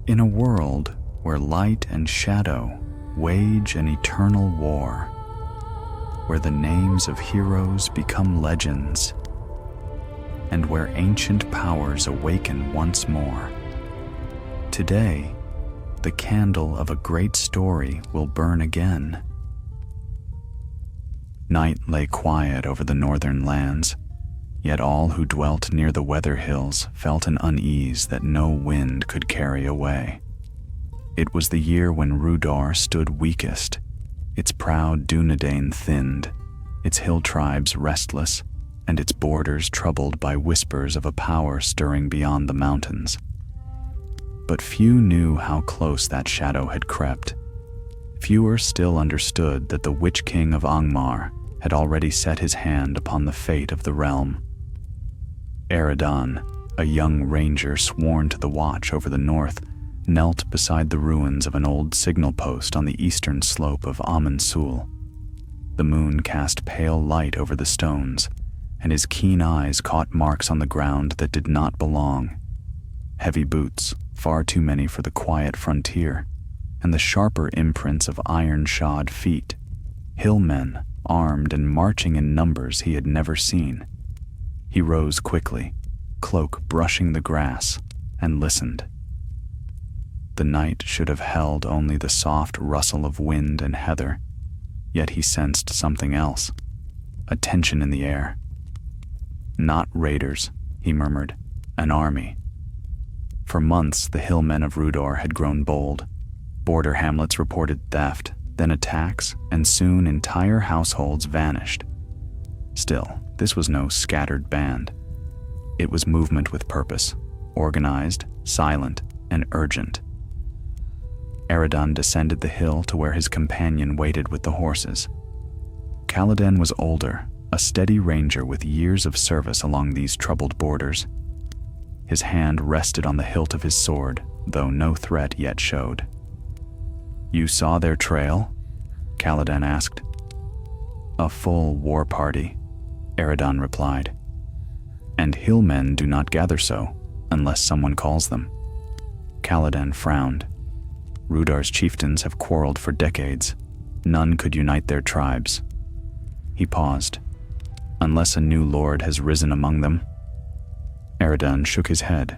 In a world where light and shadow wage an eternal war, where the names of heroes become legends, and where ancient powers awaken once more, today, the candle of a great story will burn again. Night lay quiet over the northern lands, yet all who dwelt near the weather hills felt an unease that no wind could carry away. It was the year when Rhudaur stood weakest, its proud Dunedain thinned, its hill tribes restless, and its borders troubled by whispers of a power stirring beyond the mountains. But few knew how close that shadow had crept. Fewer still understood that the Witch King of Angmar had already set his hand upon the fate of the realm. Eredon, a young ranger sworn to the watch over the north, knelt beside the ruins of an old signal post on the eastern slope of Amansul. The moon cast pale light over the stones, and his keen eyes caught marks on the ground that did not belong. Heavy boots, far too many for the quiet frontier, and the sharper imprints of iron-shod feet. Hillmen, armed and marching in numbers he had never seen. He rose quickly, cloak brushing the grass, and listened. The night should have held only the soft rustle of wind and heather, yet he sensed something else, a tension in the air. "Not raiders," he murmured, "an army." For months the hillmen of Rhudaur had grown bold. Border hamlets reported theft, then attacks, and soon entire households vanished. Still, this was no scattered band. It was movement with purpose, organized, silent, and urgent. Eredon descended the hill to where his companion waited with the horses. Kaladin was older, a steady ranger with years of service along these troubled borders. His hand rested on the hilt of his sword, though no threat yet showed. "You saw their trail?" Kaladin asked. "A full war party," Eredon replied. "And hillmen do not gather so, unless someone calls them." Kaladin frowned. Rhudaur's chieftains have quarreled for decades. None could unite their tribes. He paused. "Unless a new lord has risen among them?" Eredon shook his head.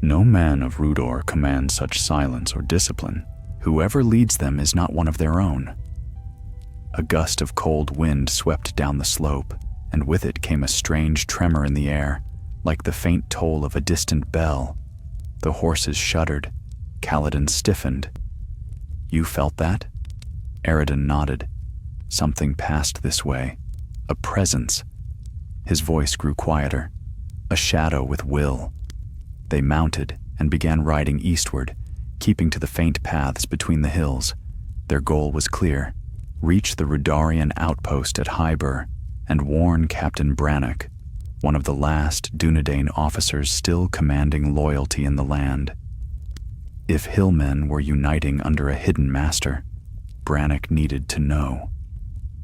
"No man of Rhudaur commands such silence or discipline. Whoever leads them is not one of their own." A gust of cold wind swept down the slope, and with it came a strange tremor in the air, like the faint toll of a distant bell. The horses shuddered. Kaladin stiffened. "You felt that?" Eredon nodded. Something passed this way. A presence. His voice grew quieter. A shadow with will. They mounted and began riding eastward, keeping to the faint paths between the hills. Their goal was clear: reach the Rhudaurian outpost at Rhudaur and warn Captain Brannock, one of the last Dunedain officers still commanding loyalty in the land. If hillmen were uniting under a hidden master, Brannock needed to know.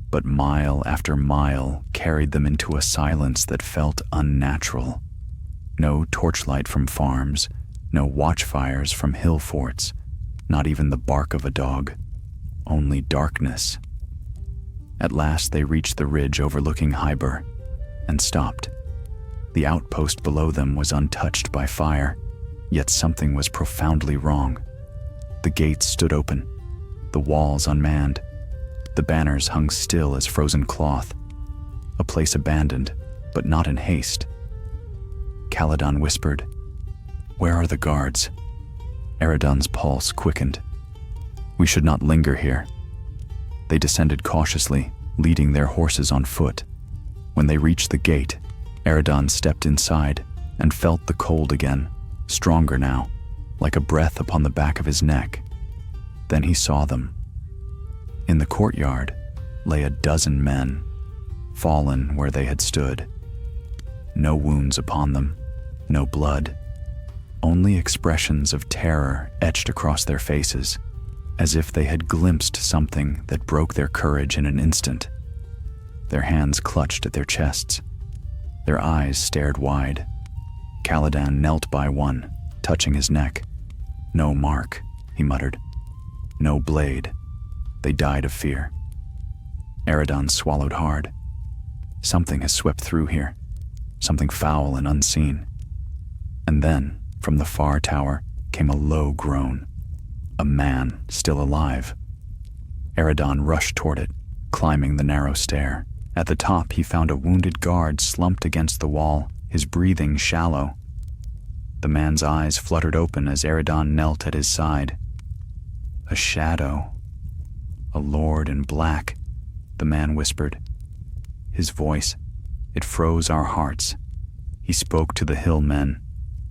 But mile after mile carried them into a silence that felt unnatural. No torchlight from farms, no watchfires from hill forts, not even the bark of a dog, only darkness. At last they reached the ridge overlooking Rhudaur and stopped. The outpost below them was untouched by fire, yet something was profoundly wrong. The gates stood open, the walls unmanned, the banners hung still as frozen cloth, a place abandoned, but not in haste. Kaladin whispered, "Where are the guards?" Eredon's pulse quickened. "We should not linger here." They descended cautiously, leading their horses on foot. When they reached the gate, Eredon stepped inside and felt the cold again, stronger now, like a breath upon the back of his neck. Then he saw them. In the courtyard lay a dozen men, fallen where they had stood. No wounds upon them, no blood, only expressions of terror etched across their faces, as if they had glimpsed something that broke their courage in an instant. Their hands clutched at their chests. Their eyes stared wide. Kaladin knelt by one, touching his neck. No mark, he muttered. No blade. They died of fear. Eredon swallowed hard. Something has swept through here. Something foul and unseen. And then, from the far tower, came a low groan. A man still alive. Eredon rushed toward it, climbing the narrow stair. At the top, he found a wounded guard slumped against the wall, his breathing shallow. The man's eyes fluttered open as Eredon knelt at his side. A shadow. A lord in black, the man whispered. His voice, it froze our hearts. He spoke to the hill men,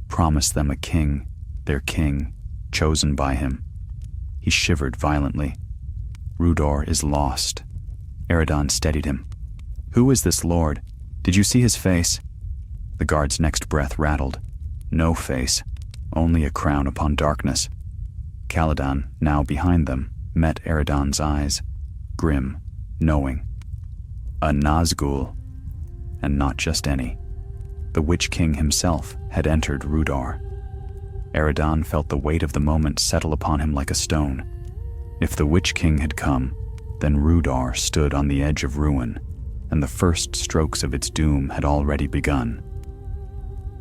promised them a king, their king, chosen by him. He shivered violently. Rhudaur is lost. Eredon steadied him. Who is this lord? Did you see his face? The guard's next breath rattled. No face, only a crown upon darkness. Caladan, now behind them, met Eredon's eyes, grim, knowing. A Nazgul, and not just any. The Witch King himself had entered Rhudaur. Eredon felt the weight of the moment settle upon him like a stone. If the Witch King had come, then Rhudaur stood on the edge of ruin, and the first strokes of its doom had already begun.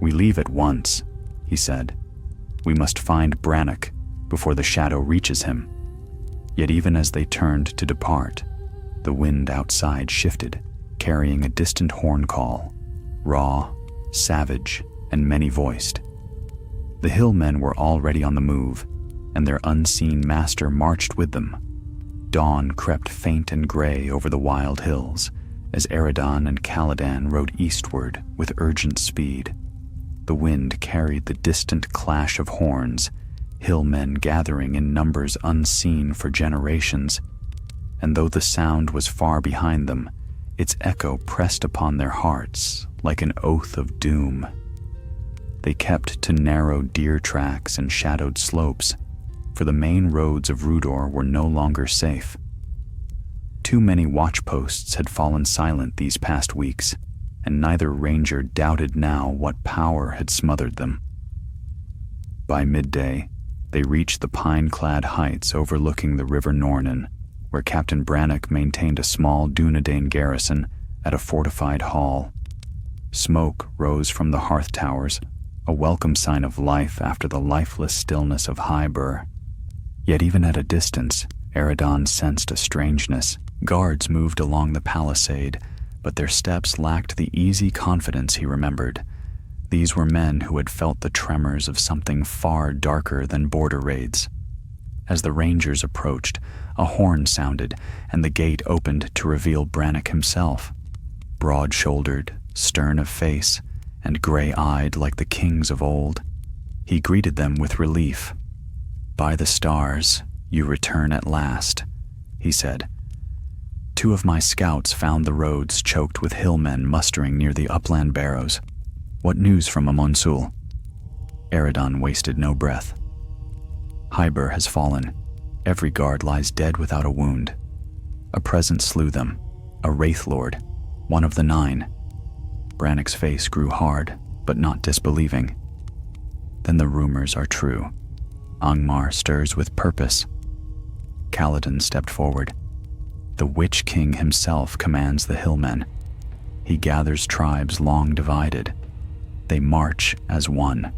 We leave at once, he said. We must find Brannock before the shadow reaches him. Yet even as they turned to depart, the wind outside shifted, carrying a distant horn call, raw, savage, and many-voiced. The hillmen were already on the move, and their unseen master marched with them. Dawn crept faint and gray over the wild hills, as Eredon and Caladan rode eastward with urgent speed. The wind carried the distant clash of horns, hillmen gathering in numbers unseen for generations, and though the sound was far behind them, its echo pressed upon their hearts like an oath of doom. They kept to narrow deer tracks and shadowed slopes, for the main roads of Rhudaur were no longer safe. Too many watchposts had fallen silent these past weeks, and neither ranger doubted now what power had smothered them. By midday, they reached the pine-clad heights overlooking the River Nornan, where Captain Brannock maintained a small Dunedain garrison at a fortified hall. Smoke rose from the hearth towers, a welcome sign of life after the lifeless stillness of Hybur. Yet even at a distance, Eredon sensed a strangeness. Guards moved along the palisade, but their steps lacked the easy confidence he remembered. These were men who had felt the tremors of something far darker than border raids. As the rangers approached, a horn sounded, and the gate opened to reveal Brannock himself. Broad-shouldered, stern of face, and gray-eyed like the kings of old, he greeted them with relief. "By the stars, you return at last," he said. "Two of my scouts found the roads choked with hillmen mustering near the upland barrows. What news from Amonsul?" Eredon wasted no breath. "Hybur has fallen. Every guard lies dead without a wound. A presence slew them, a Wraith Lord, one of the 9. Brannock's face grew hard, but not disbelieving. "Then the rumors are true. Angmar stirs with purpose." Caladan stepped forward. "The Witch King himself commands the hillmen. He gathers tribes long divided. They march as one."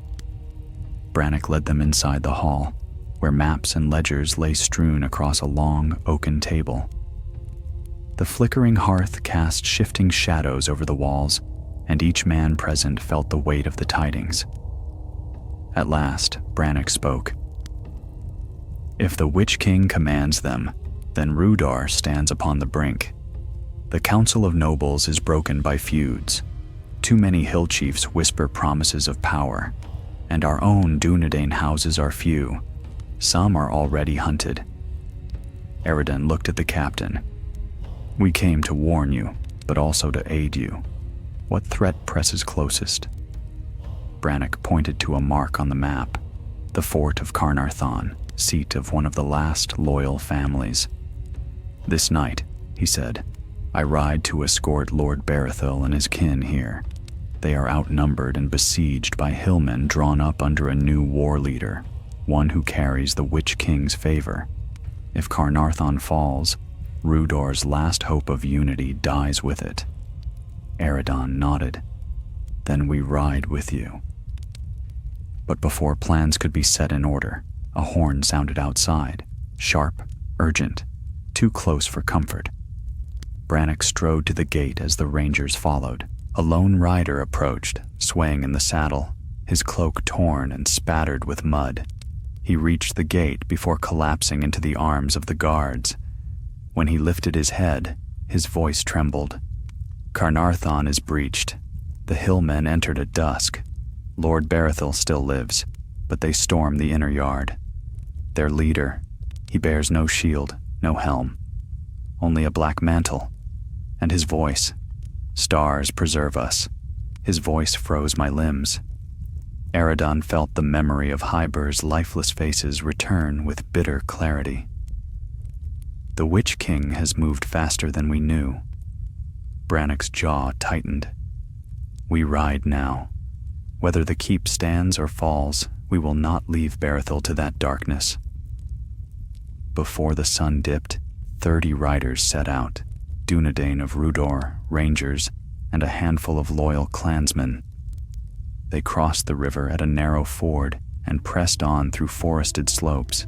Brannock led them inside the hall, where maps and ledgers lay strewn across a long oaken table. The flickering hearth cast shifting shadows over the walls, and each man present felt the weight of the tidings. At last, Brannock spoke. "If the Witch King commands them, then Rhudaur stands upon the brink. The council of nobles is broken by feuds. Too many hill chiefs whisper promises of power, and our own Dunedain houses are few. Some are already hunted." Eredon looked at the captain. "We came to warn you, but also to aid you. What threat presses closest?" Brannock pointed to a mark on the map, the fort of Carnarthon, seat of one of the last loyal families. "This night," he said, "I ride to escort Lord Berethil and his kin here. They are outnumbered and besieged by hillmen drawn up under a new war leader. one who carries the Witch King's favor. If Carnarthon falls, Rhudaur's last hope of unity dies with it. Eredon nodded. Then we ride with you. But before plans could be set in order, a horn sounded outside, sharp, urgent, too close for comfort. Brannock strode to the gate as the rangers followed. A lone rider approached, swaying in the saddle, his cloak torn and spattered with mud. He reached the gate before collapsing into the arms of the guards. When he lifted his head, his voice trembled. Carnarthon is breached. The hillmen entered at dusk. Lord Barethil still lives, but they storm the inner yard. Their leader, he bears no shield, no helm, only a black mantle, and his voice. Stars preserve us. His voice froze my limbs. Eredon felt the memory of Hyber's lifeless faces return with bitter clarity. The Witch King has moved faster than we knew. Brannock's jaw tightened. We ride now. Whether the keep stands or falls, we will not leave Barethil to that darkness. Before the sun dipped, 30 riders set out, Dunedain of Rhudaur, rangers, and a handful of loyal clansmen. They crossed the river at a narrow ford and pressed on through forested slopes.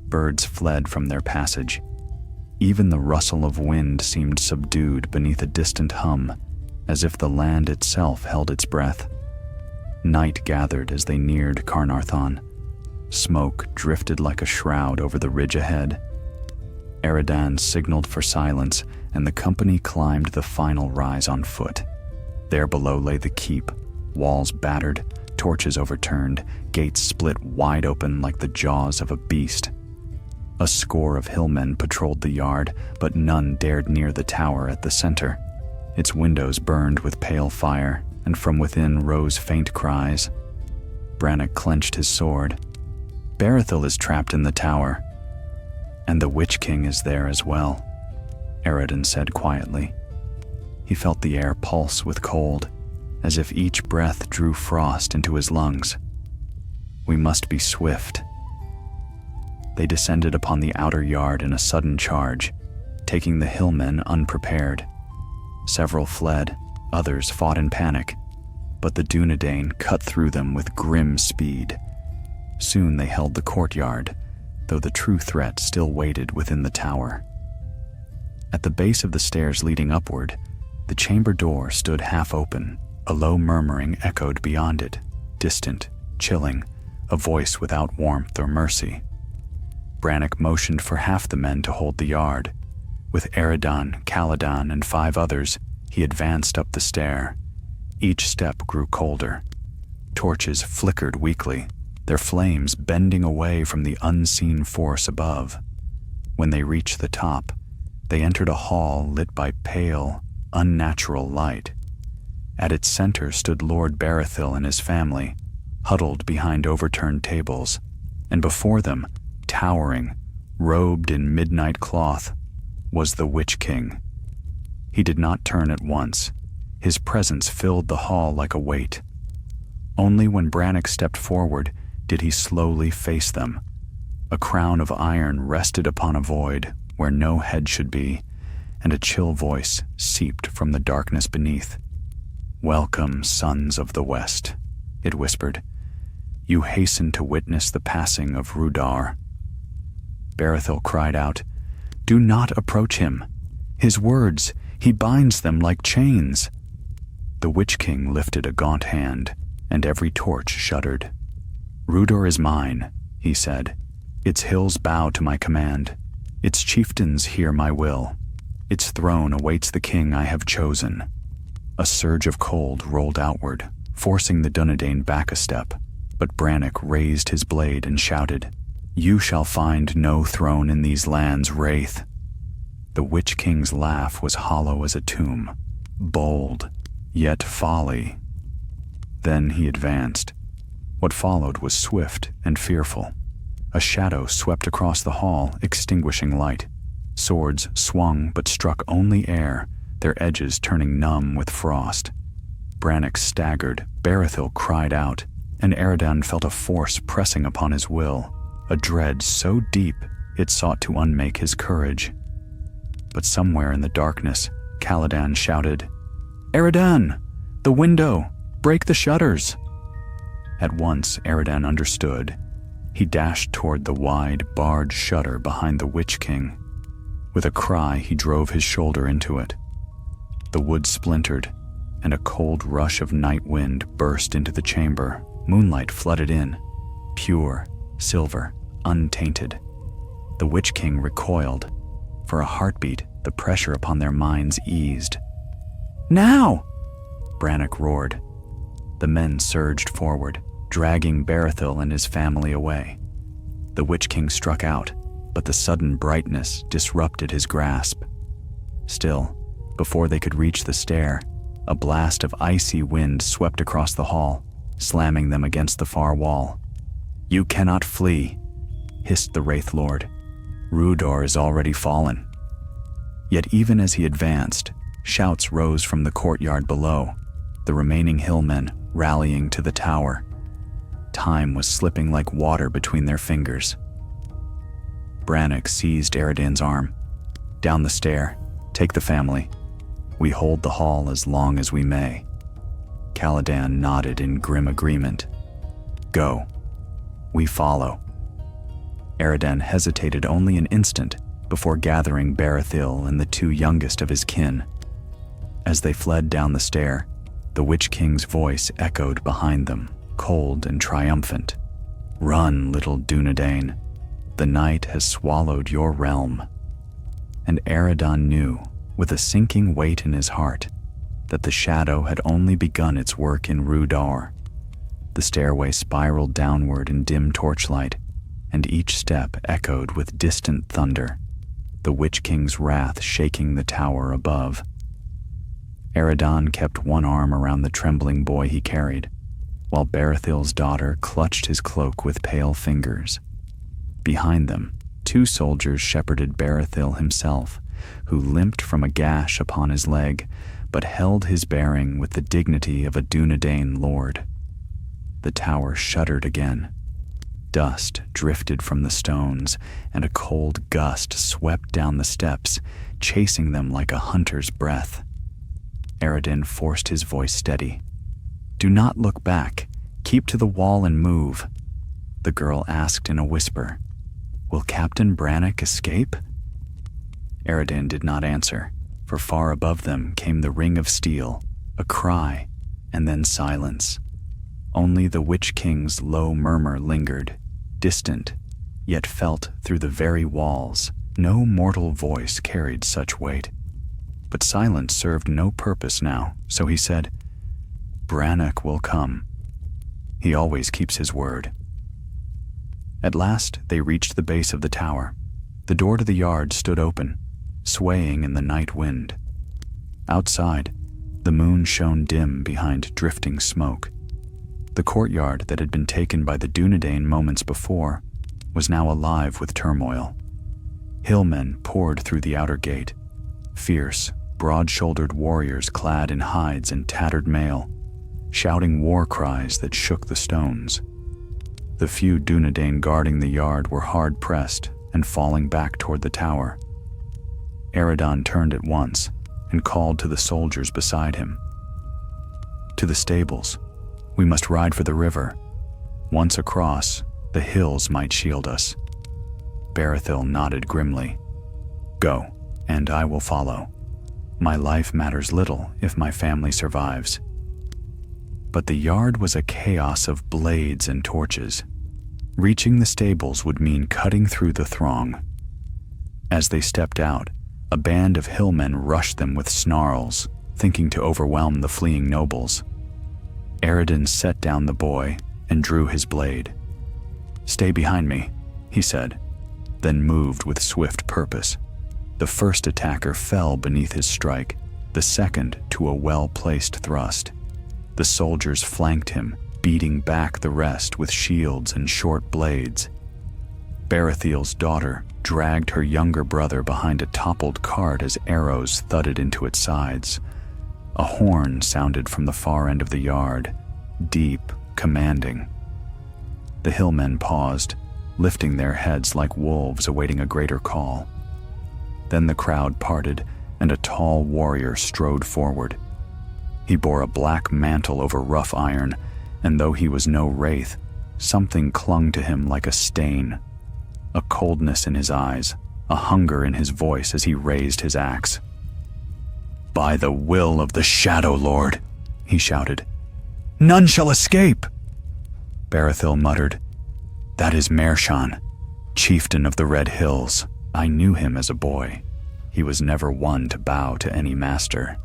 Birds fled from their passage. Even the rustle of wind seemed subdued beneath a distant hum, as if the land itself held its breath. Night gathered as they neared Carnarthon. Smoke drifted like a shroud over the ridge ahead. Eredon signaled for silence, and the company climbed the final rise on foot. There below lay the keep, walls battered, torches overturned, gates split wide open like the jaws of a beast. A score of hillmen patrolled the yard, but none dared near the tower at the center. Its windows burned with pale fire, and from within rose faint cries. Brannock clenched his sword. Barethil is trapped in the tower. And the Witch King is there as well, Eredon said quietly. He felt the air pulse with cold, as if each breath drew frost into his lungs. We must be swift. They descended upon the outer yard in a sudden charge, taking the hillmen unprepared. Several fled, others fought in panic, but the Dunedain cut through them with grim speed. Soon they held the courtyard, though the true threat still waited within the tower. At the base of the stairs leading upward, the chamber door stood half open. A low murmuring echoed beyond it, distant, chilling, a voice without warmth or mercy. Brannock motioned for half the men to hold the yard. With Eredon, Caladan, and 5 others, he advanced up the stair. Each step grew colder. Torches flickered weakly, their flames bending away from the unseen force above. When they reached the top, they entered a hall lit by pale, unnatural light. At its center stood Lord Barethil and his family, huddled behind overturned tables, and before them, towering, robed in midnight cloth, was the Witch King. He did not turn at once. His presence filled the hall like a weight. Only when Brannock stepped forward did he slowly face them. A crown of iron rested upon a void where no head should be, and a chill voice seeped from the darkness beneath. "Welcome, sons of the West," it whispered. "You hasten to witness the passing of Rhudaur." Barethil cried out, "Do not approach him. His words, he binds them like chains." The Witch King lifted a gaunt hand, and every torch shuddered. "Rhudaur is mine," he said. "Its hills bow to my command. Its chieftains hear my will. Its throne awaits the king I have chosen." A surge of cold rolled outward, forcing the Dunedain back a step, but Brannock raised his blade and shouted, "You shall find no throne in these lands, Wraith." The Witch King's laugh was hollow as a tomb, bold, yet folly. Then he advanced. What followed was swift and fearful. A shadow swept across the hall, extinguishing light. Swords swung but struck only air, their edges turning numb with frost. Brannock staggered. Barethil cried out. and Eridan felt a force pressing upon his will, a dread so deep it sought to unmake his courage. But somewhere in the darkness, Caladan shouted, "Eridan! The window! Break the shutters!" At once Eridan understood. He dashed toward the wide, barred shutter behind the Witch King. With a cry, he drove his shoulder into it. The wood splintered, and a cold rush of night wind burst into the chamber. Moonlight flooded in, pure, silver, untainted. The Witch King recoiled. For a heartbeat, the pressure upon their minds eased. "Now!" Brannock roared. The men surged forward, dragging Berethil and his family away. The Witch King struck out, but the sudden brightness disrupted his grasp. Still, before they could reach the stair, a blast of icy wind swept across the hall, slamming them against the far wall. "You cannot flee," hissed the Wraith Lord. "Rhudaur is already fallen." Yet even as he advanced, shouts rose from the courtyard below, the remaining hillmen rallying to the tower. Time was slipping like water between their fingers. Brannock seized Eridan's arm. "Down the stair. Take the family. We hold the hall as long as we may." Caladan nodded in grim agreement. "Go. We follow." Eridan hesitated only an instant before gathering Berethil and the two youngest of his kin. As they fled down the stair, the Witch King's voice echoed behind them, cold and triumphant. "Run, little Dunedain. The night has swallowed your realm." And Eridan knew, with a sinking weight in his heart, that the shadow had only begun its work in Rhudaur. The stairway spiraled downward in dim torchlight, and each step echoed with distant thunder, the Witch King's wrath shaking the tower above. Eridan kept one arm around the trembling boy he carried, while Berethil's daughter clutched his cloak with pale fingers. Behind them, two soldiers shepherded Berethil himself, who limped from a gash upon his leg, but held his bearing with the dignity of a Dunedain lord. The tower shuddered again. Dust drifted from the stones, and a cold gust swept down the steps, chasing them like a hunter's breath. Eridan forced his voice steady. "Do not look back. Keep to the wall and move." The girl asked in a whisper, "Will Captain Brannock escape?" Eridan did not answer, for far above them came the ring of steel, a cry, and then silence. Only the Witch King's low murmur lingered, distant, yet felt through the very walls. No mortal voice carried such weight. But silence served no purpose now, so he said, "Brannock will come. He always keeps his word." At last they reached the base of the tower. The door to the yard stood open, swaying in the night wind. Outside, the moon shone dim behind drifting smoke. The courtyard that had been taken by the Dunedain moments before was now alive with turmoil. Hillmen poured through the outer gate, fierce, broad-shouldered warriors clad in hides and tattered mail, shouting war cries that shook the stones. The few Dunedain guarding the yard were hard-pressed and falling back toward the tower. Eridan turned at once and called to the soldiers beside him. "To the stables. We must ride for the river. Once across, the hills might shield us." Berethil nodded grimly. "Go, and I will follow. My life matters little if my family survives." But the yard was a chaos of blades and torches. Reaching the stables would mean cutting through the throng. As they stepped out, a band of hillmen rushed them with snarls, thinking to overwhelm the fleeing nobles. Eridan set down the boy and drew his blade. "Stay behind me," he said, then moved with swift purpose. The first attacker fell beneath his strike, the second to a well-placed thrust. The soldiers flanked him, beating back the rest with shields and short blades. Berethil's daughter dragged her younger brother behind a toppled cart as arrows thudded into its sides. A horn sounded from the far end of the yard, deep, commanding. The hillmen paused, lifting their heads like wolves awaiting a greater call. Then the crowd parted, and a tall warrior strode forward. He bore a black mantle over rough iron, and though he was no wraith, something clung to him like a stain. A coldness in his eyes, a hunger in his voice as he raised his axe. "By the will of the Shadow Lord," he shouted, "none shall escape!" Berethil muttered, "That is Mershan, chieftain of the Red Hills. I knew him as a boy. He was never one to bow to any master."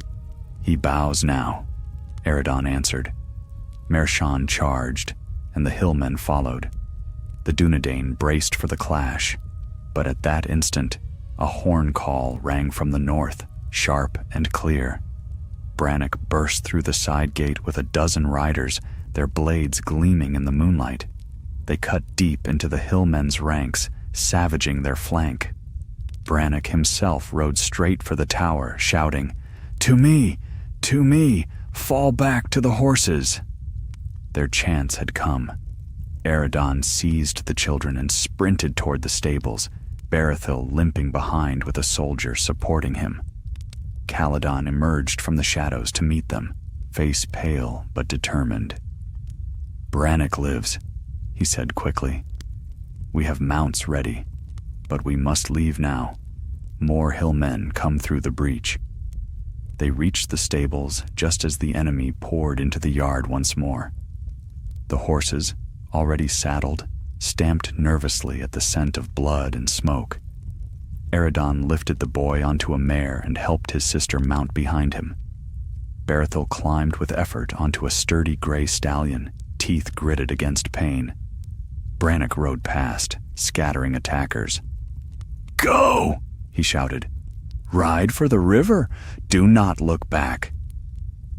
"He bows now," Eredon answered. Mershan charged, and the hillmen followed. The Dunedain braced for the clash, but at that instant, a horn call rang from the north, sharp and clear. Brannock burst through the side gate with a dozen riders, their blades gleaming in the moonlight. They cut deep into the hillmen's ranks, savaging their flank. Brannock himself rode straight for the tower, shouting, "To me! To me! Fall back to the horses!" Their chance had come. Eredon seized the children and sprinted toward the stables, Berethil limping behind with a soldier supporting him. Caledon emerged from the shadows to meet them, face pale but determined. "Brannock lives," he said quickly. "We have mounts ready, but we must leave now. More hillmen come through the breach." They reached the stables just as the enemy poured into the yard once more. The horses, already saddled, stamped nervously at the scent of blood and smoke. Eredon lifted the boy onto a mare and helped his sister mount behind him. Berethil climbed with effort onto a sturdy gray stallion, teeth gritted against pain. Brannock rode past, scattering attackers. "Go!" he shouted. "Ride for the river! Do not look back!"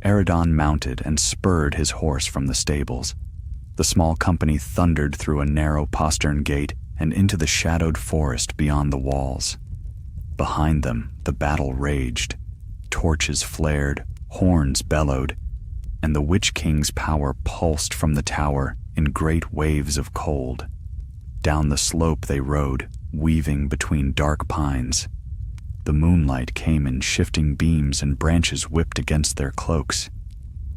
Eredon mounted and spurred his horse from the stables. The small company thundered through a narrow postern gate and into the shadowed forest beyond the walls. Behind them, the battle raged. Torches flared, horns bellowed, and the Witch King's power pulsed from the tower in great waves of cold. Down the slope they rode, weaving between dark pines. The moonlight came in shifting beams and branches whipped against their cloaks.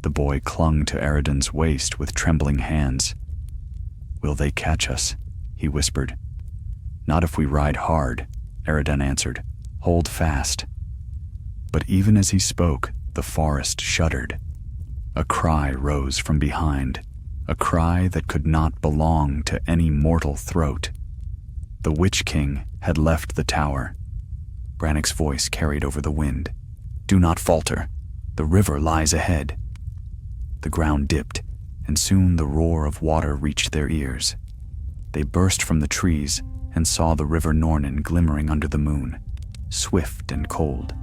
The boy clung to Eredon's waist with trembling hands. "Will they catch us?" he whispered. "Not if we ride hard," Eredon answered. "Hold fast." But even as he spoke, the forest shuddered. A cry rose from behind, a cry that could not belong to any mortal throat. The Witch King had left the tower. Brannock's voice carried over the wind. "Do not falter. The river lies ahead." The ground dipped, and soon the roar of water reached their ears. They burst from the trees and saw the river Nornen glimmering under the moon, swift and cold.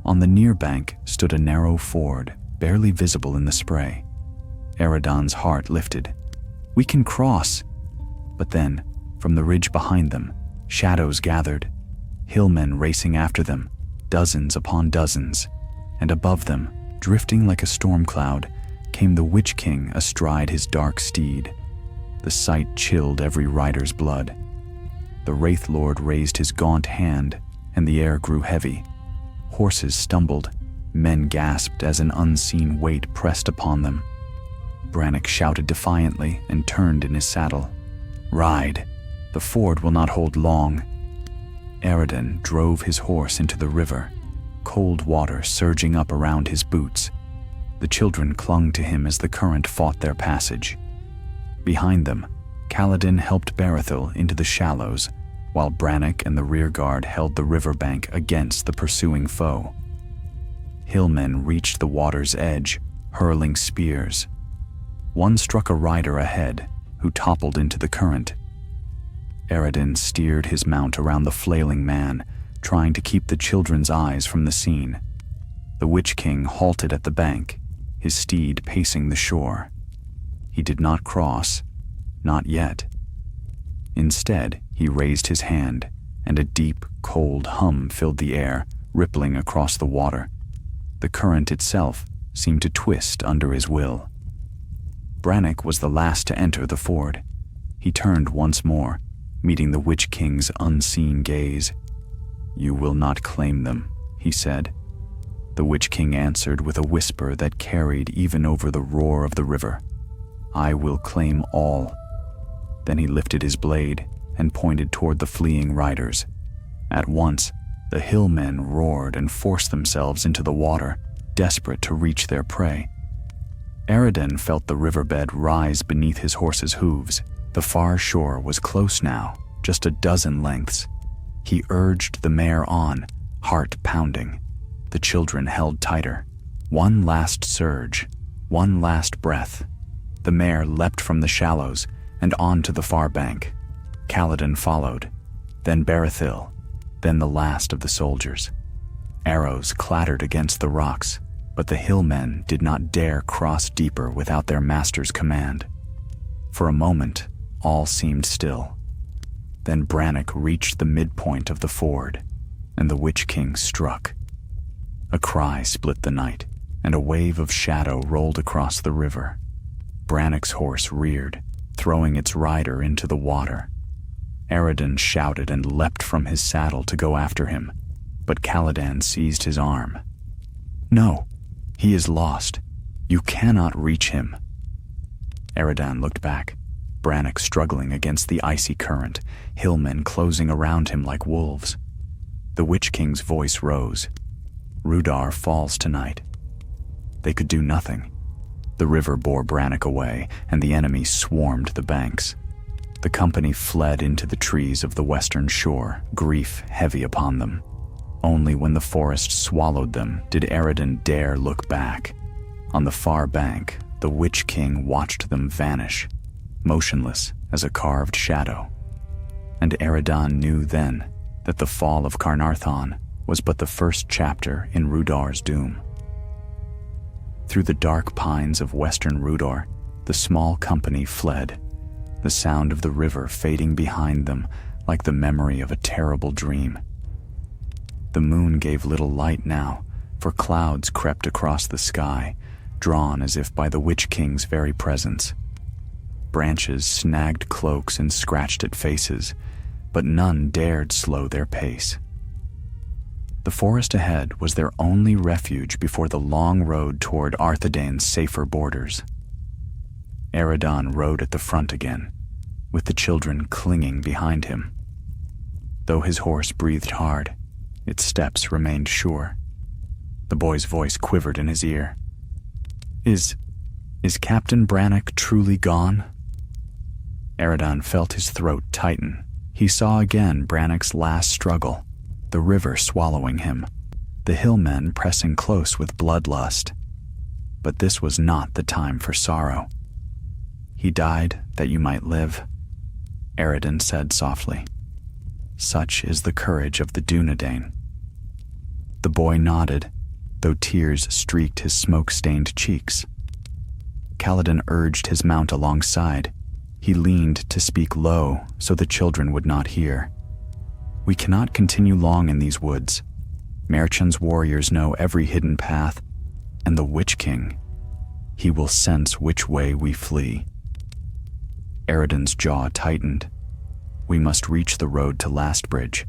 On the near bank stood a narrow ford, barely visible in the spray. Eredon's heart lifted. "We can cross!" But then, from the ridge behind them, shadows gathered, hillmen racing after them, dozens upon dozens, and above them, drifting like a storm cloud, came the Witch King astride his dark steed. The sight chilled every rider's blood. The Wraith Lord raised his gaunt hand, and the air grew heavy. Horses stumbled, men gasped as an unseen weight pressed upon them. Brannock shouted defiantly and turned in his saddle. "Ride! The ford will not hold long." Eredon drove his horse into the river, cold water surging up around his boots. The children clung to him as the current fought their passage. Behind them, Kaladin helped Berethil into the shallows, while Brannock and the rear guard held the riverbank against the pursuing foe. Hillmen reached the water's edge, hurling spears. One struck a rider ahead, who toppled into the current. Eredon steered his mount around the flailing man, trying to keep the children's eyes from the scene. The Witch King halted at the bank, his steed pacing the shore. He did not cross, not yet. Instead, he raised his hand, and a deep, cold hum filled the air, rippling across the water. The current itself seemed to twist under his will. Brannock was the last to enter the ford. He turned once more, meeting the Witch King's unseen gaze. "You will not claim them," he said. The Witch King answered with a whisper that carried even over the roar of the river. "I will claim all." Then he lifted his blade and pointed toward the fleeing riders. At once, the hillmen roared and forced themselves into the water, desperate to reach their prey. Eredin felt the riverbed rise beneath his horse's hooves. The far shore was close now, just a dozen lengths. He urged the mare on, heart pounding. The children held tighter. One last surge, one last breath. The mare leapt from the shallows and onto the far bank. Kaladin followed, then Berethil, then the last of the soldiers. Arrows clattered against the rocks, but the hillmen did not dare cross deeper without their master's command. For a moment, all seemed still. Then Brannock reached the midpoint of the ford, and the Witch King struck. A cry split the night, and a wave of shadow rolled across the river. Brannock's horse reared, throwing its rider into the water. Eredin shouted and leapt from his saddle to go after him, but Caladan seized his arm. "No, he is lost. You cannot reach him." Eredin looked back, Brannock struggling against the icy current, hillmen closing around him like wolves. The Witch King's voice rose. "Rhudaur falls tonight." They could do nothing. The river bore Brannock away, and the enemy swarmed the banks. The company fled into the trees of the western shore, grief heavy upon them. Only when the forest swallowed them did Eredin dare look back. On the far bank, the Witch King watched them vanish, motionless as a carved shadow. And Eredin knew then that the fall of Carnarthon was but the first chapter in Rhudaur's doom. Through the dark pines of western Rhudaur, the small company fled, the sound of the river fading behind them like the memory of a terrible dream. The moon gave little light now, for clouds crept across the sky, drawn as if by the Witch King's very presence. Branches snagged cloaks and scratched at faces, but none dared slow their pace. The forest ahead was their only refuge before the long road toward Arthedain's safer borders. Eredin rode at the front again, with the children clinging behind him. Though his horse breathed hard, its steps remained sure. The boy's voice quivered in his ear. Is Captain Brannock truly gone?" Eredin felt his throat tighten. He saw again Brannock's last struggle, the river swallowing him, the hillmen pressing close with bloodlust. But this was not the time for sorrow. "He died that you might live," Eredin said softly. "Such is the courage of the Dunedain." The boy nodded, though tears streaked his smoke-stained cheeks. Kaladin urged his mount alongside. He leaned to speak low so the children would not hear. "We cannot continue long in these woods. Merchan's warriors know every hidden path, and the Witch King, he will sense which way we flee." Eredin's jaw tightened. "We must reach the road to Lastbridge.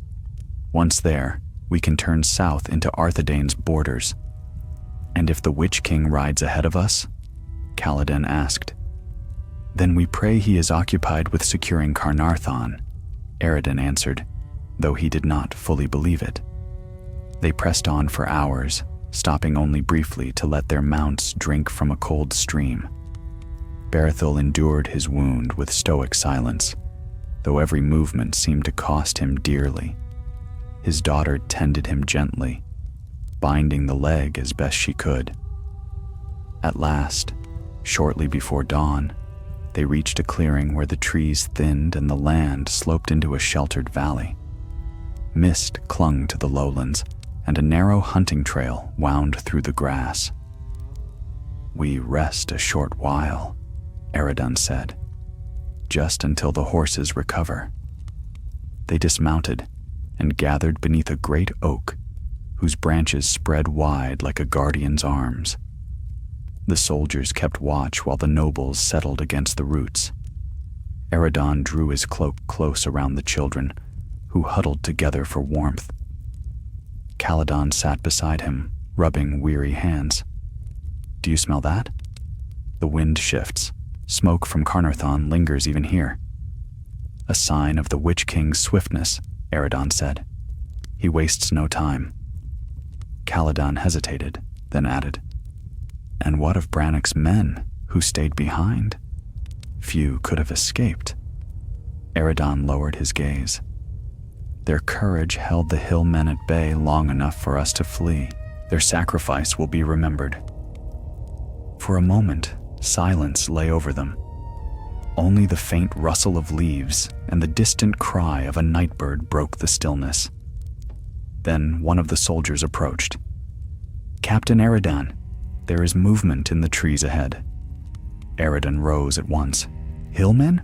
Once there, we can turn south into Arthedain's borders." "And if the Witch King rides ahead of us?" Kaladin asked. "Then we pray he is occupied with securing Carnarthon," Eredin answered, though he did not fully believe it. They pressed on for hours, stopping only briefly to let their mounts drink from a cold stream. Berethil endured his wound with stoic silence, though every movement seemed to cost him dearly. His daughter tended him gently, binding the leg as best she could. At last, shortly before dawn, they reached a clearing where the trees thinned and the land sloped into a sheltered valley. Mist clung to the lowlands, and a narrow hunting trail wound through the grass. "We rest a short while," Eredin said, "just until the horses recover." They dismounted and gathered beneath a great oak, whose branches spread wide like a guardian's arms. The soldiers kept watch while the nobles settled against the roots. Eredon drew his cloak close around the children, who huddled together for warmth. Caladan sat beside him, rubbing weary hands. "Do you smell that?" The wind shifts. Smoke from Carnarthon lingers even here. "A sign of the Witch King's swiftness," Eredon said. "He wastes no time." Caladan hesitated, then added, "And what of Brannock's men, who stayed behind? Few could have escaped." Eredon lowered his gaze. "Their courage held the hill men at bay long enough for us to flee. Their sacrifice will be remembered." For a moment, silence lay over them. Only the faint rustle of leaves and the distant cry of a nightbird broke the stillness. Then one of the soldiers approached. "Captain Eredon, there is movement in the trees ahead." Eredon rose at once. "Hillmen?"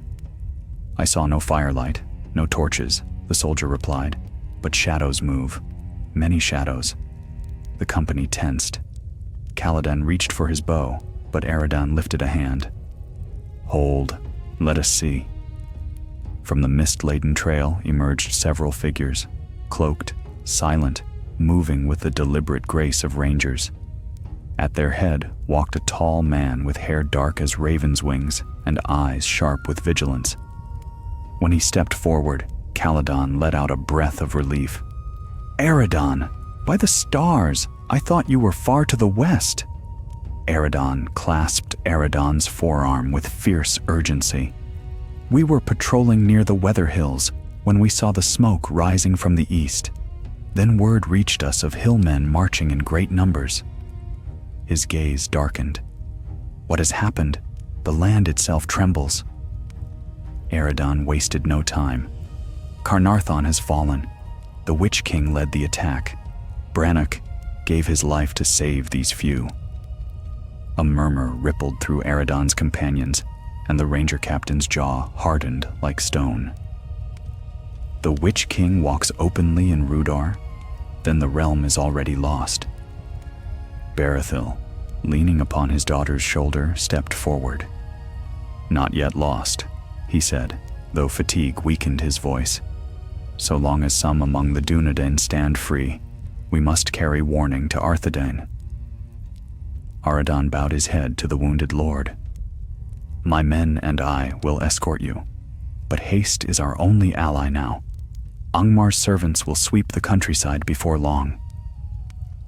"I saw no firelight, no torches," the soldier replied, "but shadows move. Many shadows." The company tensed. Caladan reached for his bow, but Eredon lifted a hand. "Hold, let us see." From the mist-laden trail emerged several figures, cloaked, silent, moving with the deliberate grace of rangers. At their head walked a tall man with hair dark as raven's wings and eyes sharp with vigilance. When he stepped forward, Caladan let out a breath of relief. "Eredon! By the stars! I thought you were far to the west!" Eredon clasped Eredon's forearm with fierce urgency. "We were patrolling near the Weather Hills when we saw the smoke rising from the east. Then word reached us of hillmen marching in great numbers." His gaze darkened. "What has happened? The land itself trembles." Eredon wasted no time. "Carnarthon has fallen. The Witch King led the attack. Brannock gave his life to save these few." A murmur rippled through Eredon's companions, and the ranger captain's jaw hardened like stone. "The Witch King walks openly in Rhudaur? Then the realm is already lost." Berethil, leaning upon his daughter's shoulder, stepped forward. "Not yet lost," he said, though fatigue weakened his voice. "So long as some among the Dunedain stand free, we must carry warning to Arthedain." Eredon bowed his head to the wounded lord. "My men and I will escort you, but haste is our only ally now. Angmar's servants will sweep the countryside before long."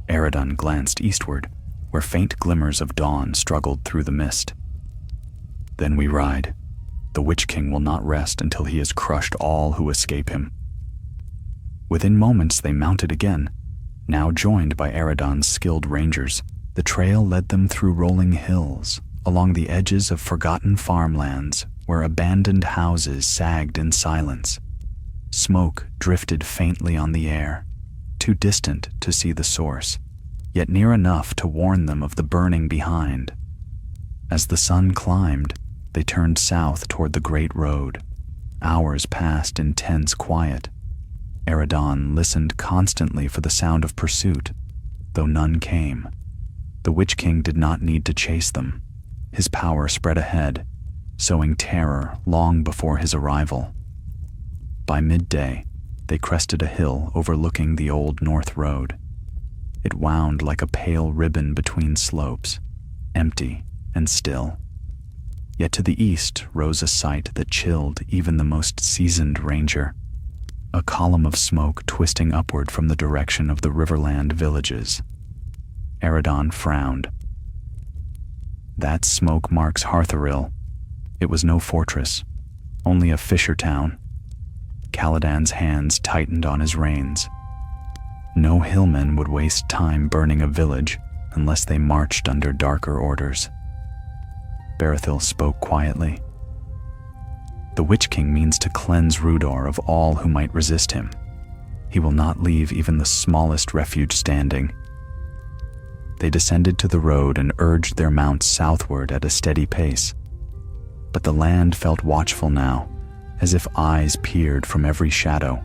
Eredon glanced eastward, where faint glimmers of dawn struggled through the mist. "Then we ride. The Witch King will not rest until he has crushed all who escape him." Within moments they mounted again, now joined by Eredon's skilled rangers. The trail led them through rolling hills, along the edges of forgotten farmlands where abandoned houses sagged in silence. Smoke drifted faintly on the air, too distant to see the source, yet near enough to warn them of the burning behind. As the sun climbed, they turned south toward the great road. Hours passed in tense quiet. Eredon listened constantly for the sound of pursuit, though none came. The Witch King did not need to chase them. His power spread ahead, sowing terror long before his arrival. By midday, they crested a hill overlooking the old North Road. It wound like a pale ribbon between slopes, empty and still. Yet to the east rose a sight that chilled even the most seasoned ranger. A column of smoke twisting upward from the direction of the Riverland villages. Eredon frowned. "That smoke marks Hartharill." It was no fortress, only a fisher town. Caladan's hands tightened on his reins. No hillmen would waste time burning a village unless they marched under darker orders. Berethil spoke quietly. "The Witch King means to cleanse Rhudaur of all who might resist him. He will not leave even the smallest refuge standing." They descended to the road and urged their mounts southward at a steady pace. But the land felt watchful now, as if eyes peered from every shadow.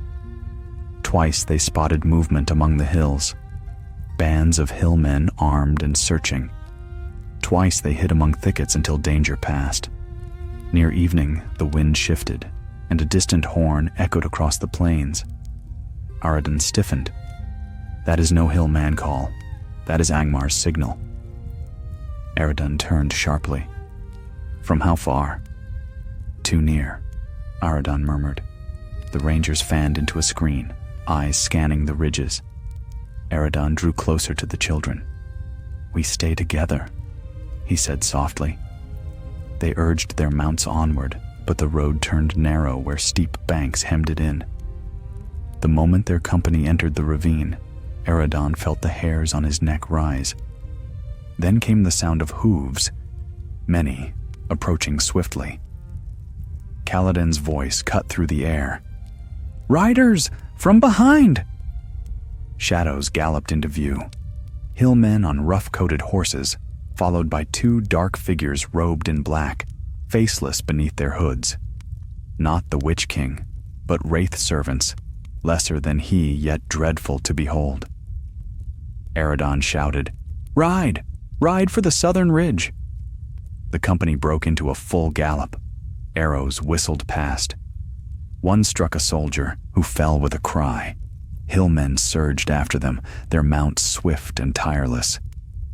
Twice they spotted movement among the hills, bands of hillmen armed and searching. Twice they hid among thickets until danger passed. Near evening, the wind shifted, and a distant horn echoed across the plains. Aradan stiffened. "That is no hill man call. That is Angmar's signal." Aradan turned sharply. "From how far?" "Too near," Aradan murmured. The rangers fanned into a screen, eyes scanning the ridges. Aradan drew closer to the children. "We stay together," he said softly. They urged their mounts onward, but the road turned narrow where steep banks hemmed it in. The moment their company entered the ravine, Aradan felt the hairs on his neck rise. Then came the sound of hooves, many, approaching swiftly. Kaladin's voice cut through the air. "Riders! From behind!" Shadows galloped into view. Hillmen on rough-coated horses, followed by two dark figures robed in black, faceless beneath their hoods. Not the Witch King, but wraith servants, lesser than he, yet dreadful to behold. Aradan shouted, "Ride! Ride for the southern ridge!" The company broke into a full gallop. Arrows whistled past. One struck a soldier, who fell with a cry. Hillmen surged after them, their mounts swift and tireless.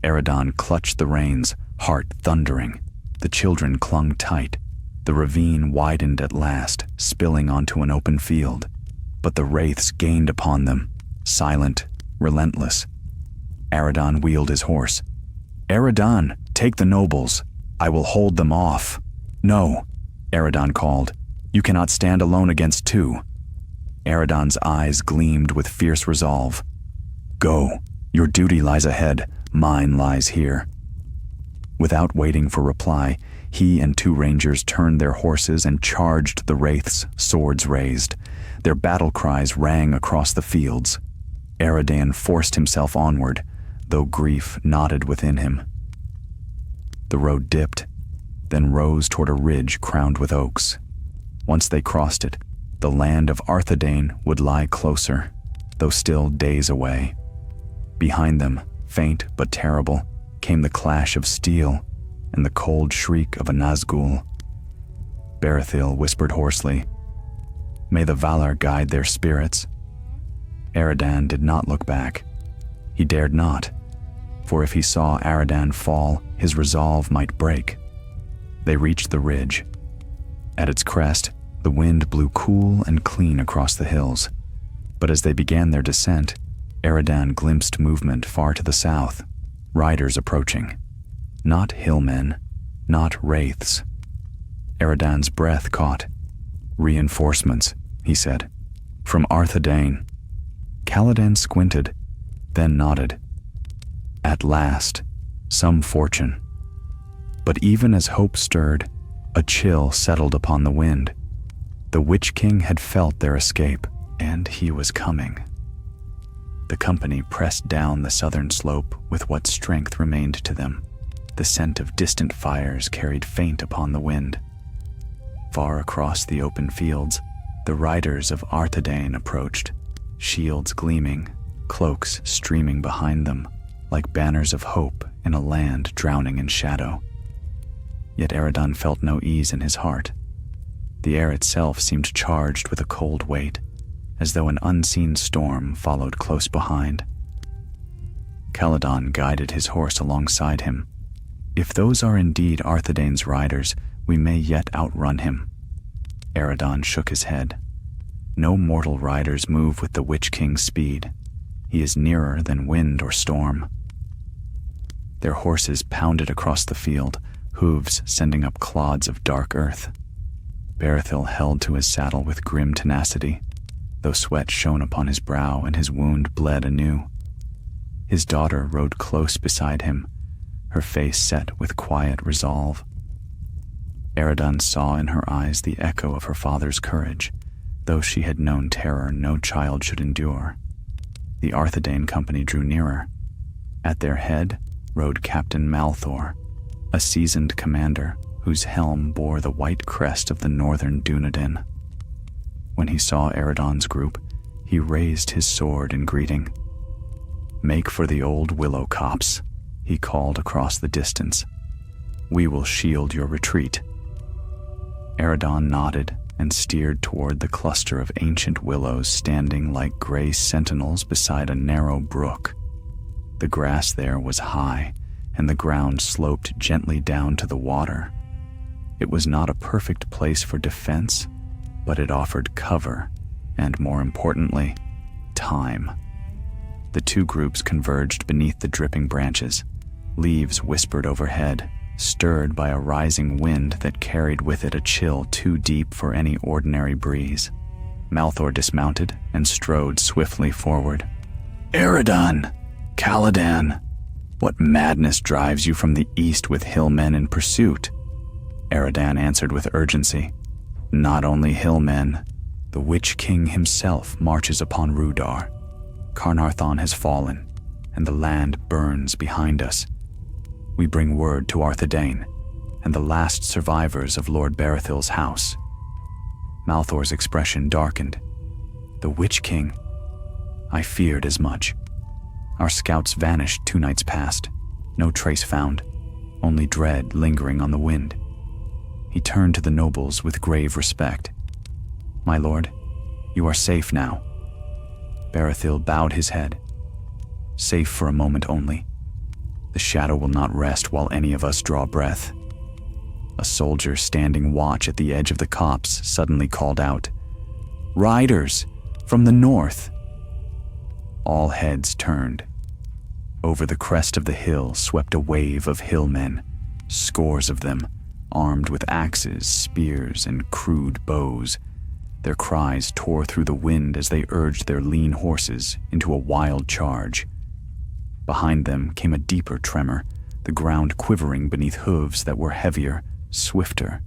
Aradan clutched the reins, heart thundering. The children clung tight. The ravine widened at last, spilling onto an open field. But the wraiths gained upon them, silent, relentless. Aradan wheeled his horse. "Aradan, take the nobles. I will hold them off." "No," Aradan called. "You cannot stand alone against two." Aradan's eyes gleamed with fierce resolve. "Go. Your duty lies ahead. Mine lies here." Without waiting for reply, he and two rangers turned their horses and charged the wraiths, swords raised. Their battle cries rang across the fields. Aradan forced himself onward, though grief knotted within him. The road dipped, then rose toward a ridge crowned with oaks. Once they crossed it, the land of Arthedain would lie closer, though still days away. Behind them, faint but terrible, came the clash of steel and the cold shriek of a Nazgul. Berethil whispered hoarsely, "May the Valar guide their spirits." Aradan did not look back. He dared not, for if he saw Aradan fall, his resolve might break. They reached the ridge. At its crest, the wind blew cool and clean across the hills. But as they began their descent, Aradan glimpsed movement far to the south, riders approaching. Not hillmen, not wraiths. Aradan's breath caught. "Reinforcements," he said. "From Arthedain." Kaladin squinted, then nodded. At last, some fortune. But even as hope stirred, a chill settled upon the wind. The Witch King had felt their escape, and he was coming. The company pressed down the southern slope with what strength remained to them. The scent of distant fires carried faint upon the wind. Far across the open fields, the riders of Arthedain approached, shields gleaming, cloaks streaming behind them, like banners of hope in a land drowning in shadow. Yet Aradan felt no ease in his heart. The air itself seemed charged with a cold weight, as though an unseen storm followed close behind. Kaladin guided his horse alongside him. "If those are indeed Arthedain's riders, we may yet outrun him." Aradan shook his head. "No mortal riders move with the Witch King's speed. He is nearer than wind or storm." Their horses pounded across the field, hooves sending up clods of dark earth. Berethil held to his saddle with grim tenacity, though sweat shone upon his brow and his wound bled anew. His daughter rode close beside him, her face set with quiet resolve. Aradan saw in her eyes the echo of her father's courage, though she had known terror no child should endure. The Arthedain company drew nearer. At their head rode Captain Malthor, a seasoned commander whose helm bore the white crest of the northern Dunedain. When he saw Aradan's group, he raised his sword in greeting. "Make for the old willow copse," he called across the distance. We will shield your retreat." Eredon nodded and steered toward the cluster of ancient willows standing like gray sentinels beside a narrow brook. The grass there was high, and the ground sloped gently down to the water. It was not a perfect place for defense, but it offered cover, and more importantly, time. The two groups converged beneath the dripping branches. Leaves whispered overhead, stirred by a rising wind that carried with it a chill too deep for any ordinary breeze. Malthor dismounted and strode swiftly forward. "Eredon! Caladan! What madness drives you from the east with hillmen in pursuit?" Eredon answered with urgency. "Not only hillmen. The Witch King himself marches upon Rhudaur. Carnarthon has fallen, and the land burns behind us. We bring word to Arthedain, and the last survivors of Lord Berethil's house." Malthor's expression darkened. "The Witch King? I feared as much. Our scouts vanished 2 nights past, no trace found, only dread lingering on the wind." He turned to the nobles with grave respect. "My lord, you are safe now." Berethil bowed his head. "Safe for a moment only. The shadow will not rest while any of us draw breath." A soldier standing watch at the edge of the copse suddenly called out, "Riders! From the north!" All heads turned. Over the crest of the hill swept a wave of hillmen, scores of them, armed with axes, spears, and crude bows. Their cries tore through the wind as they urged their lean horses into a wild charge. Behind them came a deeper tremor, the ground quivering beneath hooves that were heavier, swifter,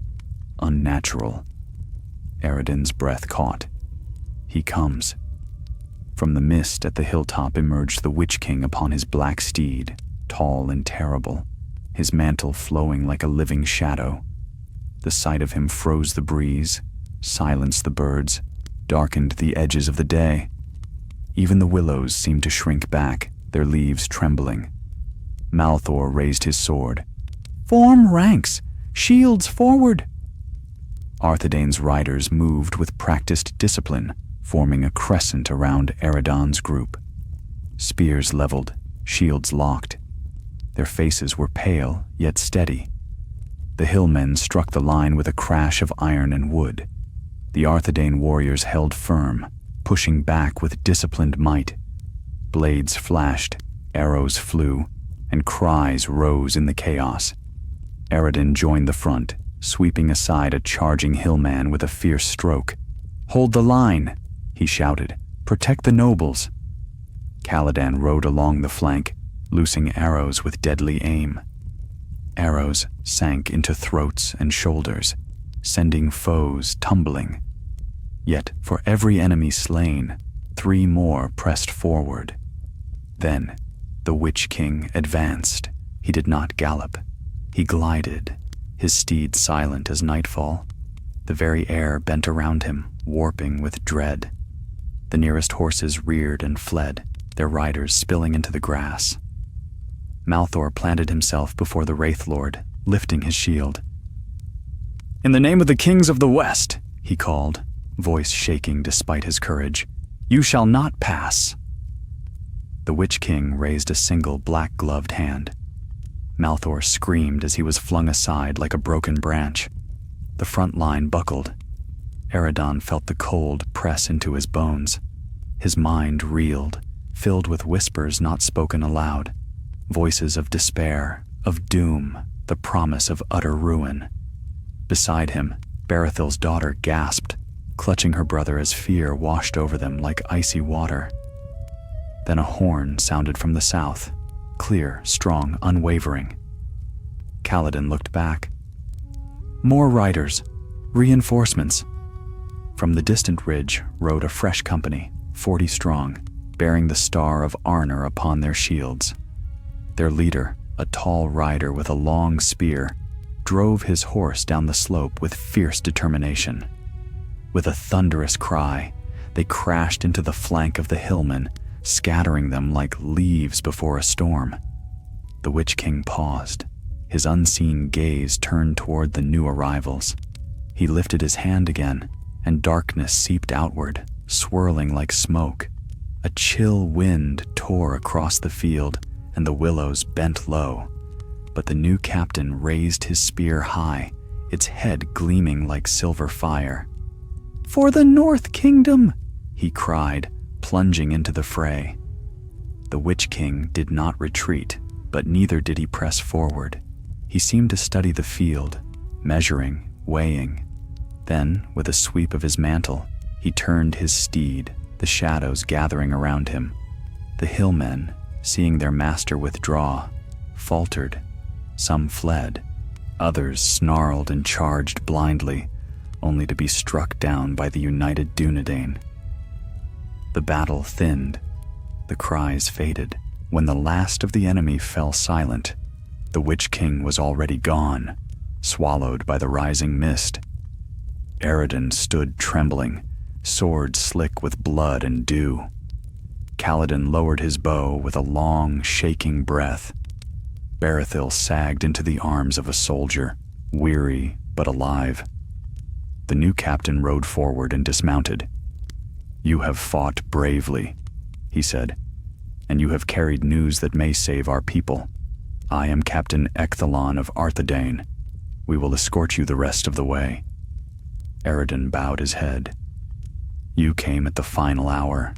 unnatural. Eredon's breath caught. He comes. From the mist at the hilltop emerged the Witch King upon his black steed, tall and terrible, his mantle flowing like a living shadow. The sight of him froze the breeze, silenced the birds, darkened the edges of the day. Even the willows seemed to shrink back, their leaves trembling. Malthor raised his sword. "Form ranks! Shields forward!" Arthedain's riders moved with practiced discipline, forming a crescent around Eredon's group. Spears leveled, shields locked. Their faces were pale, yet steady. The hillmen struck the line with a crash of iron and wood. The Arthedain warriors held firm, pushing back with disciplined might. Blades flashed, arrows flew, and cries rose in the chaos. Eredon joined the front, sweeping aside a charging hillman with a fierce stroke. "Hold the line!" he shouted. "Protect the nobles!" Caladan rode along the flank, loosing arrows with deadly aim. Arrows sank into throats and shoulders, sending foes tumbling. Yet for every enemy slain, 3 more pressed forward. Then the Witch King advanced. He did not gallop. He glided, his steed silent as nightfall. The very air bent around him, warping with dread. The nearest horses reared and fled, their riders spilling into the grass. Malthor planted himself before the Wraith Lord, lifting his shield. "In the name of the kings of the West," he called, voice shaking despite his courage, "you shall not pass." The Witch King raised a single black-gloved hand. Malthor screamed as he was flung aside like a broken branch. The front line buckled. Eredon felt the cold press into his bones. His mind reeled, filled with whispers not spoken aloud, voices of despair, of doom, the promise of utter ruin. Beside him, Berethil's daughter gasped, clutching her brother as fear washed over them like icy water. Then a horn sounded from the south, clear, strong, unwavering. Caladan looked back. More riders, reinforcements. From the distant ridge rode a fresh company, 40 strong, bearing the star of Arnor upon their shields. Their leader, a tall rider with a long spear, drove his horse down the slope with fierce determination. With a thunderous cry, they crashed into the flank of the hillmen, scattering them like leaves before a storm. The Witch King paused, his unseen gaze turned toward the new arrivals. He lifted his hand again, and darkness seeped outward, swirling like smoke. A chill wind tore across the field, and the willows bent low. But the new captain raised his spear high, its head gleaming like silver fire. "For the North Kingdom!" he cried, plunging into the fray. The Witch King did not retreat, but neither did he press forward. He seemed to study the field, measuring, weighing. Then, with a sweep of his mantle, he turned his steed, the shadows gathering around him. The hillmen, seeing their master withdraw, faltered. Some fled. Others snarled and charged blindly, only to be struck down by the united Dunedain. The battle thinned. The cries faded. When the last of the enemy fell silent, the Witch King was already gone, swallowed by the rising mist. Eredin stood trembling, sword slick with blood and dew. Kaladin lowered his bow with a long, shaking breath. Berethil sagged into the arms of a soldier, weary but alive. The new captain rode forward and dismounted. "You have fought bravely," he said, "and you have carried news that may save our people. I am Captain Ecthalon of Arthedain. We will escort you the rest of the way." Eredin bowed his head. "You came at the final hour.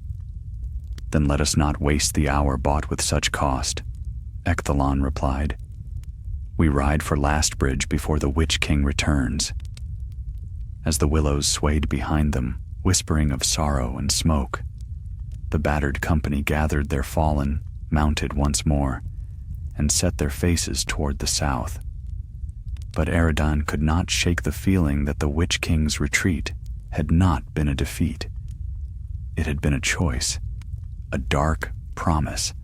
Then let us not waste the hour bought with such cost," Ecthalon replied. "We ride for Lastbridge before the Witch King returns." As the willows swayed behind them, whispering of sorrow and smoke, the battered company gathered their fallen, mounted once more, and set their faces toward the south. But Eredin could not shake the feeling that the Witch King's retreat had not been a defeat. It had been a choice, a dark promise,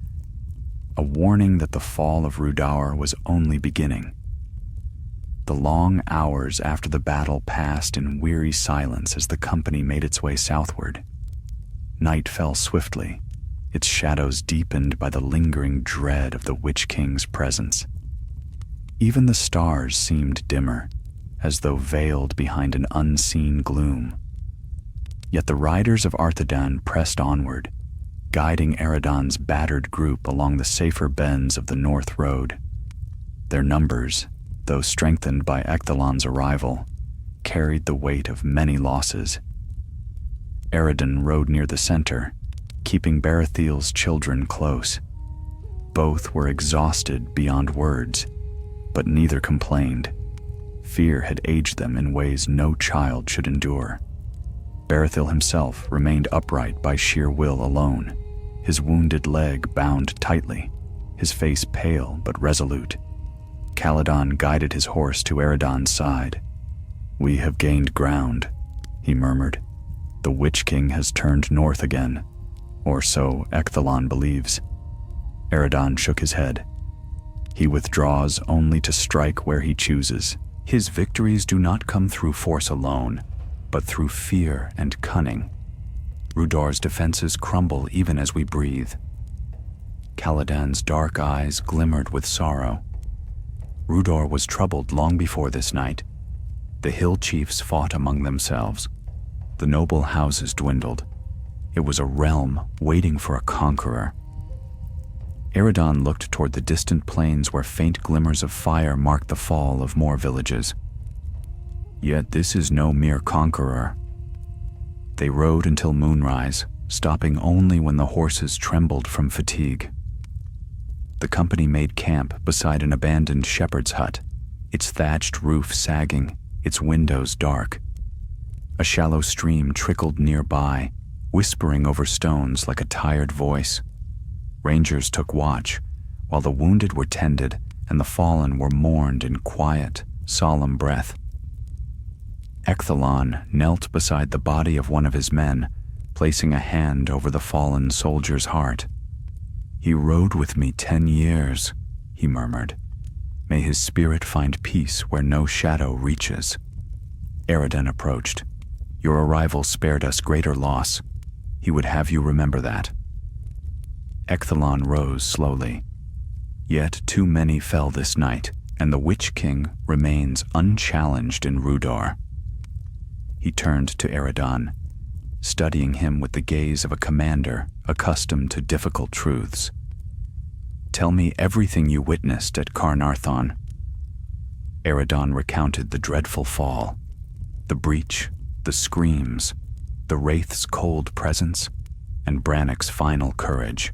a warning that the fall of Rhudaur was only beginning. The long hours after the battle passed in weary silence as the company made its way southward. Night fell swiftly, its shadows deepened by the lingering dread of the Witch King's presence. Even the stars seemed dimmer, as though veiled behind an unseen gloom. Yet the riders of Arthedain pressed onward, guiding Eredin's battered group along the safer bends of the North Road. Their numbers, though strengthened by Ecthalon's arrival, carried the weight of many losses. Eredin rode near the center, keeping Berethil's children close. Both were exhausted beyond words, but neither complained. Fear had aged them in ways no child should endure. Berethil himself remained upright by sheer will alone, his wounded leg bound tightly, his face pale but resolute. Kaladin guided his horse to Eredin's side. "We have gained ground," he murmured. "The Witch King has turned north again, or so Ecthalon believes." Eredin shook his head. "He withdraws only to strike where he chooses. His victories do not come through force alone, but through fear and cunning. Rhudaur's defenses crumble even as we breathe." Kaladin's dark eyes glimmered with sorrow. Rhudaur was troubled long before this night. The hill chiefs fought among themselves. The noble houses dwindled. It was a realm waiting for a conqueror. Eredin looked toward the distant plains where faint glimmers of fire marked the fall of more villages. Yet this is no mere conqueror. They rode until moonrise, stopping only when the horses trembled from fatigue. The company made camp beside an abandoned shepherd's hut, its thatched roof sagging, its windows dark. A shallow stream trickled nearby, whispering over stones like a tired voice. Rangers took watch, while the wounded were tended and the fallen were mourned in quiet, solemn breath. Ecthalon knelt beside the body of one of his men, placing a hand over the fallen soldier's heart. "He rode with me 10 years, he murmured. "May his spirit find peace where no shadow reaches." Eredin approached. "Your arrival spared us greater loss. He would have you remember that." Ecthalon rose slowly. "Yet too many fell this night, and the Witch King remains unchallenged in Rhudaur. He turned to Eredon, studying him with the gaze of a commander accustomed to difficult truths. "Tell me everything you witnessed at Carnarthon." Eredon recounted the dreadful fall, the breach, the screams, the Wraith's cold presence, and Brannock's final courage.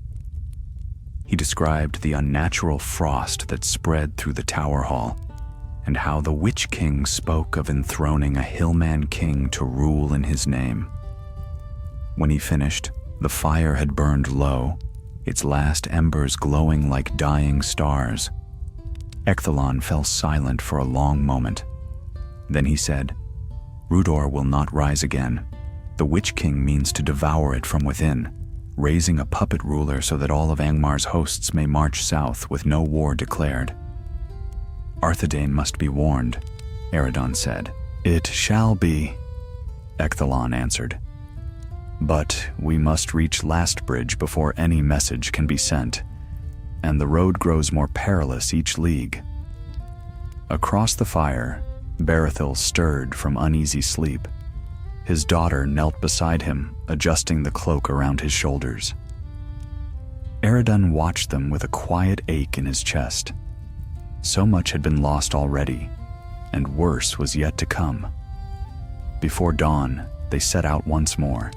He described the unnatural frost that spread through the tower hall, and how the Witch King spoke of enthroning a hillman king to rule in his name. When he finished, the fire had burned low, its last embers glowing like dying stars. Ecthalon fell silent for a long moment. Then he said, "Rhudaur will not rise again. The Witch King means to devour it from within, raising a puppet ruler so that all of Angmar's hosts may march south with no war declared." "Arthedain must be warned," Eredon said. "It shall be," Ecthalon answered. "But we must reach Lastbridge before any message can be sent, and the road grows more perilous each league." Across the fire, Berethil stirred from uneasy sleep. His daughter knelt beside him, adjusting the cloak around his shoulders. Eredon watched them with a quiet ache in his chest. So much had been lost already, and worse was yet to come. Before dawn, they set out once more.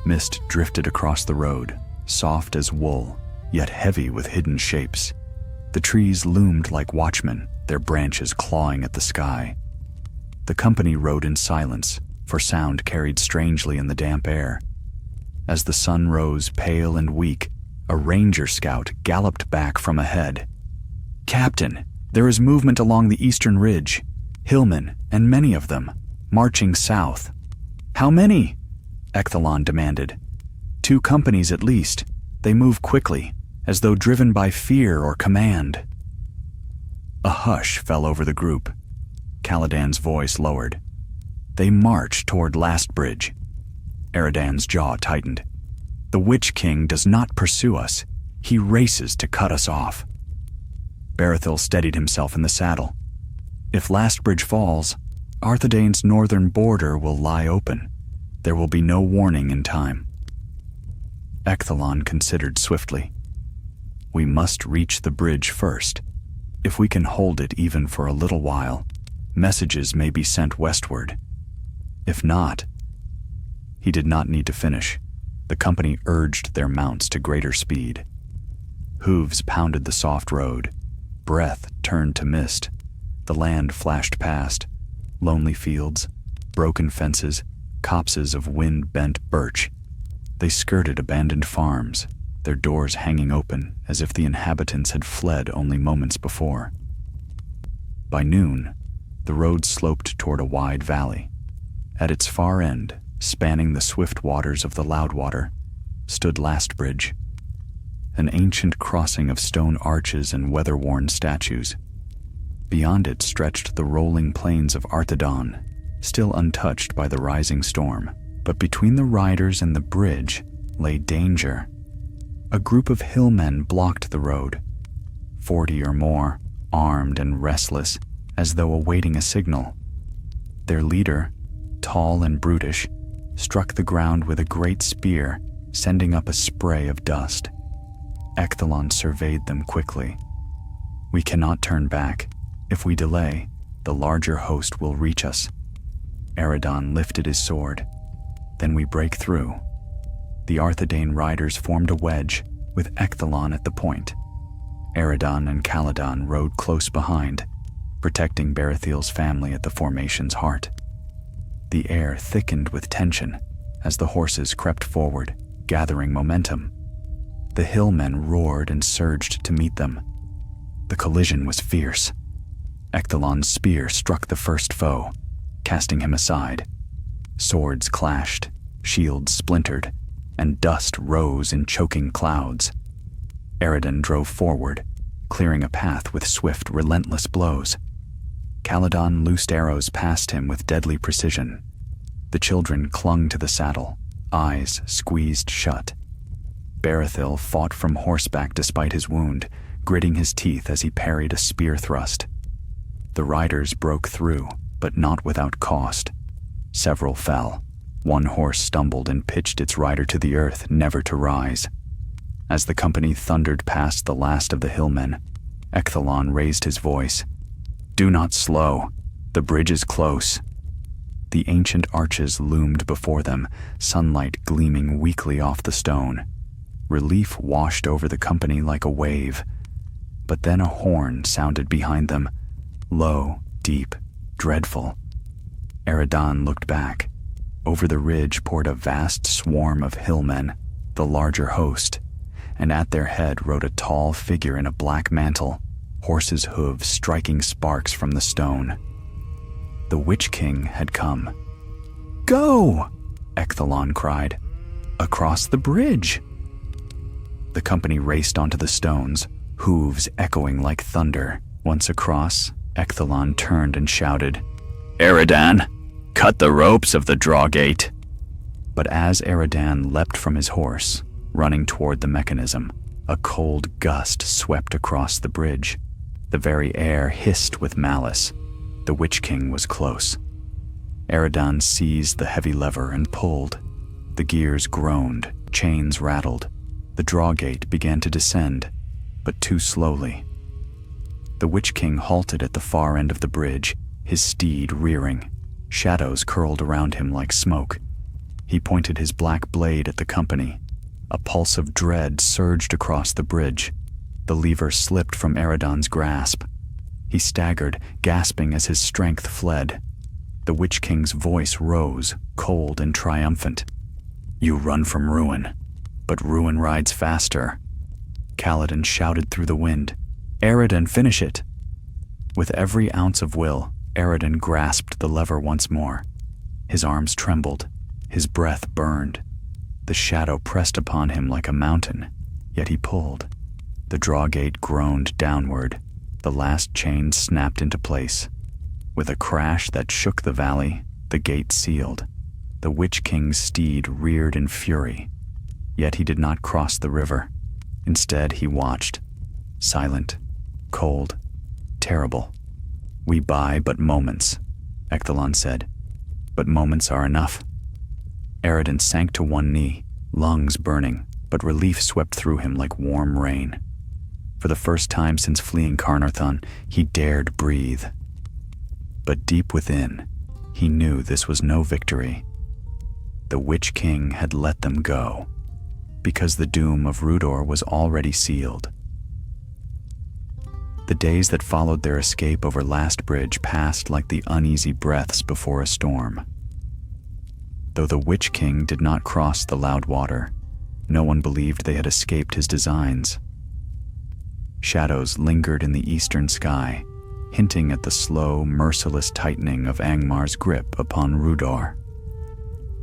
Mist drifted across the road, soft as wool, yet heavy with hidden shapes. The trees loomed like watchmen, their branches clawing at the sky. The company rode in silence, for sound carried strangely in the damp air. As the sun rose pale and weak, a ranger scout galloped back from ahead. "Captain, there is movement along the eastern ridge. Hillmen, and many of them, marching south." "How many?" Ecthalon demanded. "2 companies at least. They move quickly, as though driven by fear or command." A hush fell over the group. Caladan's voice lowered. "They march toward Lastbridge." Eredon's jaw tightened. "The Witch King does not pursue us. He races to cut us off." Berethil steadied himself in the saddle. "If Lastbridge falls, Arthedain's northern border will lie open. There will be no warning in time." Ecthalon considered swiftly. "We must reach the bridge first. If we can hold it even for a little while, messages may be sent westward. If not..." He did not need to finish. The company urged their mounts to greater speed. Hooves pounded the soft road. Breath turned to mist. The land flashed past. Lonely fields, broken fences, copses of wind-bent birch. They skirted abandoned farms, their doors hanging open as if the inhabitants had fled only moments before. By noon, the road sloped toward a wide valley. At its far end, spanning the swift waters of the Loudwater, stood Lastbridge, an ancient crossing of stone arches and weather-worn statues. Beyond it stretched the rolling plains of Arthedain, still untouched by the rising storm. But between the riders and the bridge lay danger. A group of hillmen blocked the road, 40 or more, armed and restless, as though awaiting a signal. Their leader, tall and brutish, struck the ground with a great spear, sending up a spray of dust. Ecthalon surveyed them quickly. "We cannot turn back. If we delay, the larger host will reach us." Eredon lifted his sword. "Then we break through." The Arthedain riders formed a wedge, with Ecthalon at the point. Eredon and Caladan rode close behind, protecting Berethil's family at the formation's heart. The air thickened with tension as the horses crept forward, gathering momentum. The hillmen roared and surged to meet them. The collision was fierce. Ecthalon's spear struck the first foe, casting him aside. Swords clashed, shields splintered, and dust rose in choking clouds. Eredon drove forward, clearing a path with swift, relentless blows. Caladan loosed arrows past him with deadly precision. The children clung to the saddle, eyes squeezed shut. Berethil fought from horseback despite his wound, gritting his teeth as he parried a spear thrust. The riders broke through, but not without cost. Several fell. One horse stumbled and pitched its rider to the earth, never to rise. As the company thundered past the last of the hillmen, Ecthalon raised his voice. "Do not slow. The bridge is close." The ancient arches loomed before them, sunlight gleaming weakly off the stone. Relief washed over the company like a wave. But then a horn sounded behind them, low, deep, dreadful. Eridan looked back. Over the ridge poured a vast swarm of hillmen, the larger host, and at their head rode a tall figure in a black mantle, horse's hooves striking sparks from the stone. The Witch King had come. "Go!" Ecthalon cried. "Across the bridge!" The company raced onto the stones, hooves echoing like thunder. Once across, Ecthalon turned and shouted, "Eridan, cut the ropes of the drawgate!" But as Eridan leapt from his horse, running toward the mechanism, a cold gust swept across the bridge. The very air hissed with malice. The Witch King was close. Eridan seized the heavy lever and pulled. The gears groaned, chains rattled. The drawgate began to descend, but too slowly. The Witch King halted at the far end of the bridge, his steed rearing. Shadows curled around him like smoke. He pointed his black blade at the company. A pulse of dread surged across the bridge. The lever slipped from Eridan's grasp. He staggered, gasping as his strength fled. The Witch King's voice rose, cold and triumphant. "You run from ruin, but ruin rides faster." Kaladin shouted through the wind, "Eridan, finish it!" With every ounce of will, Eridan grasped the lever once more. His arms trembled, his breath burned. The shadow pressed upon him like a mountain, yet he pulled. The drawgate groaned downward. The last chain snapped into place. With a crash that shook the valley, the gate sealed. The Witch King's steed reared in fury. Yet he did not cross the river. Instead, he watched, silent, cold, terrible. "We buy but moments," Ecthalon said. "But moments are enough." Eridan sank to one knee, lungs burning, but relief swept through him like warm rain. For the first time since fleeing Carnarthon, he dared breathe. But deep within, he knew this was no victory. The Witch King had let them go, because the doom of Rhudaur was already sealed. The days that followed their escape over Last Bridge passed like the uneasy breaths before a storm. Though the Witch King did not cross the loud water, no one believed they had escaped his designs. Shadows lingered in the eastern sky, hinting at the slow, merciless tightening of Angmar's grip upon Rhudaur.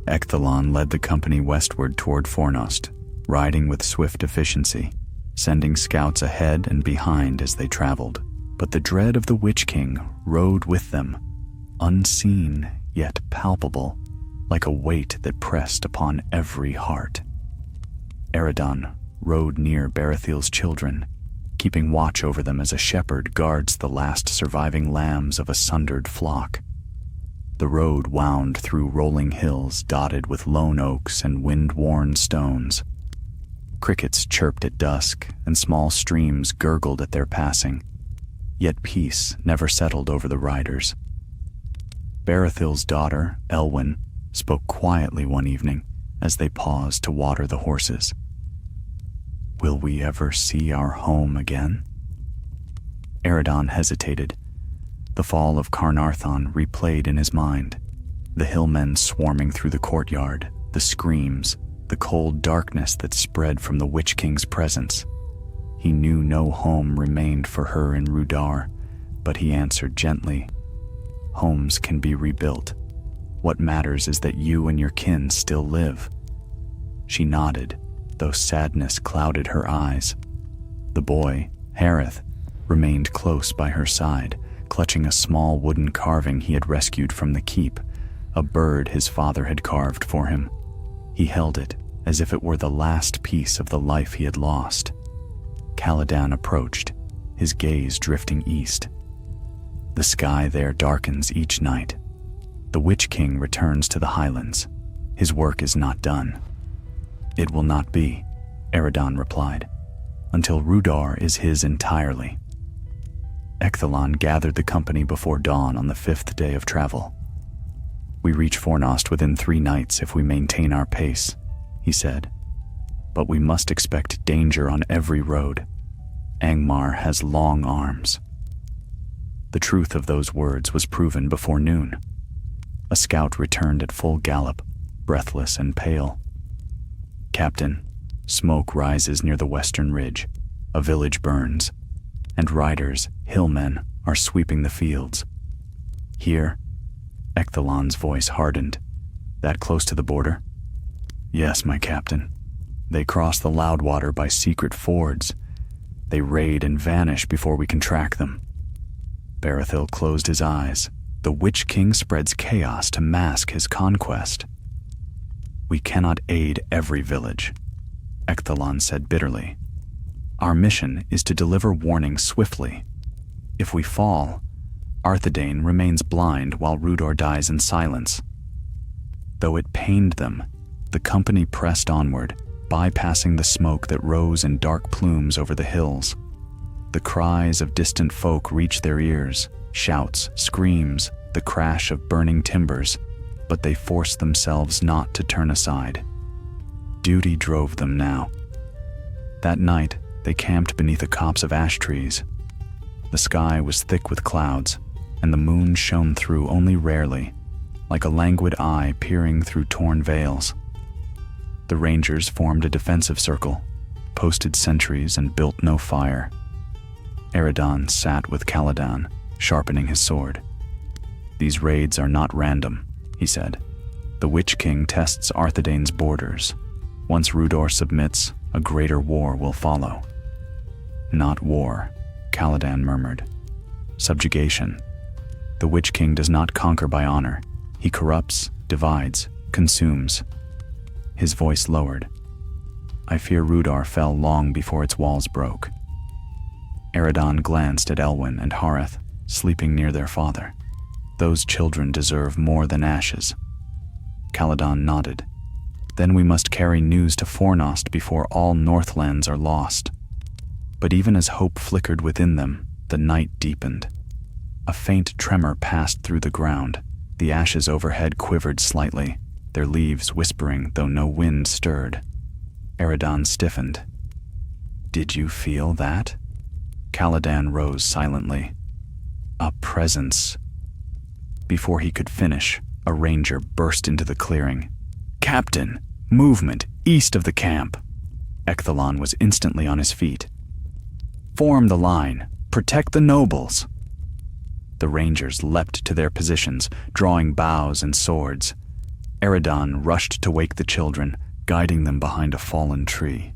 Ecthalon led the company westward toward Fornost, riding with swift efficiency, sending scouts ahead and behind as they traveled. But the dread of the Witch King rode with them, unseen yet palpable, like a weight that pressed upon every heart. Eridan rode near Berethil's children, keeping watch over them as a shepherd guards the last surviving lambs of a sundered flock. The road wound through rolling hills dotted with lone oaks and wind-worn stones. Crickets chirped at dusk, and small streams gurgled at their passing, yet peace never settled over the riders. Berethil's daughter, Elwyn, spoke quietly one evening as they paused to water the horses. "Will we ever see our home again?" Eridan hesitated. The fall of Carnarthon replayed in his mind. The hillmen swarming through the courtyard, the screams, the cold darkness that spread from the Witch King's presence. He knew no home remained for her in Rhudaur, but he answered gently, "Homes can be rebuilt. What matters is that you and your kin still live." She nodded, though sadness clouded her eyes. The boy, Harith, remained close by her side, clutching a small wooden carving he had rescued from the keep, a bird his father had carved for him. He held it as if it were the last piece of the life he had lost. Kaladin approached, his gaze drifting east. The sky there darkens each night. The Witch King returns to the highlands. His work is not done. It will not be, Eredon replied, until Rhudaur is his entirely. Ecthalon gathered the company before dawn on the 5th day of travel. We reach Fornost within 3 nights if we maintain our pace, he said. But we must expect danger on every road. Angmar has long arms. The truth of those words was proven before noon. A scout returned at full gallop, breathless and pale. Captain, smoke rises near the western ridge. A village burns, and riders, hillmen, are sweeping the fields. Here, Ecthalon's voice hardened. That close to the border? Yes, my captain. They cross the Loudwater by secret fords. They raid and vanish before we can track them. Berethil closed his eyes. The Witch King spreads chaos to mask his conquest. We cannot aid every village, Ecthalon said bitterly. Our mission is to deliver warning swiftly. If we fall, Arthedain remains blind while Rhudaur dies in silence. Though it pained them, the company pressed onward, bypassing the smoke that rose in dark plumes over the hills. The cries of distant folk reached their ears, shouts, screams, the crash of burning timbers, but they forced themselves not to turn aside. Duty drove them now. That night, they camped beneath a copse of ash trees. The sky was thick with clouds, and the moon shone through only rarely, like a languid eye peering through torn veils. The rangers formed a defensive circle, posted sentries, and built no fire. Eredon sat with Caladan, sharpening his sword. These raids are not random, he said. The Witch King tests Arthedain's borders. Once Rhudaur submits, a greater war will follow. Not war, Caladan murmured. Subjugation. The Witch King does not conquer by honor. He corrupts, divides, consumes. His voice lowered. I fear Rhudaur fell long before its walls broke. Eredon glanced at Elwyn and Hareth, sleeping near their father. Those children deserve more than ashes. Caladan nodded. Then we must carry news to Fornost before all Northlands are lost. But even as hope flickered within them, the night deepened. A faint tremor passed through the ground. The ashes overhead quivered slightly, their leaves whispering though no wind stirred. Eredon stiffened. Did you feel that? Caladan rose silently. A presence. Before he could finish, a ranger burst into the clearing. Captain, movement east of the camp. Ecthalon was instantly on his feet. Form the line. Protect the nobles. The rangers leapt to their positions, drawing bows and swords. Eredon rushed to wake the children, guiding them behind a fallen tree.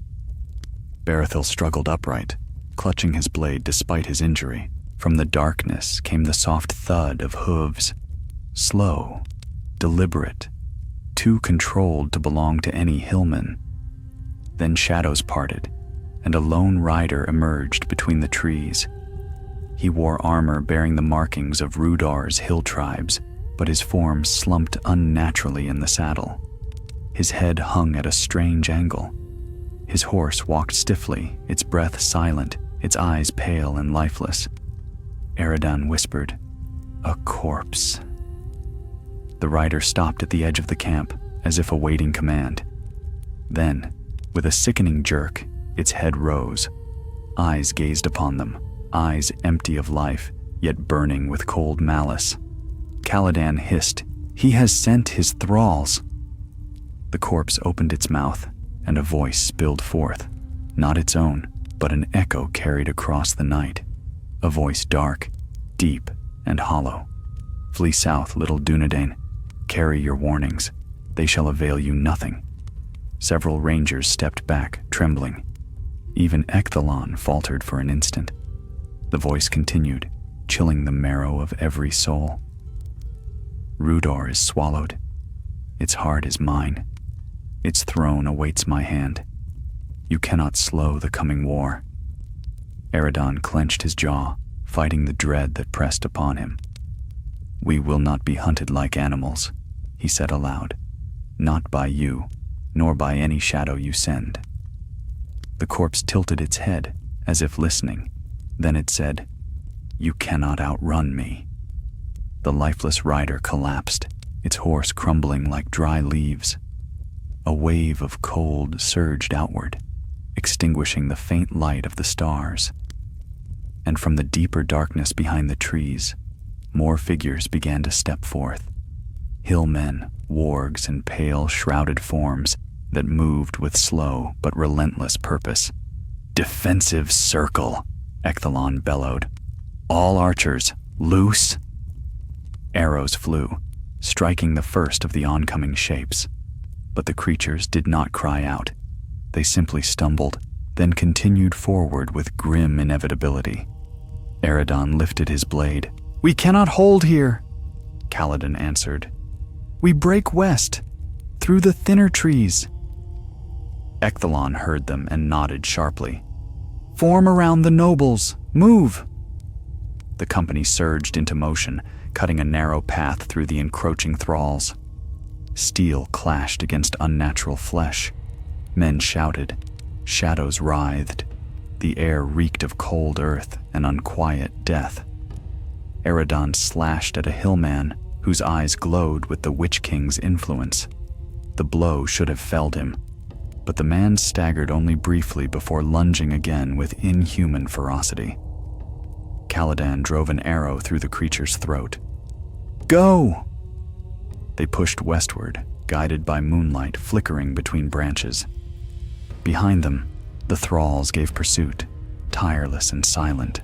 Berethil struggled upright, clutching his blade despite his injury. From the darkness came the soft thud of hooves. Slow, deliberate, too controlled to belong to any hillman. Then shadows parted, and a lone rider emerged between the trees. He wore armor bearing the markings of Rhudaur's hill tribes, but his form slumped unnaturally in the saddle. His head hung at a strange angle. His horse walked stiffly, its breath silent, its eyes pale and lifeless. Eredon whispered, "A corpse." The rider stopped at the edge of the camp, as if awaiting command. Then, with a sickening jerk, its head rose. Eyes gazed upon them, eyes empty of life, yet burning with cold malice. Caladan hissed, "He has sent his thralls." The corpse opened its mouth, and a voice spilled forth, not its own, but an echo carried across the night. A voice dark, deep, and hollow. "Flee south, little Dunedain. Carry your warnings. They shall avail you nothing." Several rangers stepped back, trembling. Even Ecthalon faltered for an instant. The voice continued, chilling the marrow of every soul. "Rhudaur is swallowed. Its heart is mine. Its throne awaits my hand. You cannot slow the coming war." Eredon clenched his jaw, fighting the dread that pressed upon him. "We will not be hunted like animals," he said aloud. "Not by you, nor by any shadow you send." The corpse tilted its head, as if listening. Then it said, "You cannot outrun me." The lifeless rider collapsed, its horse crumbling like dry leaves. A wave of cold surged outward, extinguishing the faint light of the stars. And from the deeper darkness behind the trees, more figures began to step forth. Hillmen, wargs, and pale, shrouded forms that moved with slow but relentless purpose. "Defensive circle," Ecthalon bellowed. "All archers, loose!" Arrows flew, striking the first of the oncoming shapes. But the creatures did not cry out. They simply stumbled, then continued forward with grim inevitability. Eredon lifted his blade. "We cannot hold here," Kaladin answered. "We break west, through the thinner trees." Ecthalon heard them and nodded sharply. "Form around the nobles. Move!" The company surged into motion, cutting a narrow path through the encroaching thralls. Steel clashed against unnatural flesh. Men shouted. Shadows writhed. The air reeked of cold earth and unquiet death. Eredon slashed at a hillman whose eyes glowed with the Witch King's influence. The blow should have felled him, but the man staggered only briefly before lunging again with inhuman ferocity. Kaladin drove an arrow through the creature's throat. "Go!" They pushed westward, guided by moonlight flickering between branches. Behind them, the thralls gave pursuit, tireless and silent.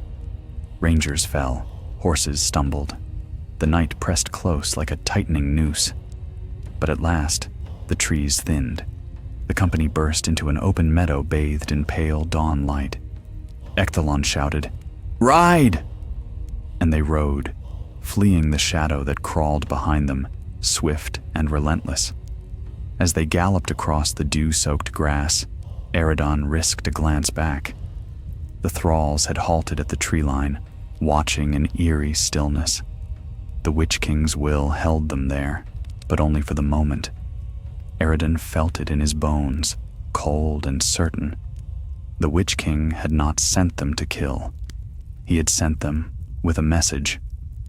Rangers fell, horses stumbled. The night pressed close like a tightening noose. But at last, the trees thinned. The company burst into an open meadow bathed in pale dawn light. Ecthalon shouted, "Ride!" And they rode, fleeing the shadow that crawled behind them, swift and relentless. As they galloped across the dew-soaked grass, Eredon risked a glance back. The thralls had halted at the tree line, watching in eerie stillness. The Witch King's will held them there, but only for the moment. Eredon felt it in his bones, cold and certain. The Witch King had not sent them to kill. He had sent them with a message.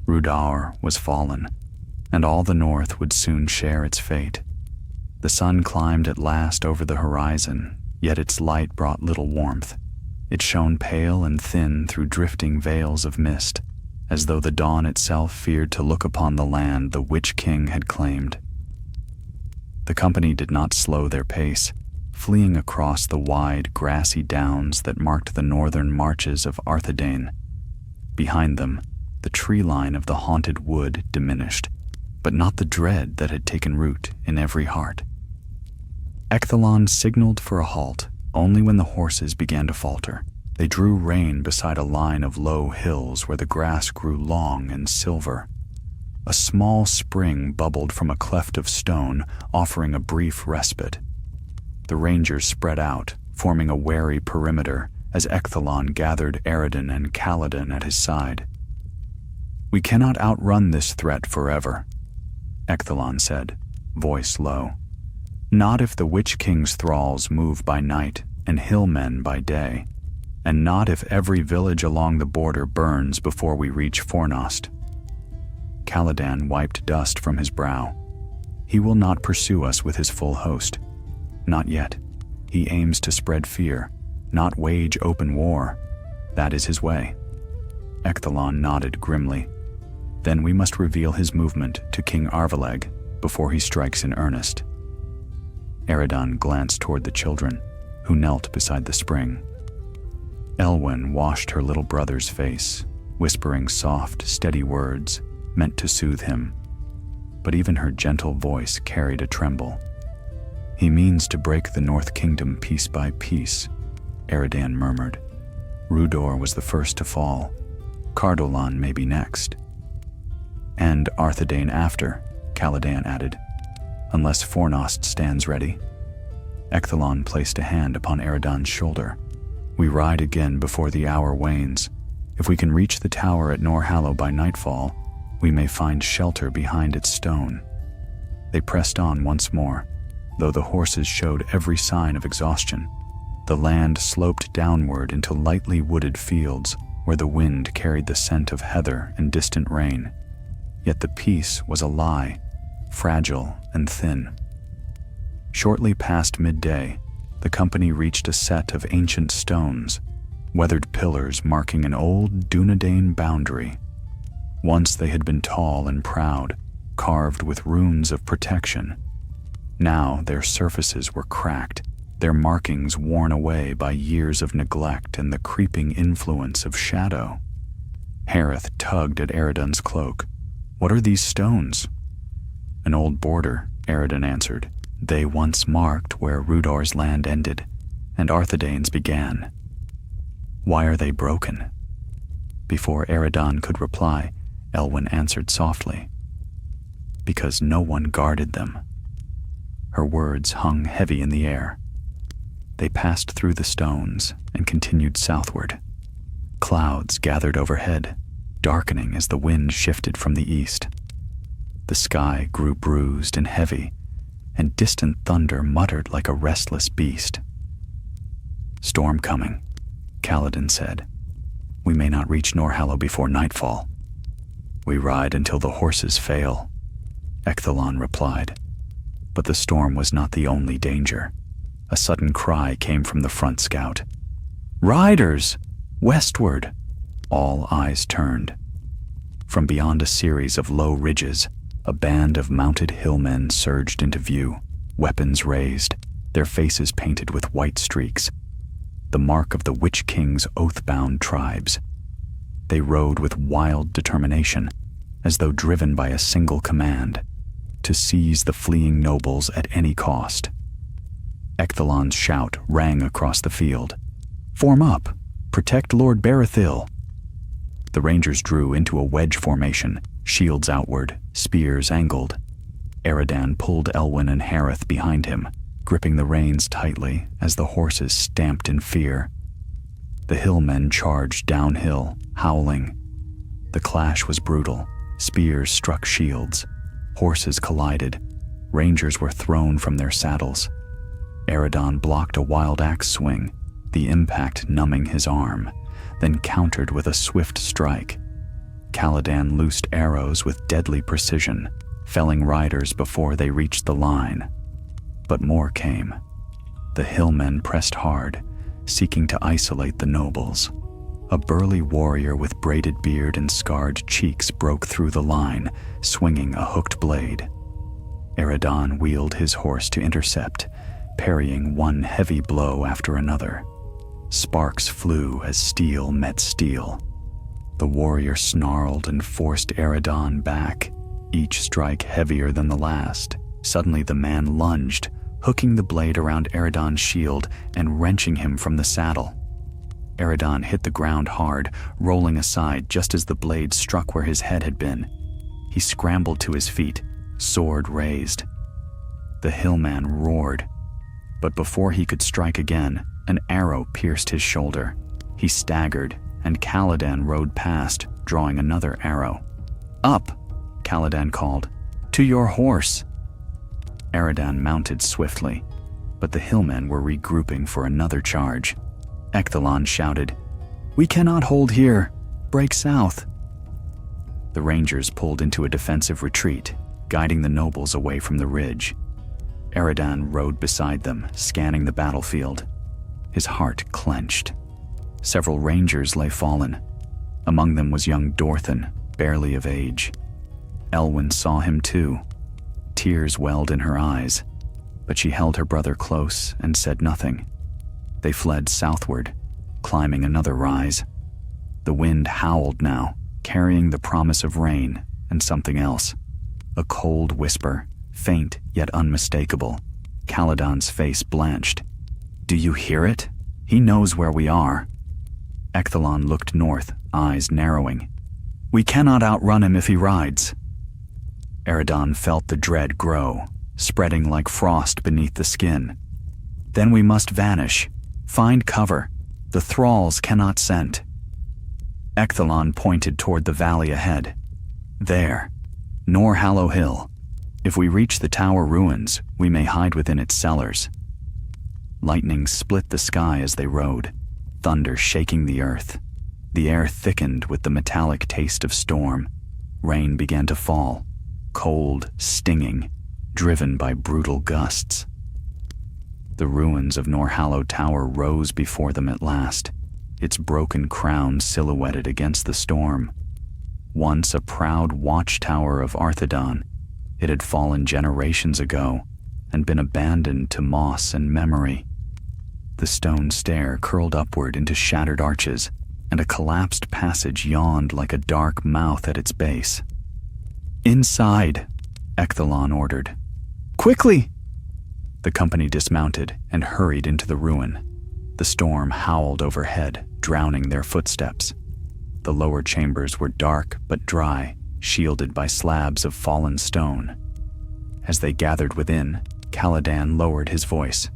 Rhudaur was fallen, and all the north would soon share its fate. The sun climbed at last over the horizon, yet its light brought little warmth. It shone pale and thin through drifting veils of mist, as though the dawn itself feared to look upon the land the Witch King had claimed. The company did not slow their pace, fleeing across the wide, grassy downs that marked the northern marches of Arthedain. Behind them, the tree line of the haunted wood diminished, but not the dread that had taken root in every heart. Ecthalon signaled for a halt only when the horses began to falter. They drew rein beside a line of low hills where the grass grew long and silver. A small spring bubbled from a cleft of stone, offering a brief respite. The rangers spread out, forming a wary perimeter as Ecthalon gathered Eredon and Kaladin at his side. "We cannot outrun this threat forever," Ecthalon said, voice low. "Not if the Witch King's thralls move by night and hillmen by day, and not if every village along the border burns before we reach Fornost." Kaladin wiped dust from his brow. "He will not pursue us with his full host. Not yet. He aims to spread fear, not wage open war. That is his way." Ecthalon nodded grimly. "Then we must reveal his movement to King Arvaleg before he strikes in earnest." Eredon glanced toward the children, who knelt beside the spring. Elwyn washed her little brother's face, whispering soft, steady words meant to soothe him, but even her gentle voice carried a tremble. "He means to break the North Kingdom piece by piece," Eredon murmured. "Rhudaur was the first to fall. Cardolan may be next." "And Arthedain after," Kaladin added, "unless Fornost stands ready." Ecthalon placed a hand upon Eredon's shoulder. "We ride again before the hour wanes. If we can reach the tower at Norhallow by nightfall, we may find shelter behind its stone." They pressed on once more, though the horses showed every sign of exhaustion. The land sloped downward into lightly wooded fields where the wind carried the scent of heather and distant rain. Yet the peace was a lie, fragile and thin. Shortly past midday, the company reached a set of ancient stones, weathered pillars marking an old Dunedain boundary. Once they had been tall and proud, carved with runes of protection. Now their surfaces were cracked, their markings worn away by years of neglect and the creeping influence of shadow. Hareth tugged at Eredon's cloak. "What are these stones?" "An old border," Eredon answered. "They once marked where Rhudaur's land ended, and Arthedain's began." "Why are they broken?" Before Eredon could reply, Elwyn answered softly. "Because no one guarded them." Her words hung heavy in the air. They passed through the stones and continued southward. Clouds gathered overhead, darkening as the wind shifted from the east. The sky grew bruised and heavy, and distant thunder muttered like a restless beast. "Storm coming," Kaladin said. "We may not reach Norhallow before nightfall." "We ride until the horses fail," Ecthalon replied. But the storm was not the only danger. A sudden cry came from the front scout. "Riders! Westward!" All eyes turned. From beyond a series of low ridges, a band of mounted hillmen surged into view, weapons raised, their faces painted with white streaks, the mark of the Witch King's oath-bound tribes. They rode with wild determination, as though driven by a single command, to seize the fleeing nobles at any cost. Ecthalon's shout rang across the field. "Form up! Protect Lord Berethil!" The Rangers drew into a wedge formation, shields outward, spears angled. Eredon pulled Elwyn and Hareth behind him, gripping the reins tightly as the horses stamped in fear. The hillmen charged downhill, howling. The clash was brutal. Spears struck shields. Horses collided. Rangers were thrown from their saddles. Eredon blocked a wild axe swing, the impact numbing his arm, then countered with a swift strike. Caladan loosed arrows with deadly precision, felling riders before they reached the line. But more came. The hillmen pressed hard, seeking to isolate the nobles. A burly warrior with braided beard and scarred cheeks broke through the line, swinging a hooked blade. Eredon wheeled his horse to intercept, parrying one heavy blow after another. Sparks flew as steel met steel. The warrior snarled and forced Eredon back, each strike heavier than the last. Suddenly the man lunged, hooking the blade around Eredon's shield and wrenching him from the saddle. Eredon hit the ground hard, rolling aside just as the blade struck where his head had been. He scrambled to his feet, sword raised. The hillman roared, but before he could strike again, an arrow pierced his shoulder. He staggered, and Caladan rode past, drawing another arrow. "Up!" Caladan called. "To your horse!" Eredon mounted swiftly, but the hillmen were regrouping for another charge. Ecthalon shouted, "We cannot hold here! Break south!" The Rangers pulled into a defensive retreat, guiding the nobles away from the ridge. Eredon rode beside them, scanning the battlefield. His heart clenched. Several Rangers lay fallen. Among them was young Dorthan, barely of age. Elwyn saw him too. Tears welled in her eyes, but she held her brother close and said nothing. They fled southward, climbing another rise. The wind howled now, carrying the promise of rain and something else. A cold whisper, faint yet unmistakable. Caladan's face blanched. "Do you hear it? He knows where we are." Ecthalon looked north, eyes narrowing. "We cannot outrun him if he rides." Eredon felt the dread grow, spreading like frost beneath the skin. "Then we must vanish. Find cover. The thralls cannot scent." Ecthalon pointed toward the valley ahead. There, Norhallow Hill. If we reach the tower ruins, we may hide within its cellars. Lightning split the sky as they rode, thunder shaking the earth. The air thickened with the metallic taste of storm. Rain began to fall, cold, stinging, driven by brutal gusts. The ruins of Norhallow Tower rose before them at last, its broken crown silhouetted against the storm. Once a proud watchtower of Arthedain, it had fallen generations ago and been abandoned to moss and memory. The stone stair curled upward into shattered arches, and a collapsed passage yawned like a dark mouth at its base. "Inside," Ecthalon ordered. "Quickly!" The company dismounted and hurried into the ruin. The storm howled overhead, drowning their footsteps. The lower chambers were dark but dry, shielded by slabs of fallen stone. As they gathered within, Caladan lowered his voice.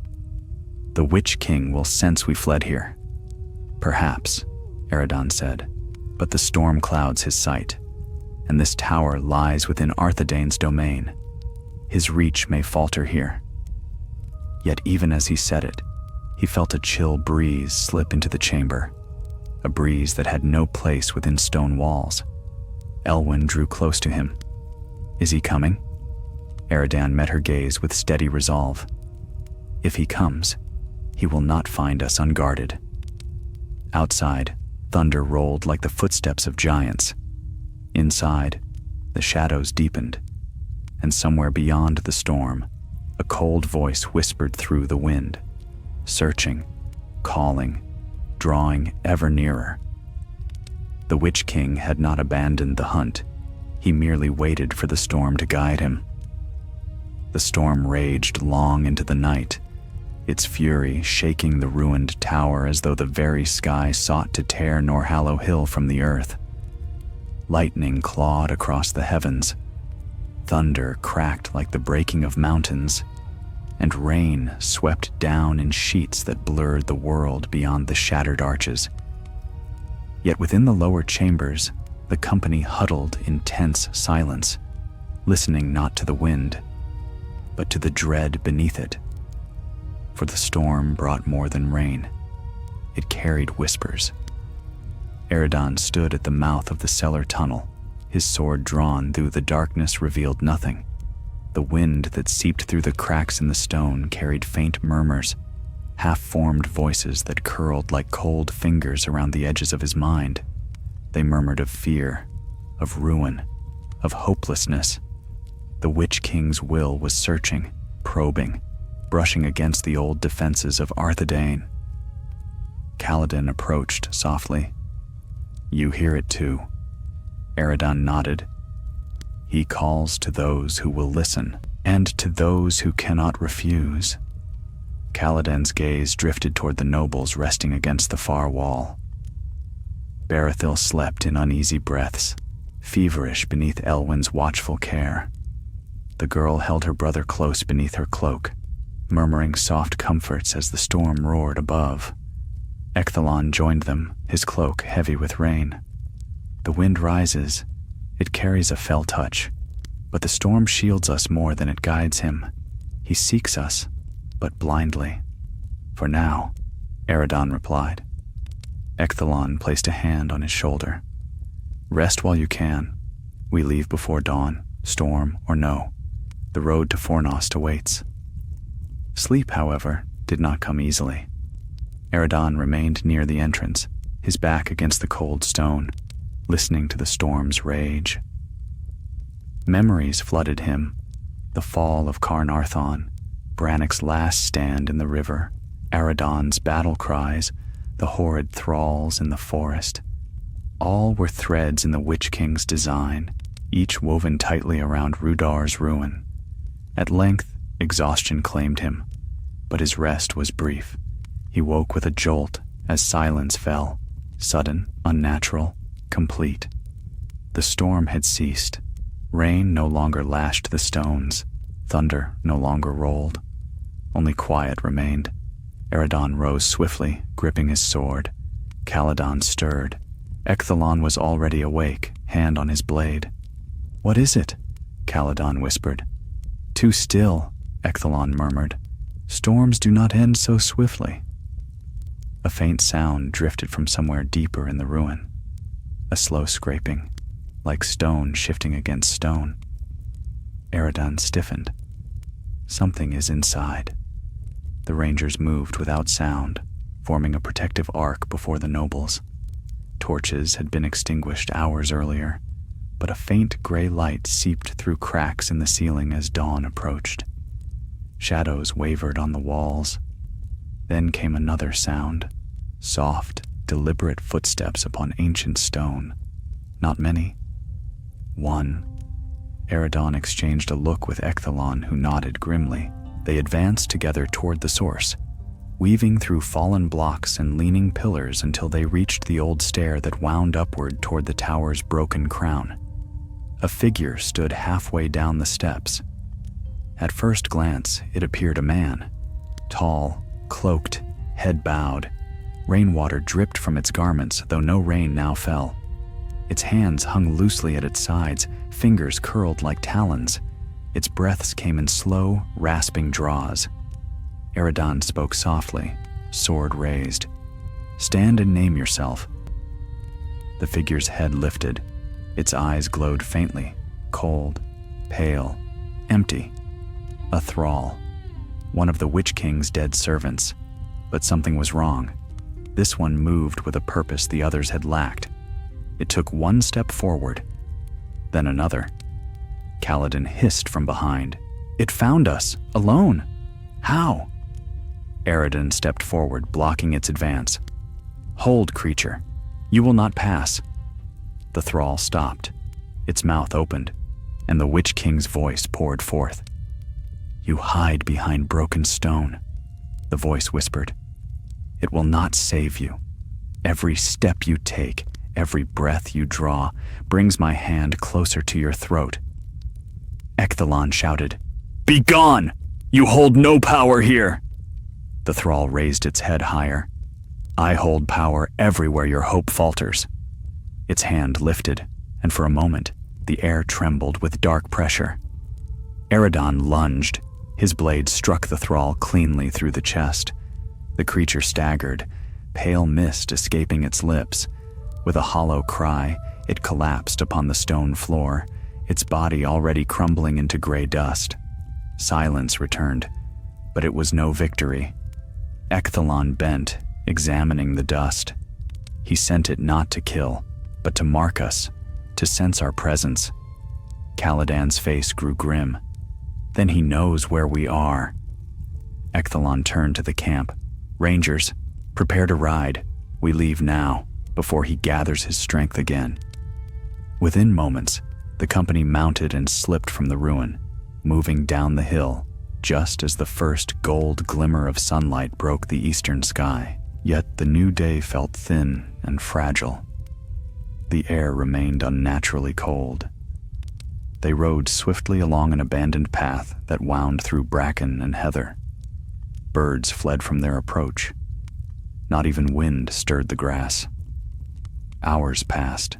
"The Witch King will sense we fled here." "Perhaps," Eredon said, "but the storm clouds his sight, and this tower lies within Arthedain's domain. His reach may falter here." Yet even as he said it, he felt a chill breeze slip into the chamber, a breeze that had no place within stone walls. Elwyn drew close to him. "Is he coming?" Eredon met her gaze with steady resolve. "If he comes, he will not find us unguarded." Outside, thunder rolled like the footsteps of giants. Inside, the shadows deepened, and somewhere beyond the storm, a cold voice whispered through the wind, searching, calling, drawing ever nearer. The Witch King had not abandoned the hunt. He merely waited for the storm to guide him. The storm raged long into the night, its fury shaking the ruined tower as though the very sky sought to tear Norhallow Hill from the earth. Lightning clawed across the heavens. Thunder cracked like the breaking of mountains, and rain swept down in sheets that blurred the world beyond the shattered arches. Yet within the lower chambers, the company huddled in tense silence, listening not to the wind, but to the dread beneath it. For the storm brought more than rain. It carried whispers. Eredon stood at the mouth of the cellar tunnel, his sword drawn, though the darkness revealed nothing. The wind that seeped through the cracks in the stone carried faint murmurs, half-formed voices that curled like cold fingers around the edges of his mind. They murmured of fear, of ruin, of hopelessness. The Witch King's will was searching, probing, brushing against the old defenses of Arthedain. Caladan approached softly. "You hear it too." Eredon nodded. "He calls to those who will listen, and to those who cannot refuse." Caladan's gaze drifted toward the nobles resting against the far wall. Barathil slept in uneasy breaths, feverish beneath Elwyn's watchful care. The girl held her brother close beneath her cloak, murmuring soft comforts as the storm roared above. Ecthalon joined them, his cloak heavy with rain. "The wind rises. It carries a fell touch, but the storm shields us more than it guides him. He seeks us, but blindly." "For now," Eredon replied. Ecthalon placed a hand on his shoulder. "Rest while you can. We leave before dawn, storm or no. The road to Fornost awaits." Sleep, however, did not come easily. Eredon remained near the entrance, his back against the cold stone, listening to the storm's rage. Memories flooded him: the fall of Carnarthon, Brannock's last stand in the river, Aradon's battle cries, the horrid thralls in the forest. All were threads in the Witch King's design, each woven tightly around Rhudaur's ruin. At length, exhaustion claimed him, but his rest was brief. He woke with a jolt as silence fell, sudden, unnatural, complete. The storm had ceased. Rain no longer lashed the stones. Thunder no longer rolled. Only quiet remained. Eredon rose swiftly, gripping his sword. Caladan stirred. Ecthalon was already awake, hand on his blade. "What is it?" Caladan whispered. "Too still," Ecthalon murmured. "Storms do not end so swiftly." A faint sound drifted from somewhere deeper in the ruin. A slow scraping, like stone shifting against stone. Eridan stiffened. Something is inside. The rangers moved without sound, forming a protective arc before the nobles. Torches had been extinguished hours earlier, but a faint gray light seeped through cracks in the ceiling as dawn approached. Shadows wavered on the walls. Then came another sound, soft, deliberate footsteps upon ancient stone. Not many. One. Eridan exchanged a look with Ecthalon, who nodded grimly. They advanced together toward the source, weaving through fallen blocks and leaning pillars until they reached the old stair that wound upward toward the tower's broken crown. A figure stood halfway down the steps. At first glance, it appeared a man. Tall, cloaked, head bowed. Rainwater dripped from its garments, though no rain now fell. Its hands hung loosely at its sides, fingers curled like talons. Its breaths came in slow, rasping draws. Eridan spoke softly, sword raised. "Stand and name yourself." The figure's head lifted. Its eyes glowed faintly, cold, pale, empty. A thrall, one of the Witch King's dead servants. But something was wrong. This one moved with a purpose the others had lacked. It took one step forward, then another. Kaladin hissed from behind. "It found us, alone. How?" Eridan stepped forward, blocking its advance. "Hold, creature. You will not pass." The thrall stopped. Its mouth opened, and the Witch King's voice poured forth. "You hide behind broken stone," the voice whispered. "It will not save you. Every step you take, every breath you draw, brings my hand closer to your throat." Ecthalon shouted, "Be gone! You hold no power here!" The thrall raised its head higher. "I hold power everywhere your hope falters." Its hand lifted, and for a moment, the air trembled with dark pressure. Eridan lunged. His blade struck the thrall cleanly through the chest. The creature staggered, pale mist escaping its lips. With a hollow cry, it collapsed upon the stone floor, its body already crumbling into gray dust. Silence returned, but it was no victory. Ecthalon bent, examining the dust. He sent it not to kill, but to mark us, to sense our presence. Caladan's face grew grim. "Then he knows where we are." Ecthalon turned to the camp. "Rangers, prepare to ride. We leave now, before he gathers his strength again." Within moments, the company mounted and slipped from the ruin, moving down the hill, just as the first gold glimmer of sunlight broke the eastern sky. Yet the new day felt thin and fragile. The air remained unnaturally cold. They rode swiftly along an abandoned path that wound through bracken and heather. Birds fled from their approach. Not even wind stirred the grass. Hours passed.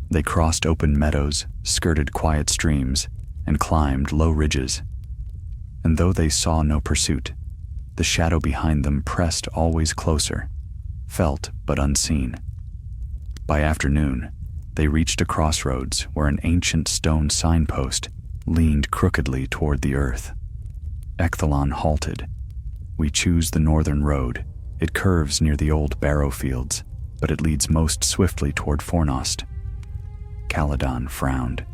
They crossed open meadows, skirted quiet streams, and climbed low ridges. And though they saw no pursuit, the shadow behind them pressed always closer, felt but unseen. By afternoon, they reached a crossroads where an ancient stone signpost leaned crookedly toward the earth. Ecthalon halted. "We choose the northern road. It curves near the old barrow fields, but it leads most swiftly toward Fornost." Caladan frowned.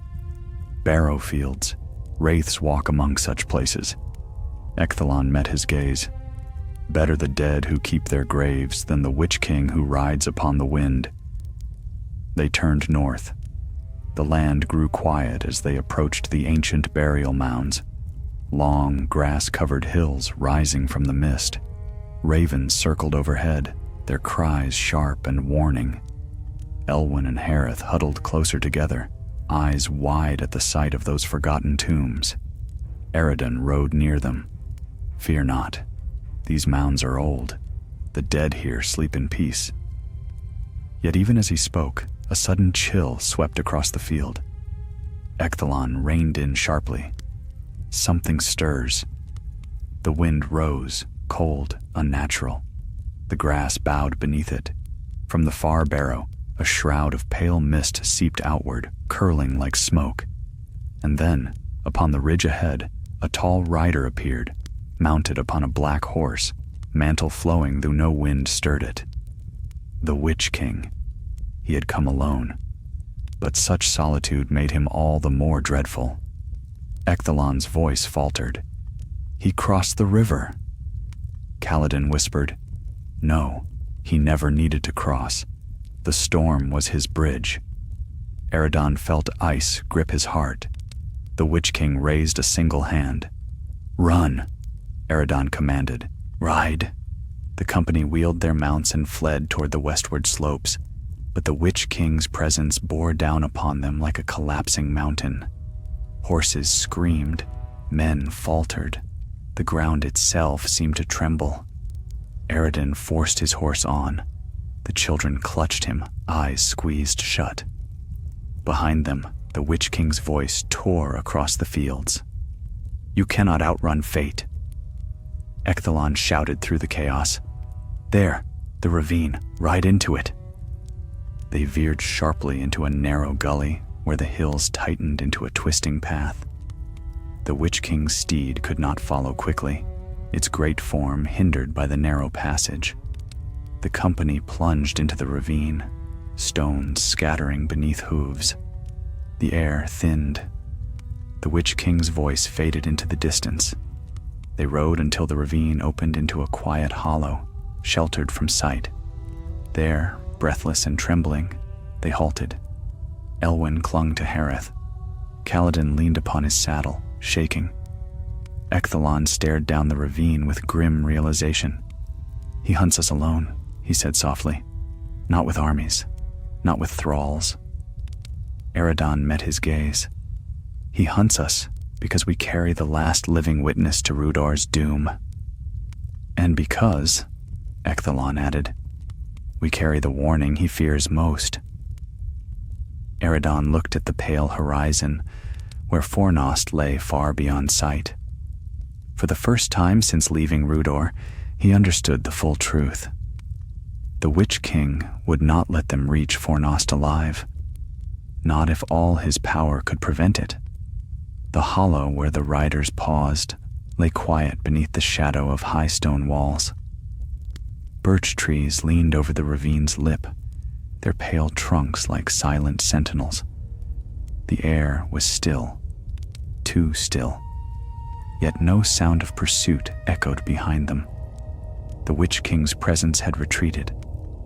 Barrow fields. Wraiths walk among such places. Ecthalon met his gaze. Better the dead who keep their graves than the Witch King who rides upon the wind. They turned north. The land grew quiet as they approached the ancient burial mounds. Long, grass-covered hills rising from the mist. Ravens circled overhead, their cries sharp and warning. Elwyn and Harith huddled closer together, eyes wide at the sight of those forgotten tombs. Eridan rode near them. "Fear not. These mounds are old. The dead here sleep in peace." Yet even as he spoke, a sudden chill swept across the field. Ecthalon reined in sharply. Something stirs. The wind rose, cold, unnatural. The grass bowed beneath it. From the far barrow, a shroud of pale mist seeped outward, curling like smoke. And then, upon the ridge ahead, a tall rider appeared, mounted upon a black horse, mantle flowing though no wind stirred it. The Witch King. He had come alone, but such solitude made him all the more dreadful. Ecthalon's voice faltered. He crossed the river. Kaladin whispered, No, he never needed to cross. The storm was his bridge. Eredon felt ice grip his heart. The Witch King raised a single hand. Run, Eredon commanded. Ride. The company wheeled their mounts and fled toward the westward slopes, but the Witch King's presence bore down upon them like a collapsing mountain. Horses screamed, men faltered. The ground itself seemed to tremble. Eredon forced his horse on. The children clutched him, eyes squeezed shut. Behind them, the Witch King's voice tore across the fields. You cannot outrun fate. Ecthalon shouted through the chaos. There, the ravine, ride into it. They veered sharply into a narrow gully where the hills tightened into a twisting path. The Witch King's steed could not follow quickly, its great form hindered by the narrow passage. The company plunged into the ravine, stones scattering beneath hooves. The air thinned. The Witch King's voice faded into the distance. They rode until the ravine opened into a quiet hollow, sheltered from sight. There, breathless and trembling, they halted. Elwyn clung to Hareth. Kaladin leaned upon his saddle, shaking. Ecthalon stared down the ravine with grim realization. He hunts us alone, he said softly. Not with armies, not with thralls. Eredon met his gaze. He hunts us because we carry the last living witness to Rhudaur's doom. And because, Ecthalon added, we carry the warning he fears most. Eredon looked at the pale horizon, where Fornost lay far beyond sight. For the first time since leaving Rhudaur, he understood the full truth. The Witch King would not let them reach Fornost alive, not if all his power could prevent it. The hollow where the riders paused lay quiet beneath the shadow of high stone walls. Birch trees leaned over the ravine's lip, their pale trunks like silent sentinels. The air was still, too still, yet no sound of pursuit echoed behind them. The Witch King's presence had retreated,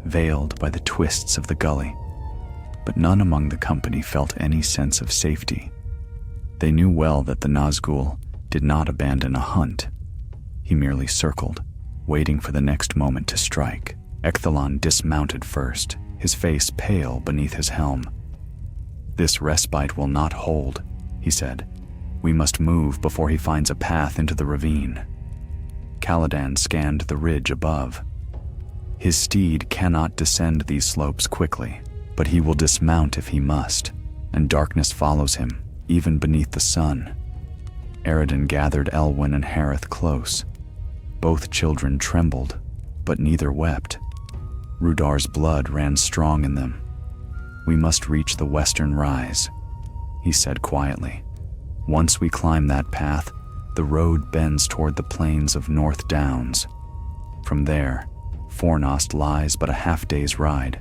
veiled by the twists of the gully, but none among the company felt any sense of safety. They knew well that the Nazgul did not abandon a hunt. He merely circled, waiting for the next moment to strike. Ecthalon dismounted first, his face pale beneath his helm. This respite will not hold, he said. We must move before he finds a path into the ravine. Caladan scanned the ridge above. His steed cannot descend these slopes quickly, but he will dismount if he must, and darkness follows him, even beneath the sun. Eredon gathered Elwyn and Hareth close. Both children trembled, but neither wept. Rhudaur's blood ran strong in them. We must reach the western rise, he said quietly. Once we climb that path, the road bends toward the plains of North Downs. From there, Fornost lies but a half-day's ride.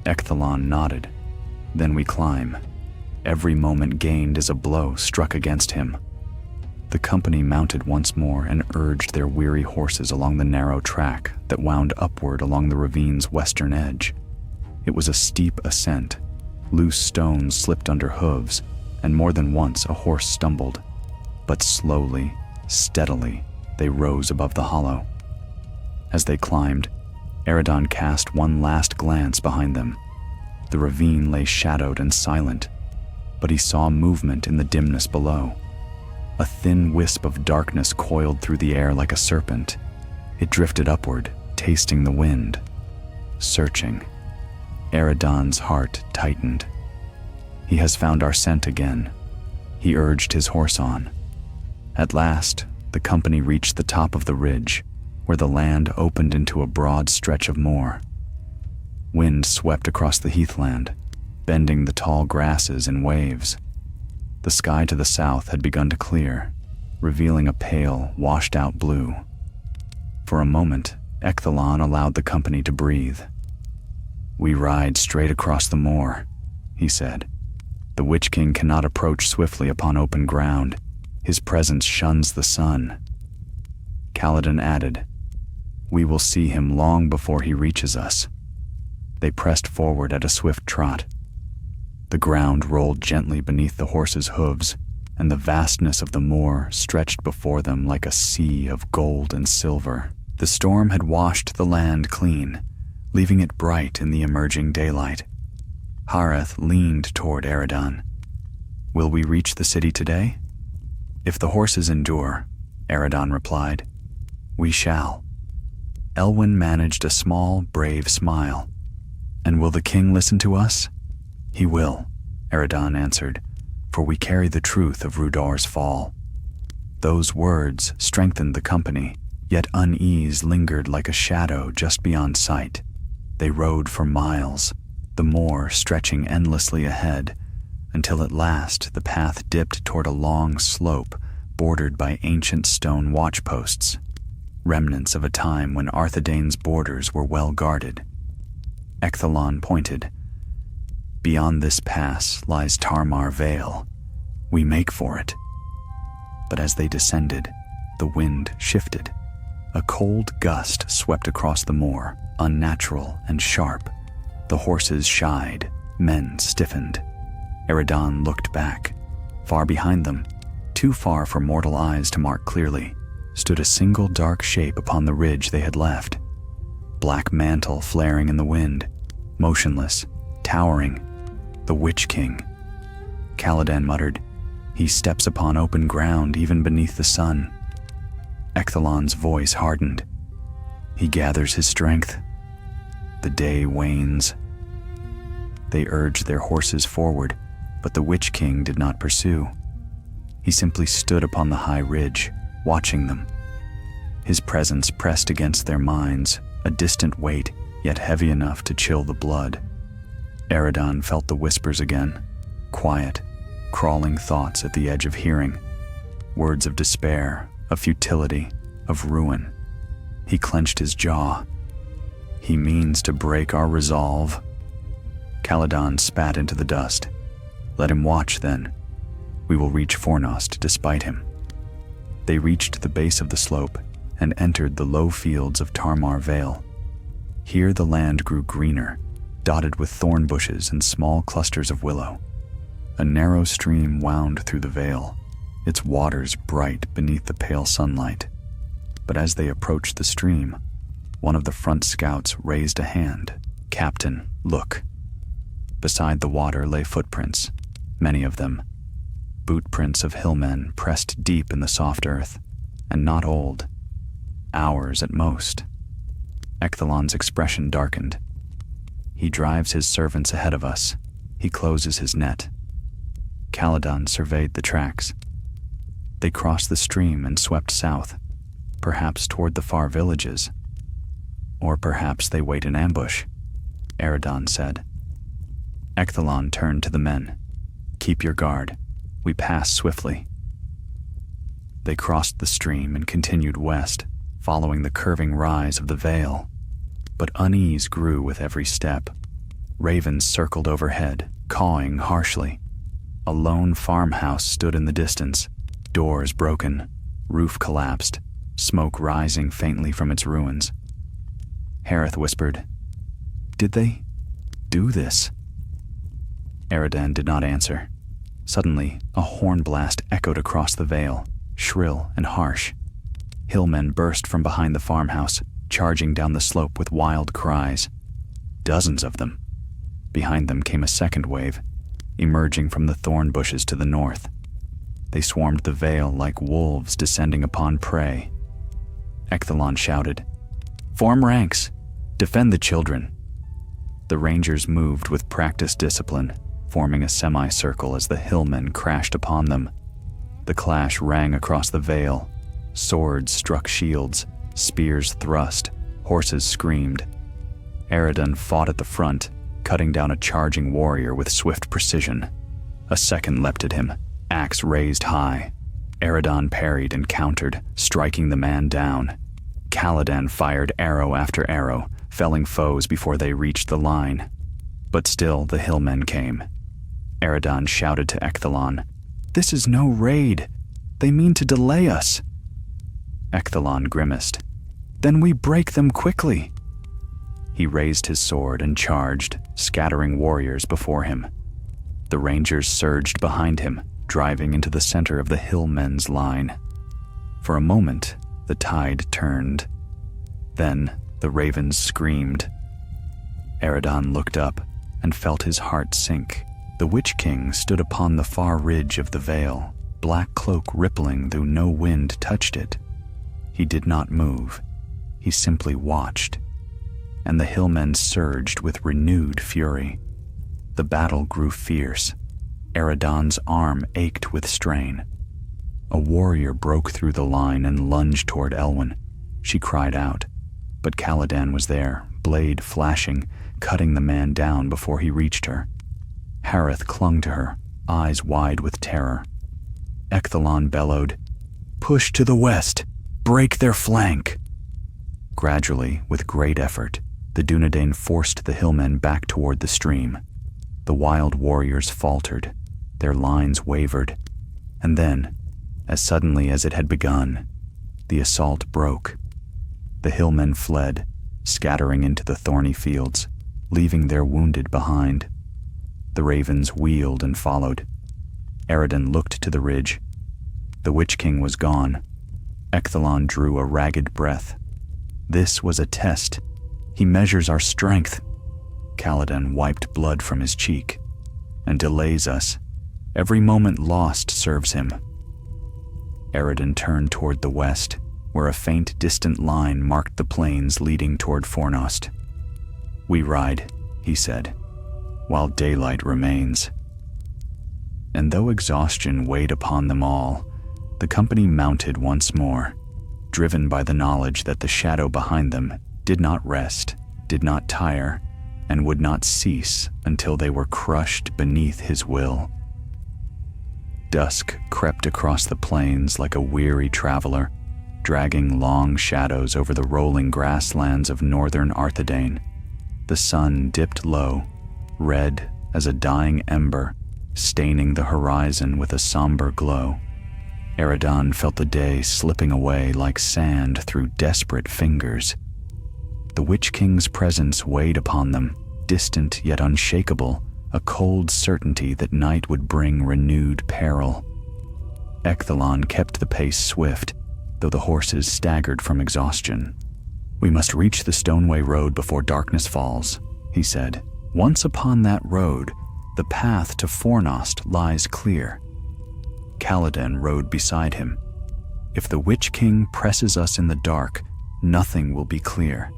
Ecthalon nodded. Then we climb. Every moment gained is a blow struck against him. The company mounted once more and urged their weary horses along the narrow track that wound upward along the ravine's western edge. It was a steep ascent. Loose stones slipped under hooves, and more than once a horse stumbled. But slowly, steadily, they rose above the hollow. As they climbed, Eredon cast one last glance behind them. The ravine lay shadowed and silent, but he saw movement in the dimness below. A thin wisp of darkness coiled through the air like a serpent. It drifted upward, tasting the wind, searching. Eredon's heart tightened. He has found our scent again. He urged his horse on. At last, the company reached the top of the ridge, where the land opened into a broad stretch of moor. Wind swept across the heathland, bending the tall grasses in waves. The sky to the south had begun to clear, revealing a pale, washed-out blue. For a moment, Ecthalon allowed the company to breathe. "We ride straight across the moor," he said. "The Witch King cannot approach swiftly upon open ground. His presence shuns the sun." Kaladin added, "We will see him long before he reaches us." They pressed forward at a swift trot. The ground rolled gently beneath the horses' hooves, and the vastness of the moor stretched before them like a sea of gold and silver. The storm had washed the land clean, leaving it bright in the emerging daylight. Hareth leaned toward Eredon. "Will we reach the city today?" "If the horses endure," Eredon replied, "we shall." Elwyn managed a small, brave smile. "And will the king listen to us?" "He will," Eredon answered, "for we carry the truth of Rhudaur's fall." Those words strengthened the company, yet unease lingered like a shadow just beyond sight. They rode for miles, the moor stretching endlessly ahead, until at last the path dipped toward a long slope bordered by ancient stone watchposts, remnants of a time when Arthedane's borders were well guarded. Ecthalon pointed. "Beyond this pass lies Tarmar Vale. We make for it." But as they descended, the wind shifted. A cold gust swept across the moor, unnatural and sharp. The horses shied, men stiffened. Eredon looked back. Far behind them, too far for mortal eyes to mark clearly, stood a single dark shape upon the ridge they had left. Black mantle flaring in the wind, motionless, towering, the Witch King. Kaladin muttered, "He steps upon open ground even beneath the sun." Ecthalon's voice hardened. "He gathers his strength. The day wanes." They urged their horses forward, but the Witch King did not pursue. He simply stood upon the high ridge, watching them. His presence pressed against their minds, a distant weight, yet heavy enough to chill the blood. Eredon felt the whispers again, quiet, crawling thoughts at the edge of hearing, words of despair, of futility, of ruin. He clenched his jaw. "He means to break our resolve." Kaladin spat into the dust. "Let him watch, then. We will reach Fornost despite him." They reached the base of the slope and entered the low fields of Tarmar Vale. Here the land grew greener, dotted with thorn bushes and small clusters of willow. A narrow stream wound through the vale, its waters bright beneath the pale sunlight. But as they approached the stream, one of the front scouts raised a hand. "Captain, look." Beside the water lay footprints, many of them, bootprints of hillmen pressed deep in the soft earth, and not old, hours at most. Ecthalon's expression darkened. "He drives his servants ahead of us. He closes his net." Kaladin surveyed the tracks. They crossed the stream and swept south, perhaps toward the far villages. "Or perhaps they wait in ambush," Eredon said. Ecthalon turned to the men. "Keep your guard. We pass swiftly." They crossed the stream and continued west, following the curving rise of the vale. But unease grew with every step. Ravens circled overhead, cawing harshly. A lone farmhouse stood in the distance, doors broken, roof collapsed, smoke rising faintly from its ruins. Hareth whispered, "Did they do this?" Eredon did not answer. Suddenly, a horn blast echoed across the vale, shrill and harsh. Hillmen burst from behind the farmhouse, charging down the slope with wild cries. Dozens of them. Behind them came a second wave, emerging from the thorn bushes to the north. They swarmed the vale like wolves descending upon prey. Ecthalon shouted, "Form ranks! Defend the children!" The rangers moved with practiced discipline, forming a semicircle as the hillmen crashed upon them. The clash rang across the vale. Swords struck shields, spears thrust, horses screamed. Eredin fought at the front, cutting down a charging warrior with swift precision. A second leapt at him, axe raised high. Eredin parried and countered, striking the man down. Caladan fired arrow after arrow, felling foes before they reached the line. But still the hillmen came. Eredin shouted to Ecthalon, "This is no raid. They mean to delay us." Ecthalon grimaced. "Then we break them quickly." He raised his sword and charged, scattering warriors before him. The rangers surged behind him, driving into the center of the hillmen's line. For a moment, the tide turned. Then the ravens screamed. Eredin looked up and felt his heart sink. The Witch King stood upon the far ridge of the vale, black cloak rippling though no wind touched it. He did not move. He simply watched. And the hillmen surged with renewed fury. The battle grew fierce. Eredin's arm ached with strain. A warrior broke through the line and lunged toward Elwyn. She cried out, but Caladan was there, blade flashing, cutting the man down before he reached her. Hareth clung to her, eyes wide with terror. Ecthalon bellowed, "Push to the west! Break their flank!" Gradually, with great effort, the Dunedain forced the hillmen back toward the stream. The wild warriors faltered, their lines wavered, and then, as suddenly as it had begun, the assault broke. The hillmen fled, scattering into the thorny fields, leaving their wounded behind. The ravens wheeled and followed. Eredin looked to the ridge. The Witch King was gone. Ecthalon drew a ragged breath. This was a test. He measures our strength. Caladan wiped blood from his cheek. And delays us. Every moment lost serves him. Eredin turned toward the west, where a faint distant line marked the plains leading toward Fornost. "We ride," he said, "while daylight remains." And though exhaustion weighed upon them all, the company mounted once more, driven by the knowledge that the shadow behind them did not rest, did not tire, and would not cease until they were crushed beneath his will. Dusk crept across the plains like a weary traveler, dragging long shadows over the rolling grasslands of northern Arthedain. The sun dipped low, red as a dying ember, staining the horizon with a somber glow. Eredin felt the day slipping away like sand through desperate fingers. The Witch King's presence weighed upon them, distant yet unshakable, a cold certainty that night would bring renewed peril. Ecthalon kept the pace swift, though the horses staggered from exhaustion. "We must reach the Stoneway Road before darkness falls," he said. "Once upon that road, the path to Fornost lies clear." Caladan rode beside him. "If the Witch King presses us in the dark, nothing will be clear.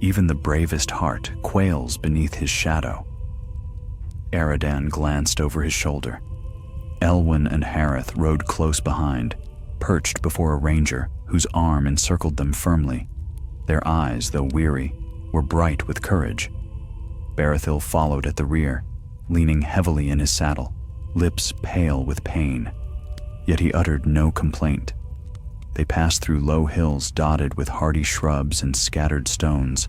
Even the bravest heart quails beneath his shadow." Eredin glanced over his shoulder. Elwyn and Hareth rode close behind, perched before a ranger whose arm encircled them firmly. Their eyes, though weary, were bright with courage. Barathil followed at the rear, leaning heavily in his saddle, lips pale with pain. Yet he uttered no complaint. They passed through low hills dotted with hardy shrubs and scattered stones.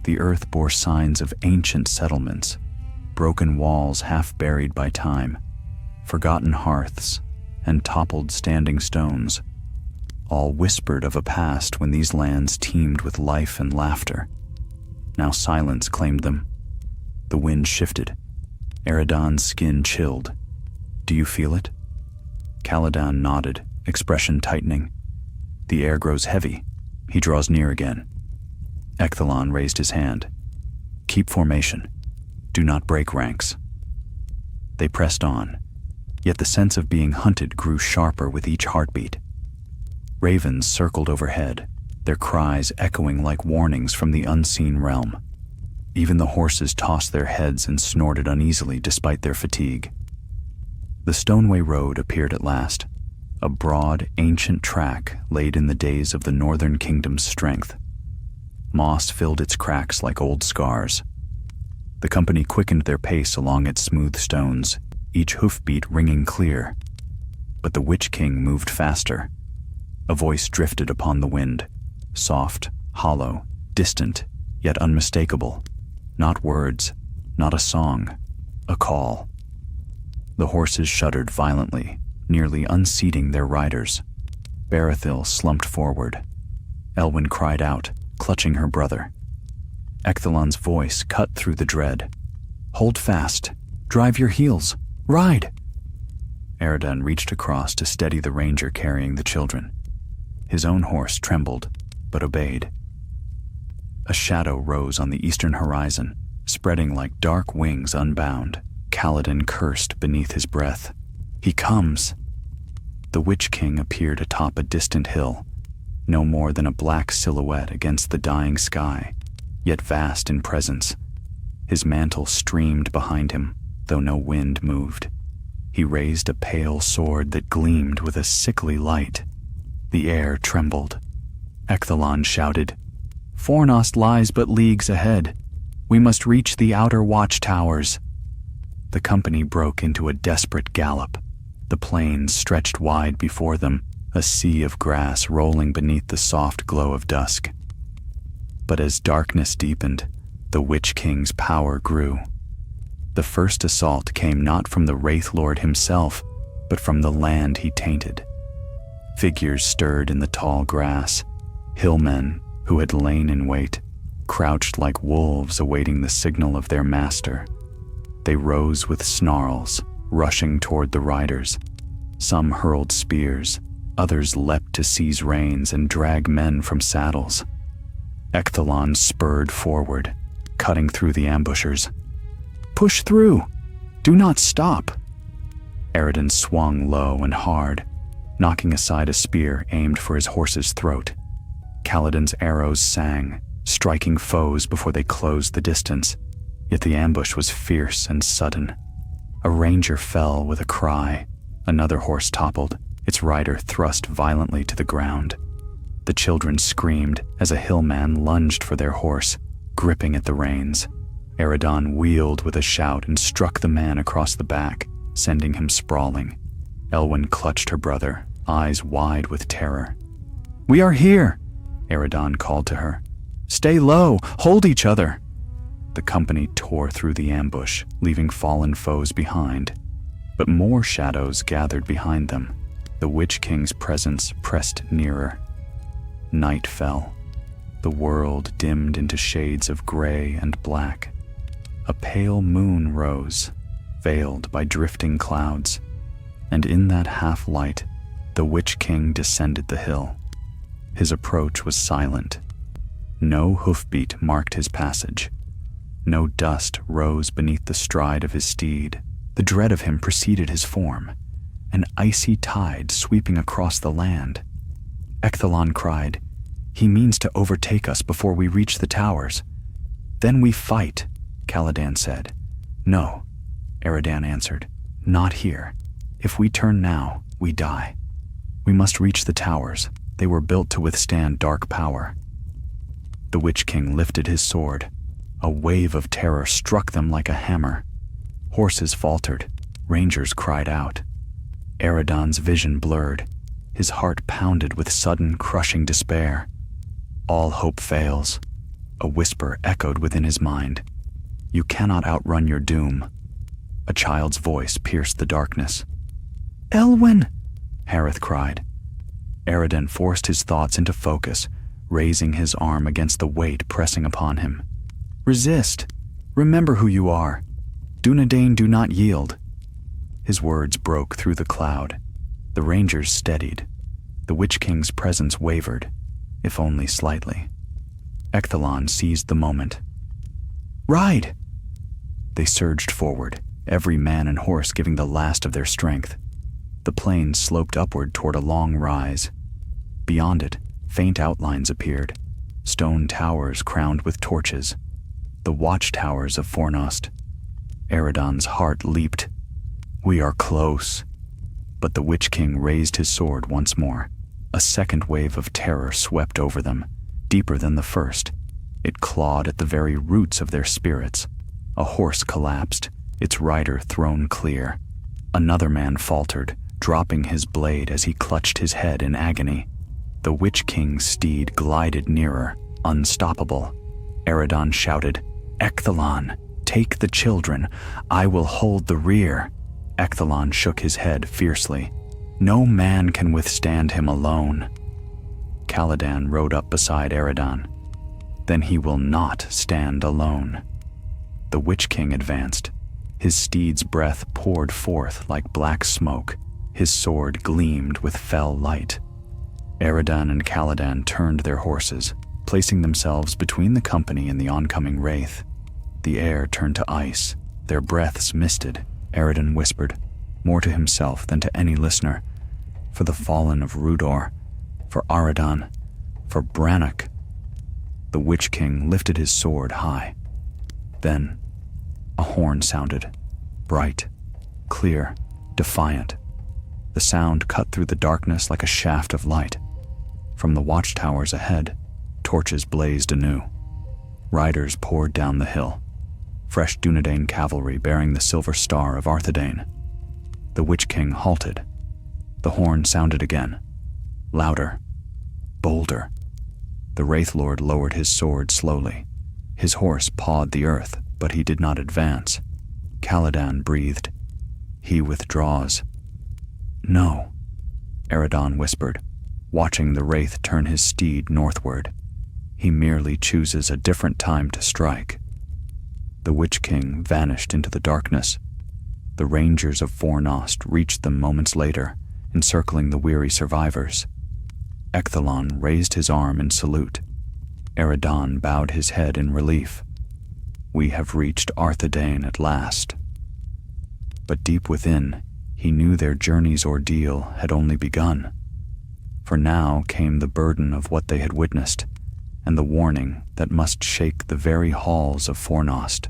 The earth bore signs of ancient settlements, broken walls half buried by time, forgotten hearths, and toppled standing stones. All whispered of a past when these lands teemed with life and laughter. Now silence claimed them. The wind shifted. Eredin's skin chilled. "Do you feel it?" Caladan nodded, expression tightening. "The air grows heavy." He draws near again. Ecthalon raised his hand. "Keep formation. Do not break ranks." They pressed on, yet the sense of being hunted grew sharper with each heartbeat. Ravens circled overhead, their cries echoing like warnings from the unseen realm. Even the horses tossed their heads and snorted uneasily despite their fatigue. The Stoneway Road appeared at last, a broad, ancient track laid in the days of the Northern Kingdom's strength. Moss filled its cracks like old scars. The company quickened their pace along its smooth stones, each hoofbeat ringing clear. But the Witch King moved faster. A voice drifted upon the wind, soft, hollow, distant, yet unmistakable. Not words, not a song, a call. The horses shuddered violently, nearly unseating their riders. Barathil slumped forward. Elwyn cried out, clutching her brother. Ecthalon's voice cut through the dread. "Hold fast. Drive your heels. Ride!" Eridan reached across to steady the ranger carrying the children. His own horse trembled, but obeyed. A shadow rose on the eastern horizon, spreading like dark wings unbound. Kaladin cursed beneath his breath. "He comes!" The Witch King appeared atop a distant hill, no more than a black silhouette against the dying sky, yet vast in presence. His mantle streamed behind him, though no wind moved. He raised a pale sword that gleamed with a sickly light. The air trembled. Ecthalon shouted, "Fornost lies but leagues ahead. We must reach the outer watchtowers." The company broke into a desperate gallop. The plains stretched wide before them, a sea of grass rolling beneath the soft glow of dusk. But as darkness deepened, the Witch King's power grew. The first assault came not from the Wraith Lord himself, but from the land he tainted. Figures stirred in the tall grass. Hillmen, who had lain in wait, crouched like wolves awaiting the signal of their master. They rose with snarls, rushing toward the riders. Some hurled spears, others leapt to seize reins and drag men from saddles. Ecthalon spurred forward, cutting through the ambushers. "Push through! Do not stop!" Eridan swung low and hard, knocking aside a spear aimed for his horse's throat. Kaladin's arrows sang, striking foes before they closed the distance, yet the ambush was fierce and sudden. A ranger fell with a cry. Another horse toppled, its rider thrust violently to the ground. The children screamed as a hillman lunged for their horse, gripping at the reins. Eridan wheeled with a shout and struck the man across the back, sending him sprawling. Elwyn clutched her brother, eyes wide with terror. "We are here!" Eridan called to her. "Stay low! Hold each other!" The company tore through the ambush, leaving fallen foes behind. But more shadows gathered behind them. The Witch King's presence pressed nearer. Night fell. The world dimmed into shades of gray and black. A pale moon rose, veiled by drifting clouds, and in that half-light, the Witch King descended the hill. His approach was silent. No hoofbeat marked his passage. No dust rose beneath the stride of his steed. The dread of him preceded his form, an icy tide sweeping across the land. Ecthalon cried, "He means to overtake us before we reach the towers." "Then we fight," Caladan said. "No," Eridan answered, "not here. If we turn now, we die. We must reach the towers. They were built to withstand dark power." The Witch King lifted his sword. A wave of terror struck them like a hammer. Horses faltered. Rangers cried out. Eridan's vision blurred. His heart pounded with sudden, crushing despair. All hope fails. A whisper echoed within his mind. "You cannot outrun your doom." A child's voice pierced the darkness. "Elwyn!" Harith cried. Eridan forced his thoughts into focus, raising his arm against the weight pressing upon him. "Resist! Remember who you are! Dunedain, do not yield!" His words broke through the cloud. The rangers steadied. The Witch King's presence wavered, if only slightly. Ecthalon seized the moment. "Ride!" They surged forward, every man and horse giving the last of their strength. The plain sloped upward toward a long rise. Beyond it, faint outlines appeared, stone towers crowned with torches. the watchtowers of Fornost. Eredon's heart leaped. We are close. But the Witch King raised his sword once more. A second wave of terror swept over them, deeper than the first. It clawed at the very roots of their spirits. A horse collapsed, its rider thrown clear. Another man faltered, dropping his blade as he clutched his head in agony. The Witch King's steed glided nearer, unstoppable. Eredon shouted, "Ecthalon, take the children. I will hold the rear." Ecthalon shook his head fiercely. No man can withstand him alone. Caladan rode up beside Eredon. Then he will not stand alone. The Witch King advanced. His steed's breath poured forth like black smoke. His sword gleamed with fell light. Eredon and Caladan turned their horses, placing themselves between the company and the oncoming wraith. The air turned to ice, their breaths misted. Eredon whispered, more to himself than to any listener, "For the fallen of Rhudaur, for Aradon, for Brannock." The Witch King lifted his sword high. Then a horn sounded, bright, clear, defiant. The sound cut through the darkness like a shaft of light. From the watchtowers ahead, torches blazed anew. Riders poured down the hill, fresh Dunedain cavalry bearing the silver star of Arthedain. The Witch King halted. The horn sounded again, louder, bolder. The Wraith Lord lowered his sword slowly. His horse pawed the earth, but he did not advance. Caladan breathed. He withdraws. "No," Eredon whispered, watching the Wraith turn his steed northward. "He merely chooses a different time to strike." The Witch King vanished into the darkness. The rangers of Fornost reached them moments later, encircling the weary survivors. Ecthalon raised his arm in salute. Eredon bowed his head in relief. We have reached Arthedain at last. But deep within, he knew their journey's ordeal had only begun. For now came the burden of what they had witnessed, and the warning that must shake the very halls of Fornost.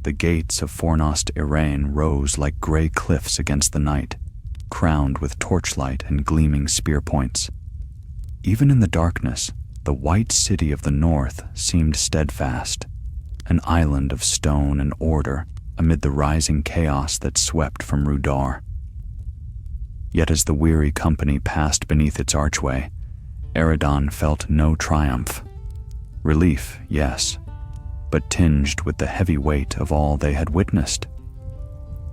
The gates of Fornost Irain rose like gray cliffs against the night, crowned with torchlight and gleaming spear points. Even in the darkness, the white city of the north seemed steadfast, an island of stone and order amid the rising chaos that swept from Rhudaur. Yet as the weary company passed beneath its archway, Eredon felt no triumph. Relief, yes, but tinged with the heavy weight of all they had witnessed.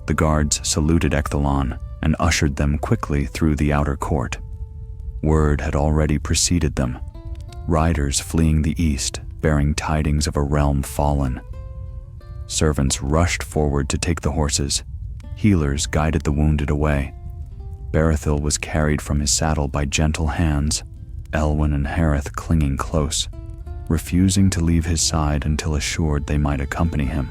The guards saluted Ecthalon and ushered them quickly through the outer court. Word had already preceded them, riders fleeing the east, bearing tidings of a realm fallen. Servants rushed forward to take the horses. Healers guided the wounded away. Berethil was carried from his saddle by gentle hands, Elwyn and Harith clinging close, refusing to leave his side until assured they might accompany him.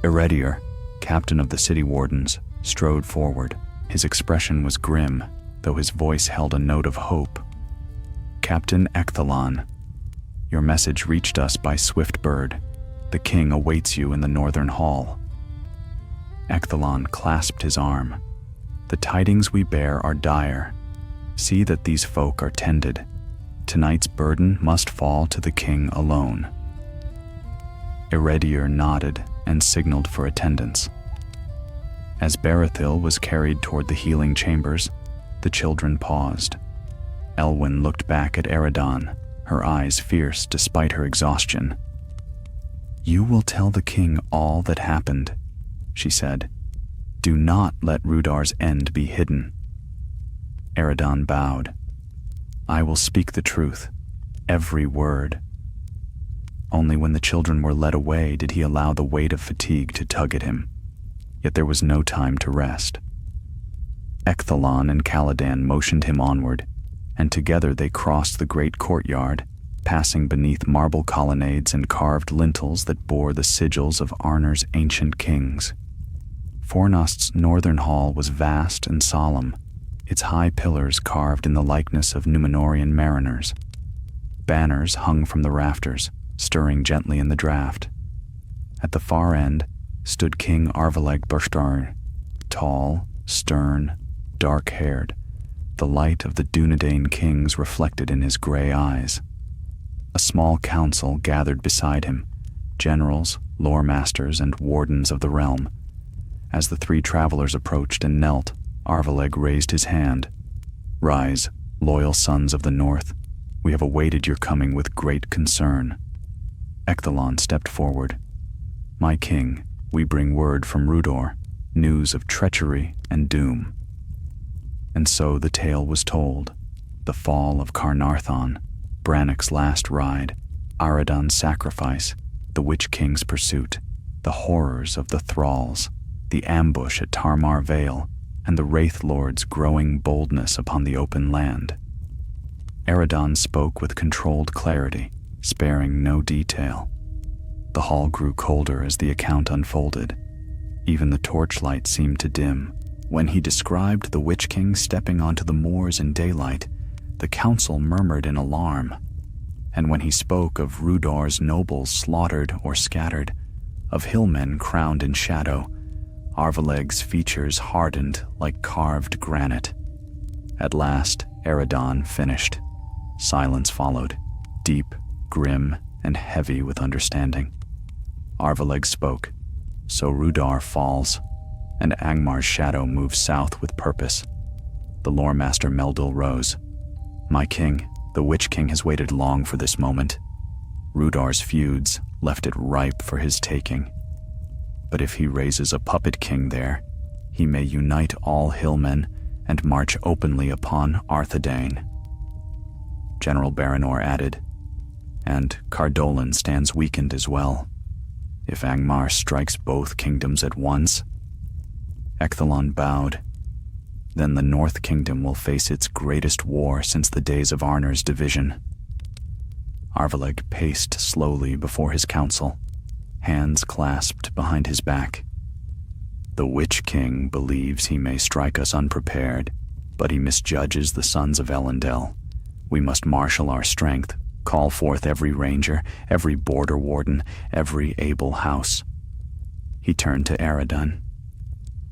Rhudaur, captain of the city wardens, strode forward. His expression was grim, though his voice held a note of hope. "Captain Ecthalon, your message reached us by swift bird. The king awaits you in the northern hall." Ecthalon clasped his arm. "The tidings we bear are dire. See that these folk are tended. Tonight's burden must fall to the king alone." Rhudaur nodded and signaled for attendance. As Berethil was carried toward the healing chambers, the children paused. Elwyn looked back at Eredon, her eyes fierce despite her exhaustion. "You will tell the king all that happened," she said. "Do not let Rhudaur's end be hidden." Eredon bowed. "I will speak the truth, every word." Only when the children were led away did he allow the weight of fatigue to tug at him. Yet there was no time to rest. Ecthalon and Caladan motioned him onward, and together they crossed the great courtyard, passing beneath marble colonnades and carved lintels that bore the sigils of Arnor's ancient kings. Fornost's northern hall was vast and solemn, its high pillars carved in the likeness of Númenórean mariners. Banners hung from the rafters, stirring gently in the draught. At the far end stood King Arvaleg Burstarn, tall, stern, dark-haired, the light of the Dunedain kings reflected in his gray eyes. A small council gathered beside him, generals, lore masters, and wardens of the realm. As the three travelers approached and knelt, Arvaleg raised his hand. "Rise, loyal sons of the north. We have awaited your coming with great concern." Ecthalon stepped forward. "My king, we bring word from Rhudaur, news of treachery and doom." And so the tale was told: the fall of Carnarthon, Brannock's last ride, Aradan's sacrifice, the Witch King's pursuit, the horrors of the thralls, the ambush at Tarmar Vale, and the Wraith Lord's growing boldness upon the open land. Aradan spoke with controlled clarity, sparing no detail. The hall grew colder as the account unfolded. Even the torchlight seemed to dim. When he described the Witch King stepping onto the moors in daylight, the council murmured in alarm. And when he spoke of Rhudaur's nobles slaughtered or scattered, of hillmen crowned in shadow, Arvaleg's features hardened like carved granite. At last, Aradan finished. Silence followed, deep, grim, and heavy with understanding. Arvaleg spoke. "So Rhudaur falls, and Angmar's shadow moves south with purpose." The lore master Meldil rose. "My king, the Witch King has waited long for this moment. Rhudaur's feuds left it ripe for his taking. But if he raises a puppet king there, he may unite all hillmen and march openly upon Arthedain." General Baranor added, "And Cardolan stands weakened as well. If Angmar strikes both kingdoms at once..." Ecthalon bowed. "Then the North Kingdom will face its greatest war since the days of Arnor's division." Arvaleg paced slowly before his council, hands clasped behind his back. "The Witch King believes he may strike us unprepared, but he misjudges the sons of Elendel. We must marshal our strength, call forth every ranger, every border warden, every able house." He turned to Aradan.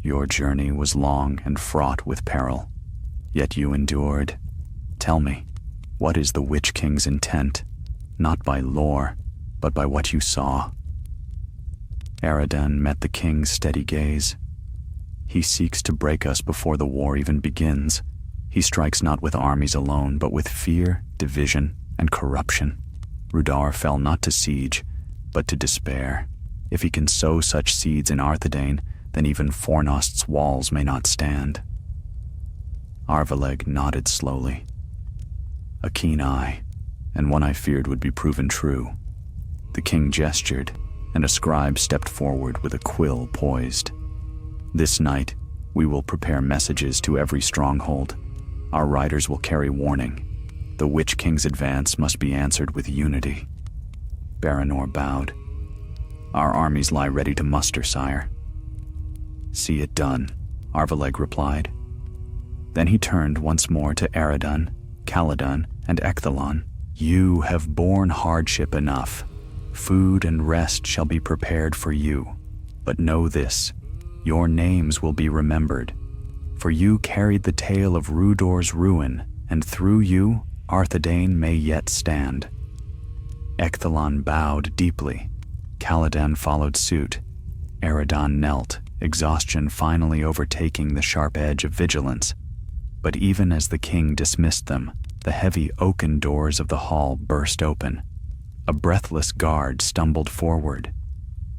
"Your journey was long and fraught with peril, yet you endured. Tell me, what is the Witch King's intent, not by lore, but by what you saw?" Aradan met the king's steady gaze. "He seeks to break us before the war even begins. He strikes not with armies alone, but with fear, division, and corruption. Rhudaur fell not to siege, but to despair. If he can sow such seeds in Arthedain, then even Fornost's walls may not stand." Arvaleg nodded slowly. "A keen eye, and one I feared would be proven true." The king gestured, and a scribe stepped forward with a quill poised. "This night, we will prepare messages to every stronghold. Our riders will carry warning. The Witch King's advance must be answered with unity." Baranor bowed. "Our armies lie ready to muster, sire." "See it done," Arvaleg replied. Then he turned once more to Aradan, Caladan, and Ecthalon. "You have borne hardship enough. Food and rest shall be prepared for you. But know this, your names will be remembered. For you carried the tale of Rhudaur's ruin, and through you, Arthedain may yet stand." Ecthalon bowed deeply. Caladan followed suit. Aradan knelt, exhaustion finally overtaking the sharp edge of vigilance. But even as the king dismissed them, the heavy oaken doors of the hall burst open. A breathless guard stumbled forward.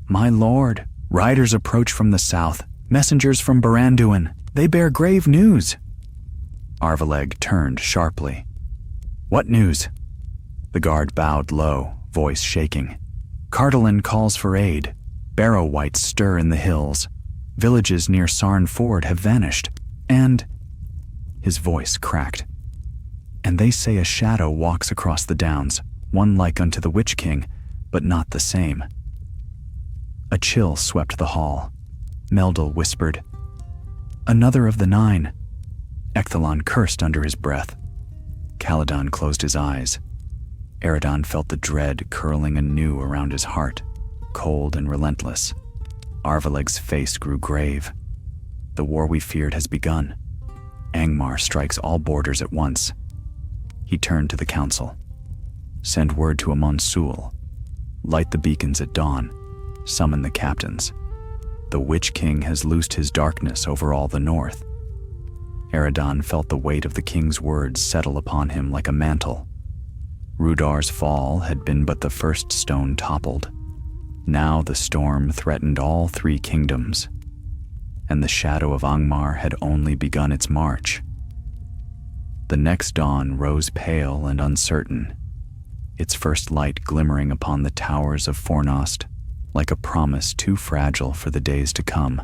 "My lord, riders approach from the south, messengers from Baranduin. They bear grave news." Arvaleg turned sharply. "What news?" The guard bowed low, voice shaking. "Cardolan calls for aid. Barrow Wights stir in the hills. Villages near Sarn Ford have vanished. And..." His voice cracked. "And they say a shadow walks across the downs, one like unto the Witch King, but not the same." A chill swept the hall. Meldil whispered, "Another of the 9. Ecthalon cursed under his breath. Caladan closed his eyes. Eredon felt the dread curling anew around his heart, cold and relentless. Arvaleg's face grew grave. The war we feared has begun. Angmar strikes all borders at once. He turned to the council. Send word to Amon Sul. Light the beacons at dawn. Summon the captains. The Witch King has loosed his darkness over all the north. Eredon felt the weight of the king's words settle upon him like a mantle. Rhudaur's fall had been but the first stone toppled. Now the storm threatened all three kingdoms, and the shadow of Angmar had only begun its march. The next dawn rose pale and uncertain, its first light glimmering upon the towers of Fornost like a promise too fragile for the days to come.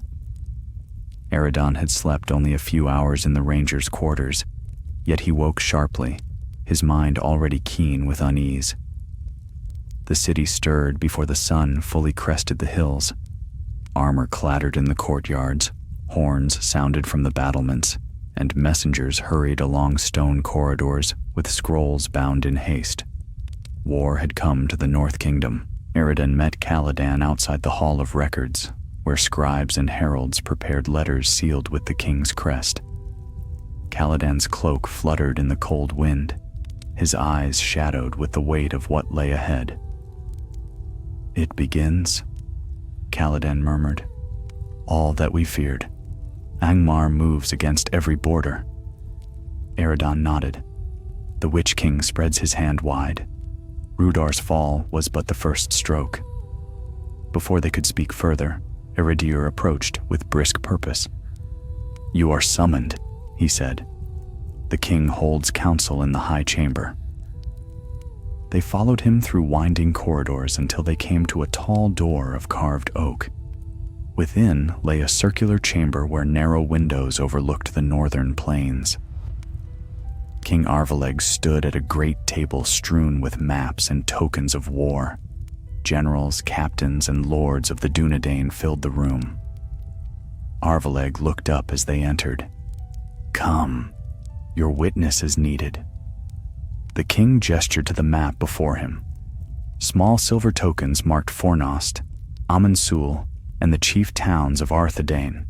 Eredon had slept only a few hours in the ranger's quarters, yet he woke sharply, his mind already keen with unease. The city stirred before the sun fully crested the hills. Armor clattered in the courtyards, horns sounded from the battlements, and messengers hurried along stone corridors with scrolls bound in haste. War had come to the North Kingdom. Eredon met Caladan outside the Hall of Records, where scribes and heralds prepared letters sealed with the king's crest. Caladan's cloak fluttered in the cold wind, his eyes shadowed with the weight of what lay ahead. "It begins," Caladan murmured. "All that we feared. Angmar moves against every border." Eredon nodded. The Witch King spreads his hand wide. Rhudaur's fall was but the first stroke. Before they could speak further, Rhudaur approached with brisk purpose. "You are summoned," he said. "The king holds council in the high chamber." They followed him through winding corridors until they came to a tall door of carved oak. Within lay a circular chamber where narrow windows overlooked the northern plains. King Arvaleg stood at a great table strewn with maps and tokens of war. Generals, captains, and lords of the Dunedain filled the room. Arvaleg looked up as they entered. "Come, your witness is needed." The king gestured to the map before him. Small silver tokens marked Fornost, Amon Sul, and the chief towns of Arthedain.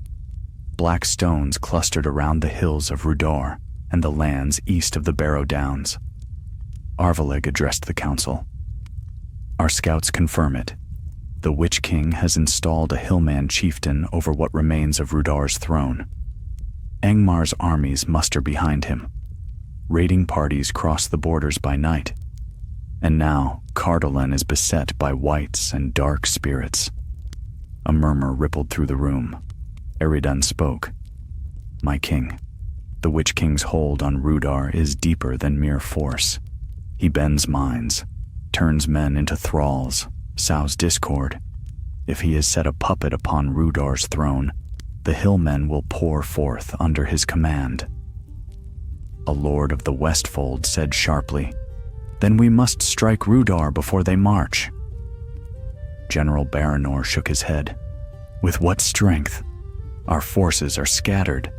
Black stones clustered around the hills of Rhudaur and the lands east of the Barrow Downs. Arvaleg addressed the council. "Our scouts confirm it. The Witch King has installed a hillman chieftain over what remains of Rhudaur's throne. Angmar's armies muster behind him. Raiding parties cross the borders by night. And now Cardolan is beset by wights and dark spirits." A murmur rippled through the room. Eredon spoke. "My king, the Witch King's hold on Rhudaur is deeper than mere force. He bends minds, turns men into thralls, sows discord. If he has set a puppet upon Rhudaur's throne, the hillmen will pour forth under his command." A lord of the Westfold said sharply, "Then we must strike Rhudaur before they march." General Baranor shook his head. "With what strength? Our forces are scattered,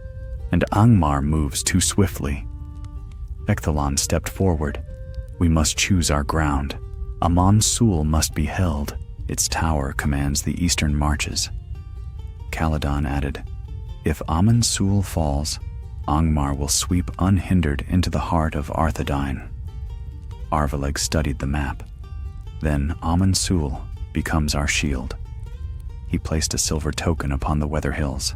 and Angmar moves too swiftly." Ecthalon stepped forward. "We must choose our ground. Amon Sul must be held. Its tower commands the eastern marches." Caladan added, "If Amon Sul falls, Angmar will sweep unhindered into the heart of Arthedain." Arvaleg studied the map. "Then Amon Sul becomes our shield." He placed a silver token upon the weather hills.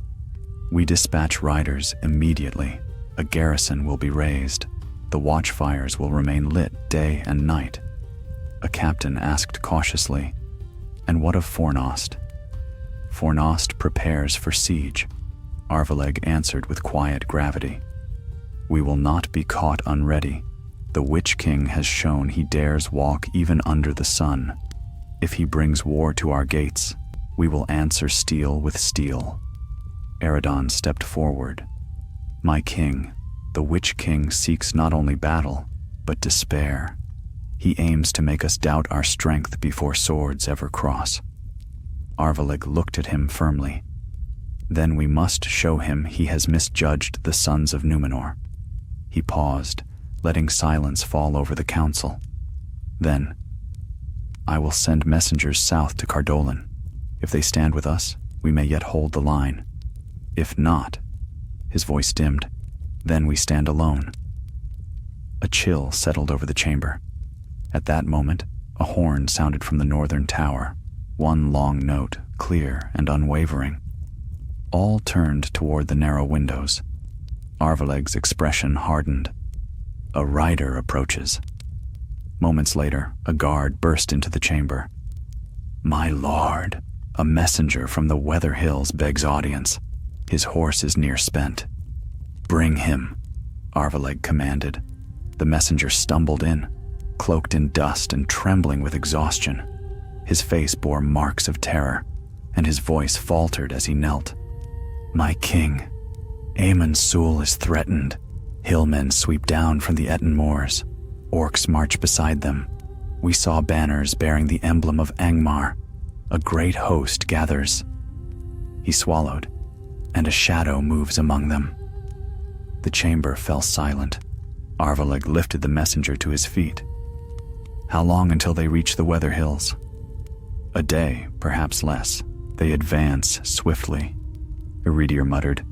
"We dispatch riders immediately. A garrison will be raised. The watchfires will remain lit day and night." A captain asked cautiously, "And what of Fornost?" "Fornost prepares for siege," Arvaleg answered with quiet gravity. "We will not be caught unready. The Witch King has shown he dares walk even under the sun. If he brings war to our gates, we will answer steel with steel." Eredon stepped forward. "My king, the Witch King seeks not only battle, but despair. He aims to make us doubt our strength before swords ever cross." Arvaleg looked at him firmly. "Then we must show him he has misjudged the sons of Numenor." He paused, letting silence fall over the council. Then, I will send messengers south to Cardolan. If they stand with us, we may yet hold the line. If not, his voice dimmed, then we stand alone. A chill settled over the chamber. At that moment, a horn sounded from the northern tower, one long note, clear and unwavering. All turned toward the narrow windows. Arvaleg's expression hardened. A rider approaches. Moments later, a guard burst into the chamber. My lord, a messenger from the Weather Hills begs audience. His horse is near spent. Bring him, Arvaleg commanded. The messenger stumbled in, cloaked in dust and trembling with exhaustion. His face bore marks of terror, and his voice faltered as he knelt. My king, Aemon Sul is threatened. Hillmen sweep down from the Etten Moors. Orcs march beside them. We saw banners bearing the emblem of Angmar. A great host gathers. He swallowed, and a shadow moves among them. The chamber fell silent. Arvaleg lifted the messenger to his feet. How long until they reach the Weather Hills? A day, perhaps less. They advance swiftly. Rhudaur muttered,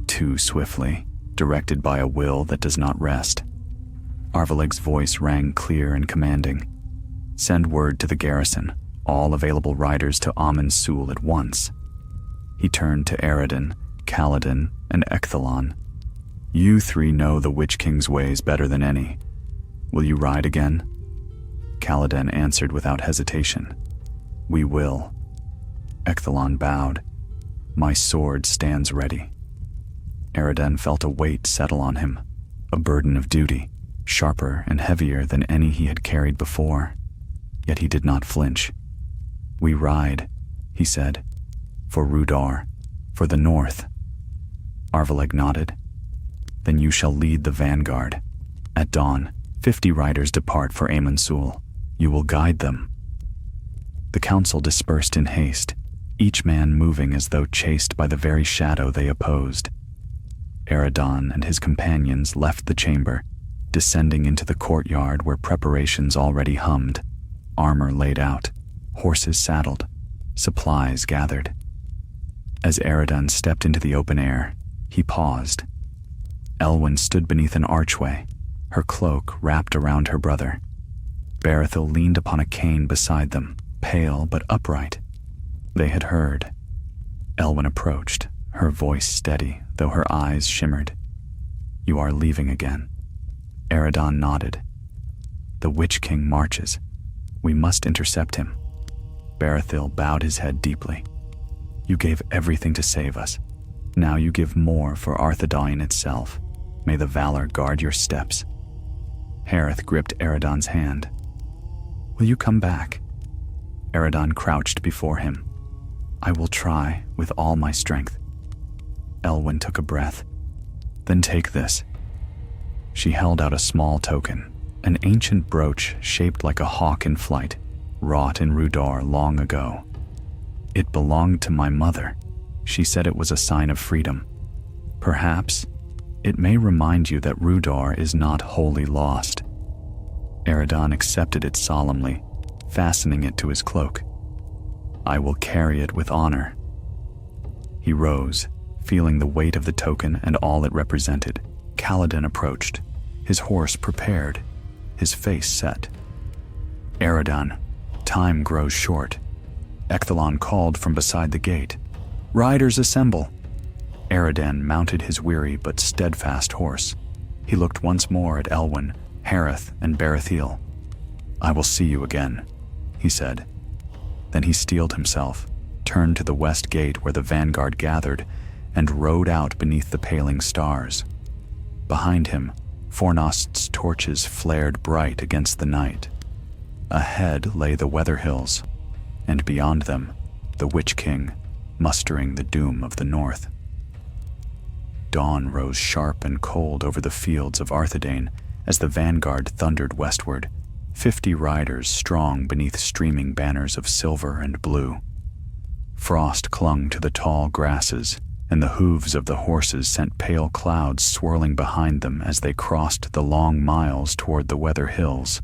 too swiftly, directed by a will that does not rest. Arvaleg's voice rang clear and commanding. Send word to the garrison, all available riders to Aemon Sul at once. He turned to Eredin, Kaladin, and Ecthalon. You three know the Witch King's ways better than any. Will you ride again? Kaladin answered without hesitation. We will. Ecthalon bowed. My sword stands ready. Eredin felt a weight settle on him, a burden of duty, sharper and heavier than any he had carried before. Yet he did not flinch. We ride, he said, for Rhudaur, for the north. Arvaleg nodded. Then you shall lead the vanguard. At dawn, 50 riders depart for Aemon Sul. You will guide them. The council dispersed in haste, each man moving as though chased by the very shadow they opposed. Eredin and his companions left the chamber, descending into the courtyard where preparations already hummed, armor laid out, horses saddled, supplies gathered. As Eredin stepped into the open air, he paused. Elwyn stood beneath an archway, her cloak wrapped around her brother. Berethil leaned upon a cane beside them, pale but upright. They had heard. Elwyn approached, her voice steady, though her eyes shimmered. You are leaving again. Eredin nodded. The Witch King marches. We must intercept him. Berethil bowed his head deeply. You gave everything to save us. Now you give more for Arthedain itself. May the valor guard your steps. Hareth gripped Eredin's hand. Will you come back? Eredin crouched before him. I will try with all my strength. Elwyn took a breath. Then take this. She held out a small token, an ancient brooch shaped like a hawk in flight, wrought in Rhudaur long ago. It belonged to my mother. She said it was a sign of freedom. Perhaps it may remind you that Rhudaur is not wholly lost. Eredin accepted it solemnly, fastening it to his cloak. I will carry it with honor. He rose, feeling the weight of the token and all it represented. Kaladin approached, his horse prepared, his face set. Eredin, time grows short. Ecthalon called from beside the gate. Riders assemble. Eredin mounted his weary but steadfast horse. He looked once more at Elwyn, Hareth, and Berethil. I will see you again, he said. Then he steeled himself, turned to the west gate where the vanguard gathered, and rode out beneath the paling stars. Behind him, Fornost's torches flared bright against the night. Ahead lay the Weather Hills, and beyond them, the Witch King, mustering the doom of the north. Dawn rose sharp and cold over the fields of Arthedain as the vanguard thundered westward, 50 riders strong beneath streaming banners of silver and blue. Frost clung to the tall grasses, and the hooves of the horses sent pale clouds swirling behind them as they crossed the long miles toward the Weather Hills.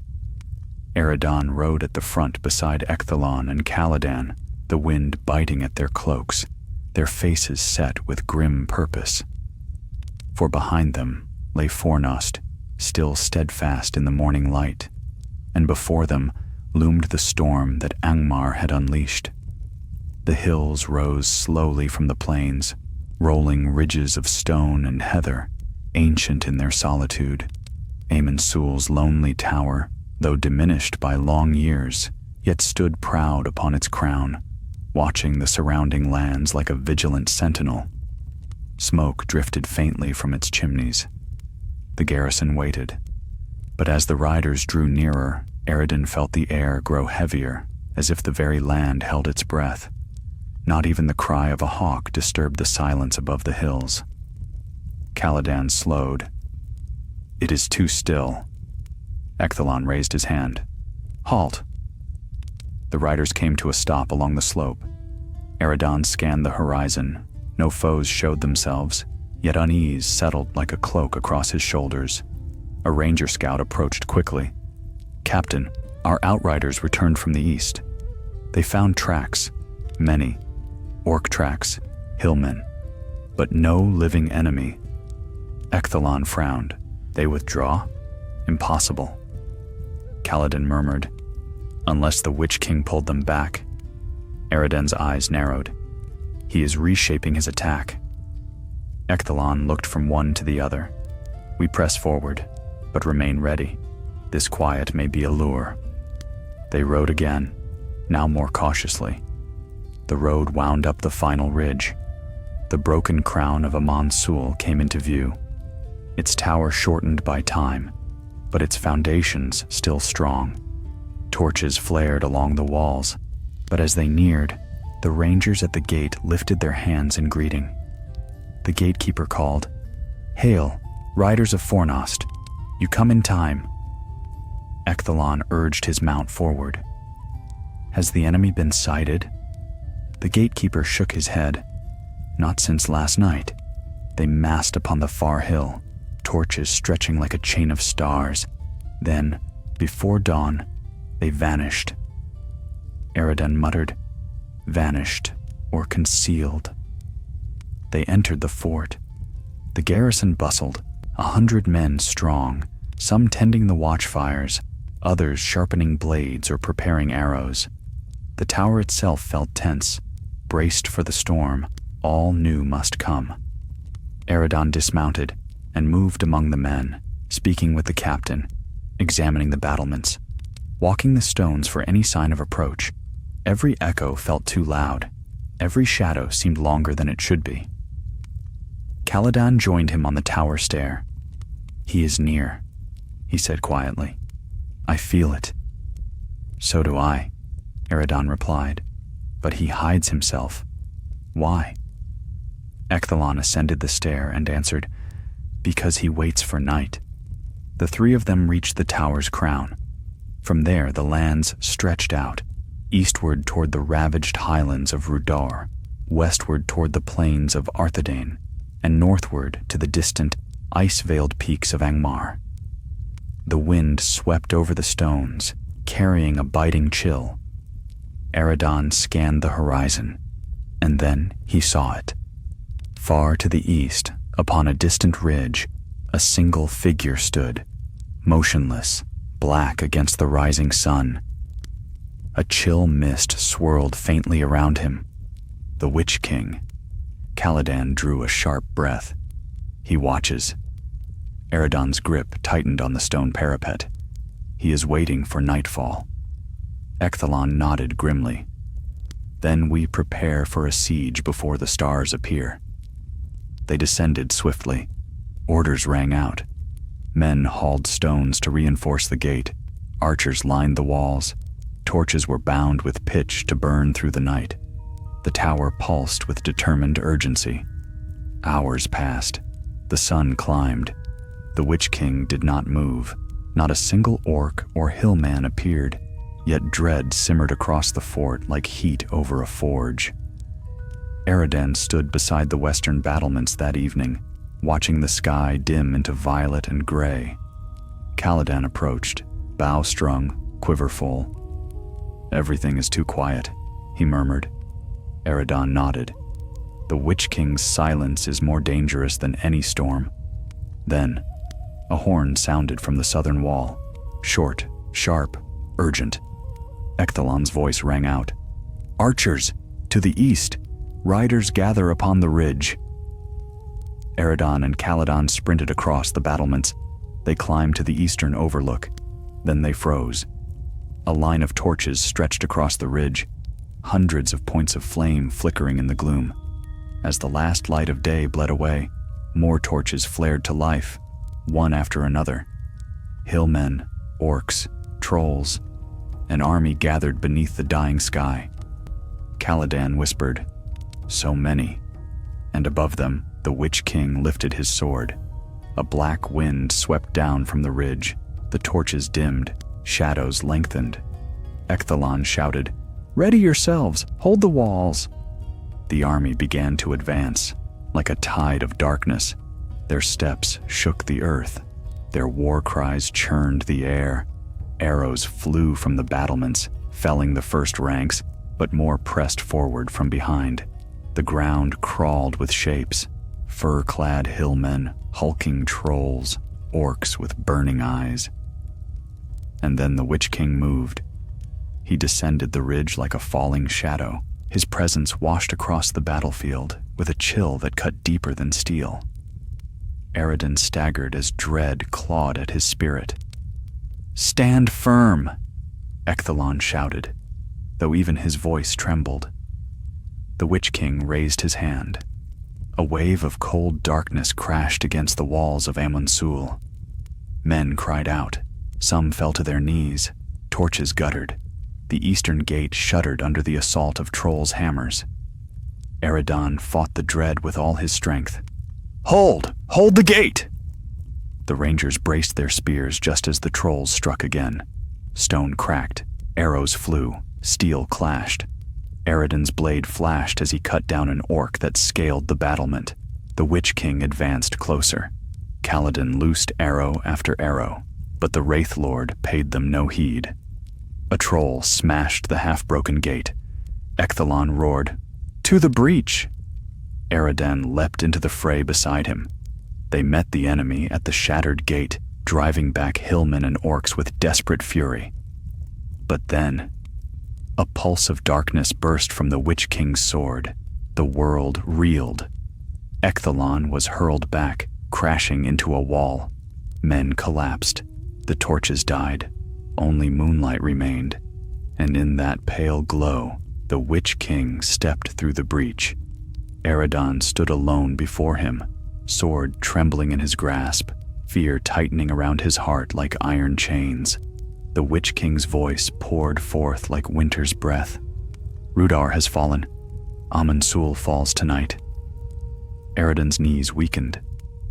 Eredon rode at the front beside Ecthalon and Caladan, the wind biting at their cloaks, their faces set with grim purpose. For behind them lay Fornost, still steadfast in the morning light, and before them loomed the storm that Angmar had unleashed. The hills rose slowly from the plains, rolling ridges of stone and heather, ancient in their solitude. Amon Sul's lonely tower, though diminished by long years, yet stood proud upon its crown, watching the surrounding lands like a vigilant sentinel. Smoke drifted faintly from its chimneys. The garrison waited, but as the riders drew nearer, Eredin felt the air grow heavier, as if the very land held its breath. Not even the cry of a hawk disturbed the silence above the hills. Caladan slowed. "It is too still." Ecthalon raised his hand. "Halt!" The riders came to a stop along the slope. Eredon scanned the horizon. No foes showed themselves, yet unease settled like a cloak across his shoulders. A ranger scout approached quickly. "Captain, our outriders returned from the east. They found tracks, many, orc tracks, hillmen, but no living enemy." Ecthalon frowned. "They withdraw? Impossible." Caladan murmured, "Unless the Witch King pulled them back." Eredin's eyes narrowed. "He is reshaping his attack." Ecthalon looked from one to the other. "We press forward, but remain ready. This quiet may be a lure." They rode again, now more cautiously. The road wound up the final ridge. The broken crown of Amon Sul came into view, its tower shortened by time, but its foundations still strong. Torches flared along the walls, but as they neared, the rangers at the gate lifted their hands in greeting. The gatekeeper called, "Hail, riders of Fornost, you come in time." Ecthalon urged his mount forward. "Has the enemy been sighted?" The gatekeeper shook his head. "Not since last night. They massed upon the far hill, torches stretching like a chain of stars. Then, before dawn, they vanished." Eredin muttered, "Vanished or concealed." They entered the fort. The garrison bustled, 100 men strong, some tending the watchfires, others sharpening blades or preparing arrows. The tower itself felt tense, braced for the storm all knew must come. Eredin dismounted and moved among the men, speaking with the captain, examining the battlements, walking the stones for any sign of approach. Every echo felt too loud. Every shadow seemed longer than it should be. Caladan joined him on the tower stair. "He is near," he said quietly. "I feel it." "So do I," Eredin replied, "but he hides himself. Why?" Ecthalon ascended the stair and answered, "Because he waits for night." The three of them reached the tower's crown. From there the lands stretched out, eastward toward the ravaged highlands of Rhudaur, westward toward the plains of Arthedain, and northward to the distant, ice-veiled peaks of Angmar. The wind swept over the stones, carrying a biting chill. Eredin scanned the horizon, and then he saw it. Far to the east, upon a distant ridge, a single figure stood, motionless, black against the rising sun. A chill mist swirled faintly around him. The Witch King. Caladan drew a sharp breath. He watches. Eredin's grip tightened on the stone parapet. He is waiting for nightfall. Ecthalon nodded grimly. "Then we prepare for a siege before the stars appear." They descended swiftly. Orders rang out. Men hauled stones to reinforce the gate. Archers lined the walls. Torches were bound with pitch to burn through the night. The tower pulsed with determined urgency. Hours passed. The sun climbed. The Witch King did not move. Not a single orc or hillman appeared, yet dread simmered across the fort like heat over a forge. Eredin stood beside the western battlements that evening, watching the sky dim into violet and gray. Caladan approached, bow strung, quiverful. "Everything is too quiet," he murmured. Eredon nodded. "The Witch King's silence is more dangerous than any storm." Then, a horn sounded from the southern wall, short, sharp, urgent. Ecthalon's voice rang out. "Archers, to the east! Riders gather upon the ridge." Eredon and Caladan sprinted across the battlements. They climbed to the eastern overlook. Then they froze. A line of torches stretched across the ridge, hundreds of points of flame flickering in the gloom. As the last light of day bled away, more torches flared to life, one after another. Hillmen, orcs, trolls, an army gathered beneath the dying sky. Caladan whispered, "So many." And above them, the Witch King lifted his sword. A black wind swept down from the ridge. The torches dimmed, shadows lengthened. Ecthalon shouted, "Ready yourselves! Hold the walls!" The army began to advance, like a tide of darkness. Their steps shook the earth. Their war cries churned the air. Arrows flew from the battlements, felling the first ranks, but more pressed forward from behind. The ground crawled with shapes, fur-clad hillmen, hulking trolls, orcs with burning eyes. And then the Witch King moved. He descended the ridge like a falling shadow. His presence washed across the battlefield with a chill that cut deeper than steel. Eredon staggered as dread clawed at his spirit. "Stand firm!" Ecthalon shouted, though even his voice trembled. The Witch King raised his hand. A wave of cold darkness crashed against the walls of Amonsul. Men cried out. Some fell to their knees. Torches guttered. The eastern gate shuddered under the assault of trolls' hammers. Eredon fought the dread with all his strength. "Hold! Hold the gate!" The rangers braced their spears just as the trolls struck again. Stone cracked, arrows flew, steel clashed. Eredon's blade flashed as he cut down an orc that scaled the battlement. The Witch King advanced closer. Caladan loosed arrow after arrow, but the Wraith Lord paid them no heed. A troll smashed the half-broken gate. Ecthalon roared, "To the breach!" Eredon leapt into the fray beside him. They met the enemy at the shattered gate, driving back hillmen and orcs with desperate fury. But then, a pulse of darkness burst from the Witch King's sword. The world reeled. Ecthalon was hurled back, crashing into a wall. Men collapsed. The torches died. Only moonlight remained. And in that pale glow, the Witch King stepped through the breach. Eredon stood alone before him, sword trembling in his grasp, fear tightening around his heart like iron chains. The Witch King's voice poured forth like winter's breath. "Rhudaur has fallen. Amonsul falls tonight." Eredon's knees weakened,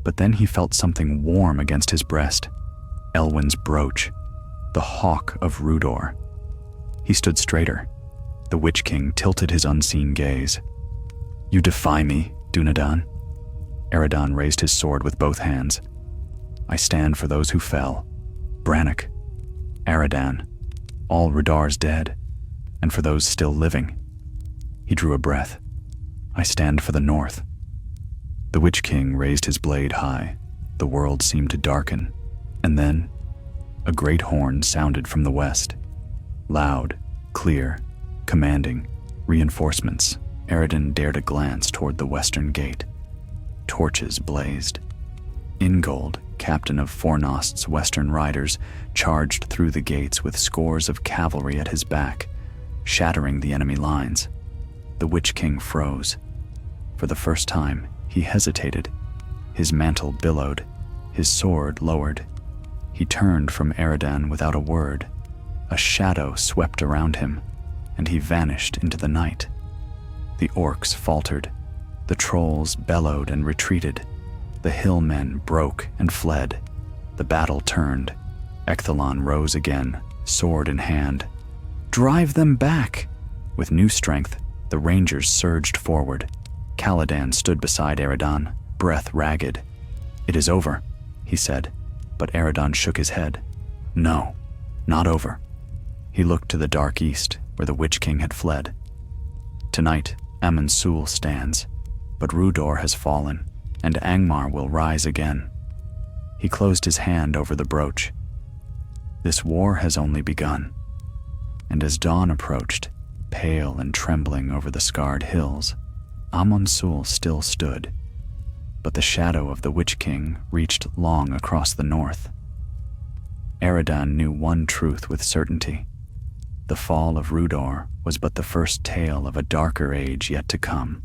but then he felt something warm against his breast. Elwyn's brooch, the hawk of Rhudaur. He stood straighter. The Witch King tilted his unseen gaze. "You defy me, Dunedain?" Eredon raised his sword with both hands. "I stand for those who fell. Brannock, Aradan, all Rhudaur's dead, and for those still living." He drew a breath. "I stand for the North." The Witch King raised his blade high. The world seemed to darken, and then a great horn sounded from the west. Loud, clear, commanding, reinforcements. Eredon dared a glance toward the western gate. Torches blazed. Ingold, captain of Fornost's western riders, charged through the gates with scores of cavalry at his back, shattering the enemy lines. The Witch King froze. For the first time, he hesitated. His mantle billowed, his sword lowered. He turned from Eredon without a word. A shadow swept around him, and he vanished into the night. The orcs faltered. The trolls bellowed and retreated. The hillmen broke and fled. The battle turned. Ecthalon rose again, sword in hand. "Drive them back!" With new strength, the rangers surged forward. Caladan stood beside Eredon, breath ragged. "It is over," he said, but Eredon shook his head. "No, not over. He looked to the dark east, where the Witch King had fled. Tonight, Amun-Sul stands, but Rhudaur has fallen, and Angmar will rise again. He closed his hand over the brooch. This war has only begun, and as dawn approached, pale and trembling over the scarred hills, Amun-Sul still stood, but the shadow of the Witch King reached long across the north. Eridan knew one truth with certainty. The fall of Rhudaur was but the first tale of a darker age yet to come.